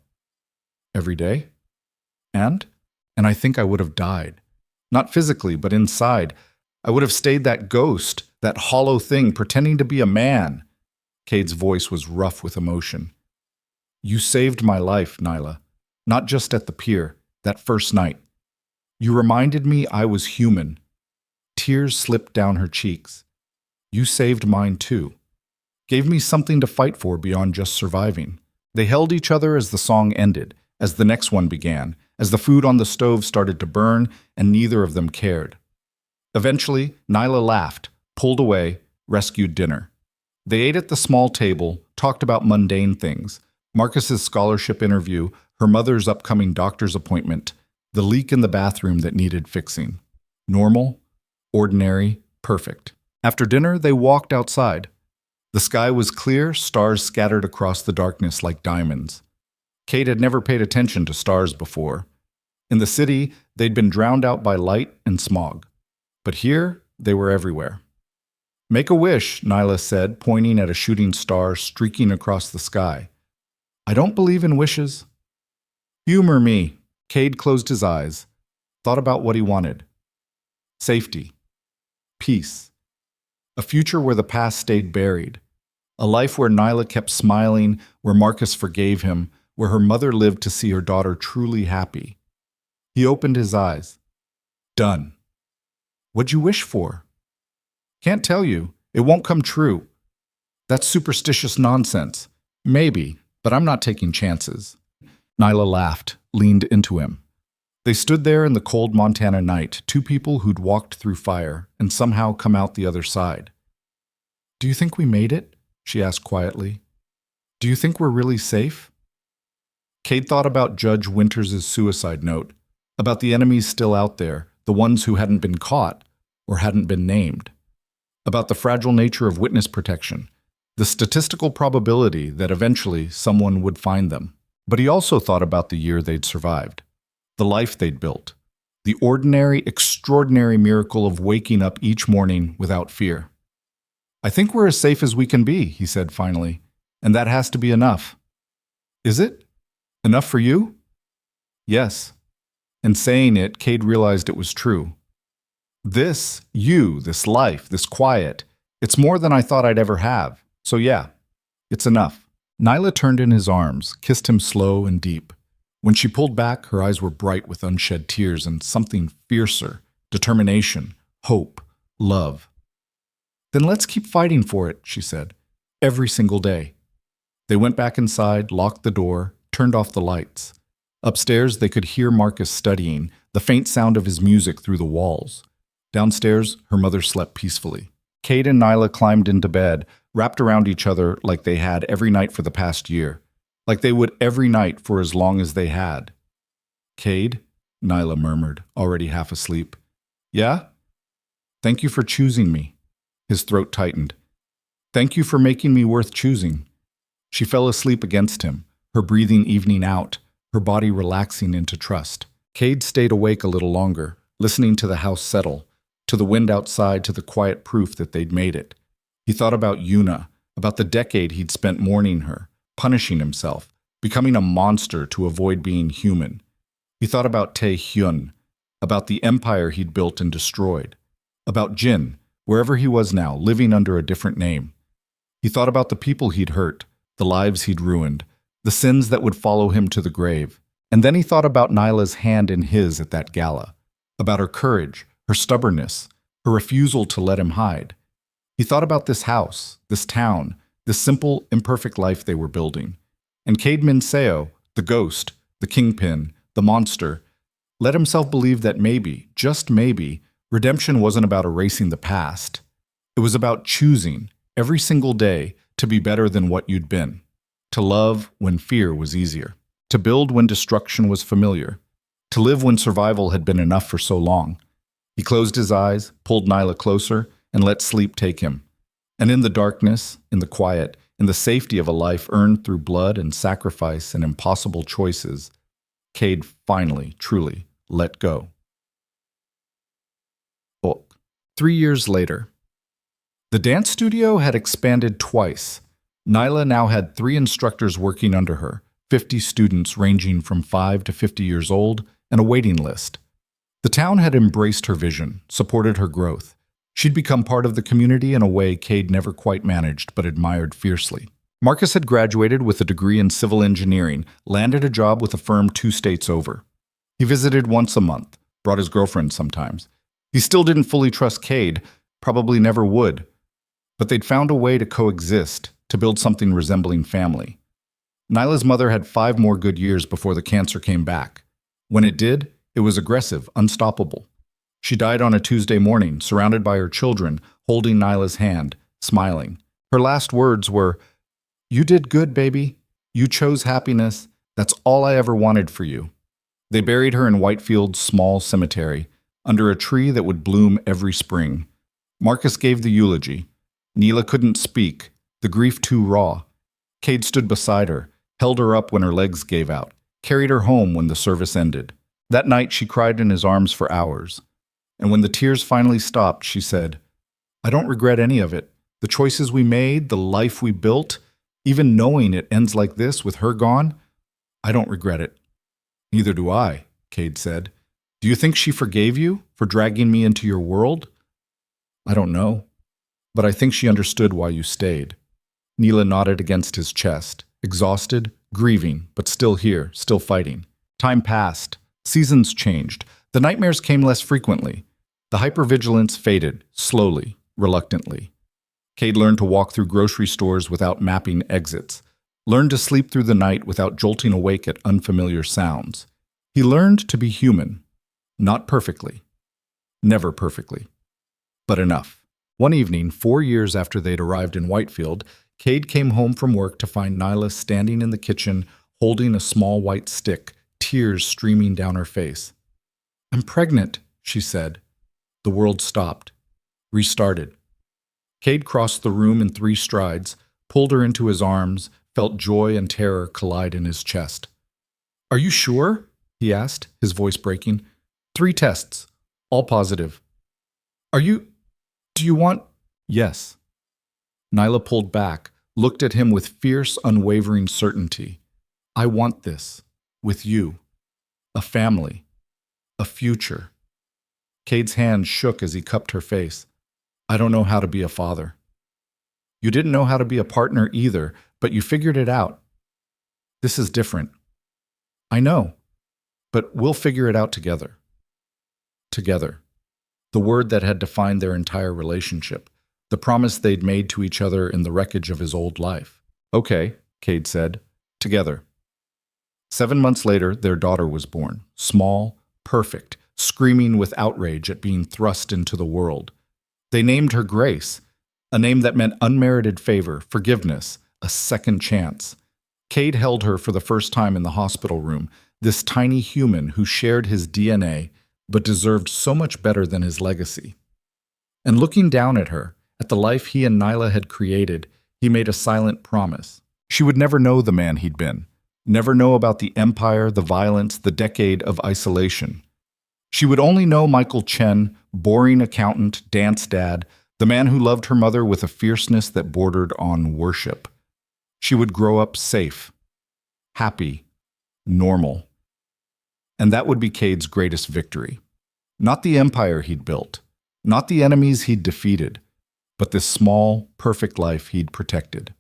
Every day? And I think I would have died. Not physically, but inside. I would have stayed that ghost, that hollow thing pretending to be a man. Cade's voice was rough with emotion. You saved my life, Nyla. Not just at the pier, that first night. You reminded me I was human. Tears slipped down her cheeks. You saved mine too. Gave me something to fight for beyond just surviving. They held each other as the song ended, as the next one began, as the food on the stove started to burn, and neither of them cared. Eventually, Nyla laughed, pulled away, rescued dinner. They ate at the small table, talked about mundane things, Marcus's scholarship interview, her mother's upcoming doctor's appointment, the leak in the bathroom that needed fixing. Normal, ordinary, perfect. After dinner, they walked outside. The sky was clear, stars scattered across the darkness like diamonds. Cade had never paid attention to stars before. In the city, they'd been drowned out by light and smog. But here, they were everywhere. Make a wish, Nyla said, pointing at a shooting star streaking across the sky. I don't believe in wishes. Humor me. Cade closed his eyes, thought about what he wanted. Safety. Peace. A future where the past stayed buried. A life where Nyla kept smiling, where Marcus forgave him, where her mother lived to see her daughter truly happy. He opened his eyes. Done. What'd you wish for? Can't tell you. It won't come true. That's superstitious nonsense. Maybe, but I'm not taking chances. Nyla laughed, leaned into him. They stood there in the cold Montana night, two people who'd walked through fire and somehow come out the other side. Do you think we made it? She asked quietly. Do you think we're really safe? Cade thought about Judge Winters' suicide note, about the enemies still out there, the ones who hadn't been caught or hadn't been named, about the fragile nature of witness protection, the statistical probability that eventually someone would find them. But he also thought about the year they'd survived, the life they'd built, the ordinary, extraordinary miracle of waking up each morning without fear. I think we're as safe as we can be, he said finally, and that has to be enough. Is it? Enough for you? Yes. And saying it, Cade realized it was true. This life, this quiet, it's more than I thought I'd ever have. So yeah, it's enough. Nyla turned in his arms, kissed him slow and deep. When she pulled back, her eyes were bright with unshed tears and something fiercer, determination, hope, love. Then let's keep fighting for it, she said, every single day. They went back inside, locked the door, turned off the lights. Upstairs, they could hear Marcus studying, the faint sound of his music through the walls. Downstairs, her mother slept peacefully. Cade and Nyla climbed into bed, wrapped around each other like they had every night for the past year, like they would every night for as long as they had. Cade, Nyla murmured, already half asleep. Yeah? Thank you for choosing me. His throat tightened. Thank you for making me worth choosing. She fell asleep against him, her breathing evening out, her body relaxing into trust. Cade stayed awake a little longer, listening to the house settle, to the wind outside, to the quiet proof that they'd made it. He thought about Yuna, about the decade he'd spent mourning her, punishing himself, becoming a monster to avoid being human. He thought about Tae-hyun, about the empire he'd built and destroyed, about Jin, wherever he was now, living under a different name. He thought about the people he'd hurt, the lives he'd ruined, the sins that would follow him to the grave. And then he thought about Nyla's hand in his at that gala, about her courage, her stubbornness, her refusal to let him hide. He thought about this house, this town, this simple, imperfect life they were building. And Cade Minseo, the ghost, the kingpin, the monster, let himself believe that maybe, just maybe, redemption wasn't about erasing the past. It was about choosing, every single day, to be better than what you'd been, to love when fear was easier, to build when destruction was familiar, to live when survival had been enough for so long. He closed his eyes, pulled Nyla closer, and let sleep take him. And in the darkness, in the quiet, in the safety of a life earned through blood and sacrifice and impossible choices, Cade finally, truly, let go. 3 years later. The dance studio had expanded twice. Nyla now had 3 instructors working under her, 50 students ranging from 5 to 50 years old, and a waiting list. The town had embraced her vision, supported her growth. She'd become part of the community in a way Cade never quite managed but admired fiercely. Marcus had graduated with a degree in civil engineering, landed a job with a firm 2 states over. He visited once a month, brought his girlfriend sometimes. He still didn't fully trust Cade, probably never would. But they'd found a way to coexist, to build something resembling family. Nyla's mother had 5 more good years before the cancer came back. When it did, it was aggressive, unstoppable. She died on a Tuesday morning, surrounded by her children, holding Nyla's hand, smiling. Her last words were, "You did good, baby. You chose happiness. That's all I ever wanted for you." They buried her in Whitefield's small cemetery, under a tree that would bloom every spring. Marcus gave the eulogy. Nyla couldn't speak, the grief too raw. Cade stood beside her, held her up when her legs gave out, carried her home when the service ended. That night she cried in his arms for hours. And when the tears finally stopped, she said, "I don't regret any of it. The choices we made, the life we built, even knowing it ends like this with her gone, I don't regret it." "Neither do I," Cade said. Do you think she forgave you for dragging me into your world? I don't know, but I think she understood why you stayed. Neela nodded against his chest, exhausted, grieving, but still here, still fighting. Time passed. Seasons changed. The nightmares came less frequently. The hypervigilance faded, slowly, reluctantly. Cade learned to walk through grocery stores without mapping exits, learned to sleep through the night without jolting awake at unfamiliar sounds. He learned to be human. Not perfectly. Never perfectly. But enough. One evening, 4 years after they'd arrived in Whitefield, Cade came home from work to find Nyla standing in the kitchen, holding a small white stick, tears streaming down her face. "I'm pregnant," she said. The world stopped. Restarted. Cade crossed the room in 3 strides, pulled her into his arms, felt joy and terror collide in his chest. "Are you sure?" he asked, his voice breaking. 3 tests, all positive. Do you want—" "Yes." Nyla pulled back, looked at him with fierce, unwavering certainty. "I want this. With you. A family. A future." Cade's hand shook as he cupped her face. "I don't know how to be a father." "You didn't know how to be a partner either, but you figured it out. This is different." "I know, but we'll figure it out together." Together. The word that had defined their entire relationship. The promise they'd made to each other in the wreckage of his old life. "Okay," Cade said. "Together." 7 months later, their daughter was born. Small, perfect, screaming with outrage at being thrust into the world. They named her Grace, a name that meant unmerited favor, forgiveness, a second chance. Cade held her for the first time in the hospital room, this tiny human who shared his DNA but deserved so much better than his legacy. And looking down at her, at the life he and Nyla had created, he made a silent promise. She would never know the man he'd been, never know about the empire, the violence, the decade of isolation. She would only know Michael Chen, boring accountant, dance dad, the man who loved her mother with a fierceness that bordered on worship. She would grow up safe, happy, normal. And that would be Cade's greatest victory. Not the empire he'd built, not the enemies he'd defeated, but this small, perfect life he'd protected.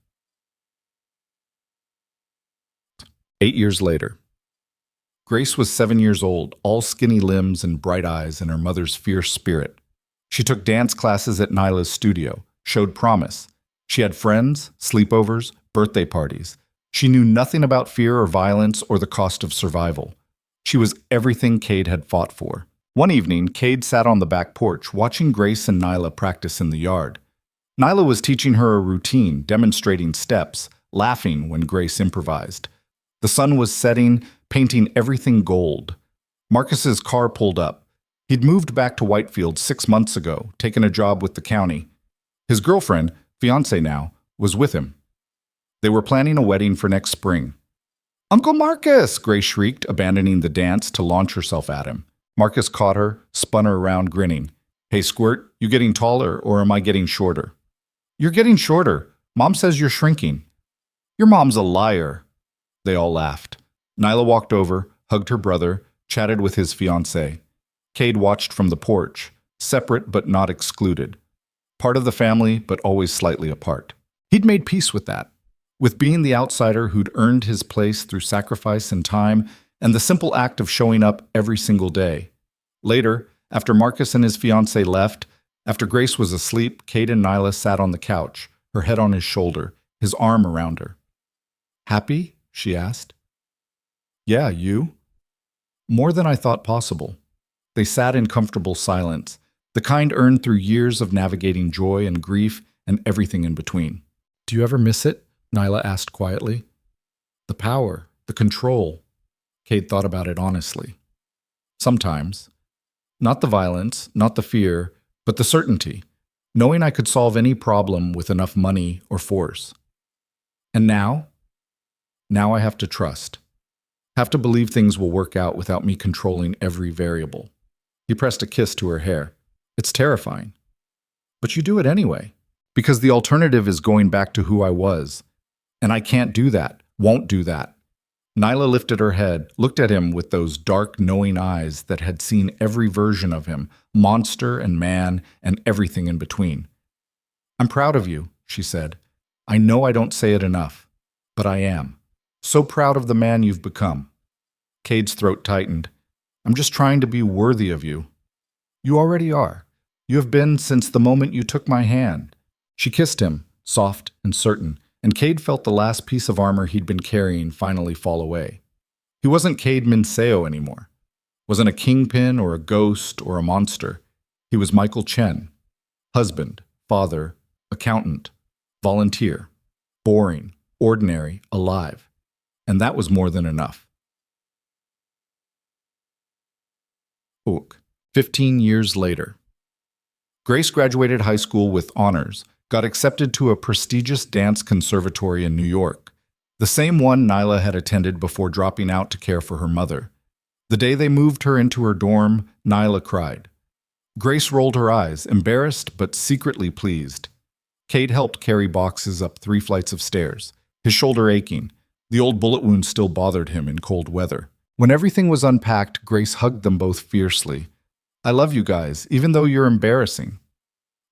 8 years later. Grace was 7 years old, all skinny limbs and bright eyes and her mother's fierce spirit. She took dance classes at Nyla's studio, showed promise. She had friends, sleepovers, birthday parties. She knew nothing about fear or violence or the cost of survival. She was everything Cade had fought for. One evening, Cade sat on the back porch, watching Grace and Nyla practice in the yard. Nyla was teaching her a routine, demonstrating steps, laughing when Grace improvised. The sun was setting, painting everything gold. Marcus's car pulled up. He'd moved back to Whitefield 6 months ago, taken a job with the county. His girlfriend, fiancée now, was with him. They were planning a wedding for next spring. "Uncle Marcus!" Grace shrieked, abandoning the dance to launch herself at him. Marcus caught her, spun her around, grinning. "Hey, Squirt, you getting taller or am I getting shorter?" "You're getting shorter. Mom says you're shrinking." "Your mom's a liar." They all laughed. Nyla walked over, hugged her brother, chatted with his fiancée. Cade watched from the porch, separate but not excluded. Part of the family, but always slightly apart. He'd made peace with that. With being the outsider who'd earned his place through sacrifice and time, and the simple act of showing up every single day. Later, after Marcus and his fiancée left, after Grace was asleep, Cade and Nyla sat on the couch, her head on his shoulder, his arm around her. "Happy?" she asked. "Yeah, you?" "More than I thought possible." They sat in comfortable silence, the kind earned through years of navigating joy and grief and everything in between. "Do you ever miss it?" Nyla asked quietly. "The power, the control." Cade thought about it honestly. "Sometimes. Not the violence, not the fear, but the certainty, knowing I could solve any problem with enough money or force. And now? Now I have to trust. Have to believe things will work out without me controlling every variable." He pressed a kiss to her hair. "It's terrifying. But you do it anyway, because the alternative is going back to who I was. And I can't do that, won't do that. Nyla lifted her head, looked at him with those dark, knowing eyes that had seen every version of him, monster and man and everything in between. "I'm proud of you," she said. "I know I don't say it enough, but I am. So proud of the man you've become." Cade's throat tightened. "I'm just trying to be worthy of you." "You already are. You have been since the moment you took my hand." She kissed him, soft and certain, and Cade felt the last piece of armor he'd been carrying finally fall away. He wasn't Cade Minseo anymore. Wasn't a kingpin or a ghost or a monster. He was Michael Chen. Husband, father, accountant, volunteer, boring, ordinary, alive. And that was more than enough. Ook. 15 years later. Grace graduated high school with honors, got accepted to a prestigious dance conservatory in New York, the same one Nyla had attended before dropping out to care for her mother. The day they moved her into her dorm, Nyla cried. Grace rolled her eyes, embarrassed but secretly pleased. Cade helped carry boxes up 3 flights of stairs, his shoulder aching. The old bullet wound still bothered him in cold weather. When everything was unpacked, Grace hugged them both fiercely. "I love you guys, even though you're embarrassing."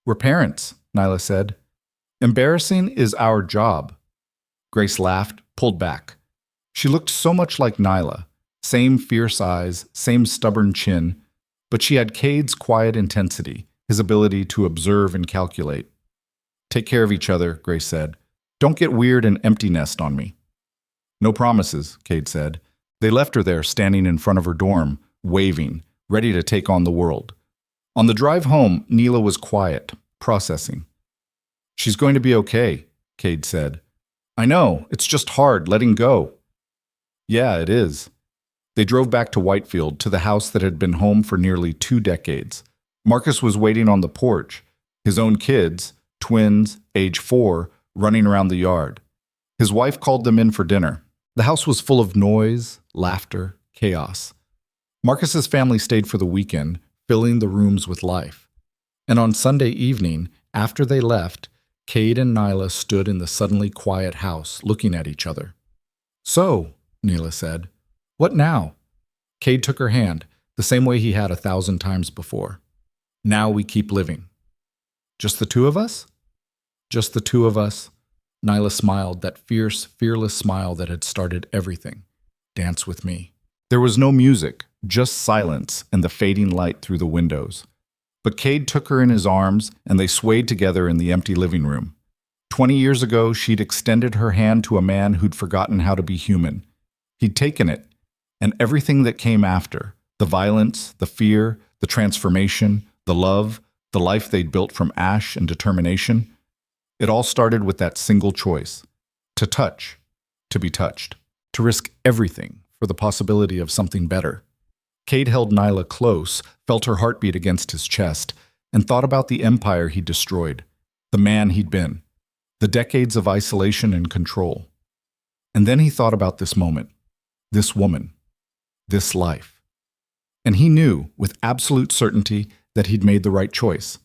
"We're parents," Nyla said. "Embarrassing is our job." Grace laughed, pulled back. She looked so much like Nyla. Same fierce eyes, same stubborn chin, but she had Cade's quiet intensity, his ability to observe and calculate. "Take care of each other," Grace said. "Don't get weird and empty nest on me." "No promises," Cade said. They left her there, standing in front of her dorm, waving, ready to take on the world. On the drive home, Neela was quiet, processing. "She's going to be okay," Cade said. "I know, it's just hard letting go." "Yeah, it is." They drove back to Whitefield, to the house that had been home for nearly 2 decades. Marcus was waiting on the porch, his own kids, twins, age 4, running around the yard. His wife called them in for dinner. The house was full of noise, laughter, chaos. Marcus's family stayed for the weekend, filling the rooms with life. And on Sunday evening, after they left, Cade and Nyla stood in the suddenly quiet house, looking at each other. "So," Neela said, "what now?" Cade took her hand, the same way he had 1,000 times before. "Now we keep living." "Just the 2 of us?" "Just the 2 of us." Nyla smiled, that fierce, fearless smile that had started everything. "Dance with me." There was no music, just silence and the fading light through the windows. But Cade took her in his arms, and they swayed together in the empty living room. 20 years ago, she'd extended her hand to a man who'd forgotten how to be human. He'd taken it, and everything that came after, the violence, the fear, the transformation, the love, the life they'd built from ash and determination, it all started with that single choice: to touch, to be touched, to risk everything for the possibility of something better. Cade held Nyla close, felt her heartbeat against his chest, and thought about the empire he'd destroyed, the man he'd been, the decades of isolation and control. And then he thought about this moment, this woman, this life. And he knew, with absolute certainty, that he'd made the right choice.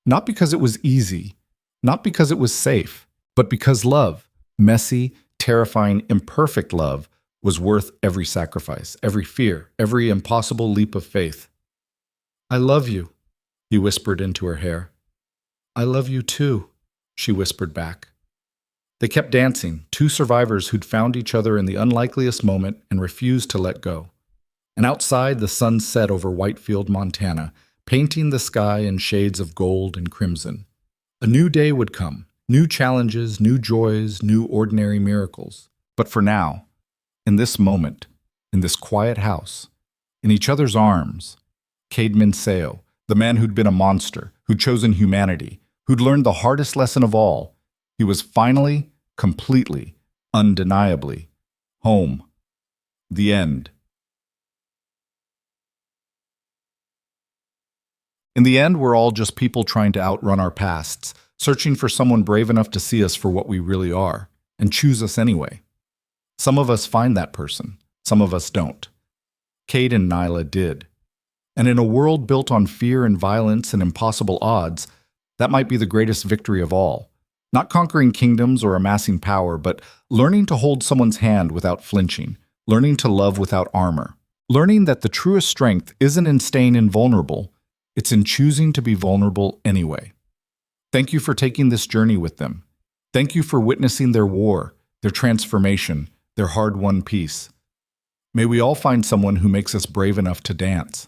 Not because it was easy, not because it was safe, but because love, messy, terrifying, imperfect love, was worth every sacrifice, every fear, every impossible leap of faith. "I love you," he whispered into her hair. "I love you too," she whispered back. They kept dancing, 2 survivors who'd found each other in the unlikeliest moment and refused to let go. And outside, the sun set over Whitefield, Montana, painting the sky in shades of gold and crimson. A new day would come, new challenges, new joys, new ordinary miracles. But for now, in this moment, in this quiet house, in each other's arms, Cade Minseo, the man who'd been a monster, who'd chosen humanity, who'd learned the hardest lesson of all, he was finally, completely, undeniably, home. The end. In the end, we're all just people trying to outrun our pasts, searching for someone brave enough to see us for what we really are, and choose us anyway. Some of us find that person, some of us don't. Cade and Nyla did. And in a world built on fear and violence and impossible odds, that might be the greatest victory of all. Not conquering kingdoms or amassing power, but learning to hold someone's hand without flinching, learning to love without armor, learning that the truest strength isn't in staying invulnerable, it's in choosing to be vulnerable anyway. Thank you for taking this journey with them. Thank you for witnessing their war, their transformation, their hard-won peace. May we all find someone who makes us brave enough to dance.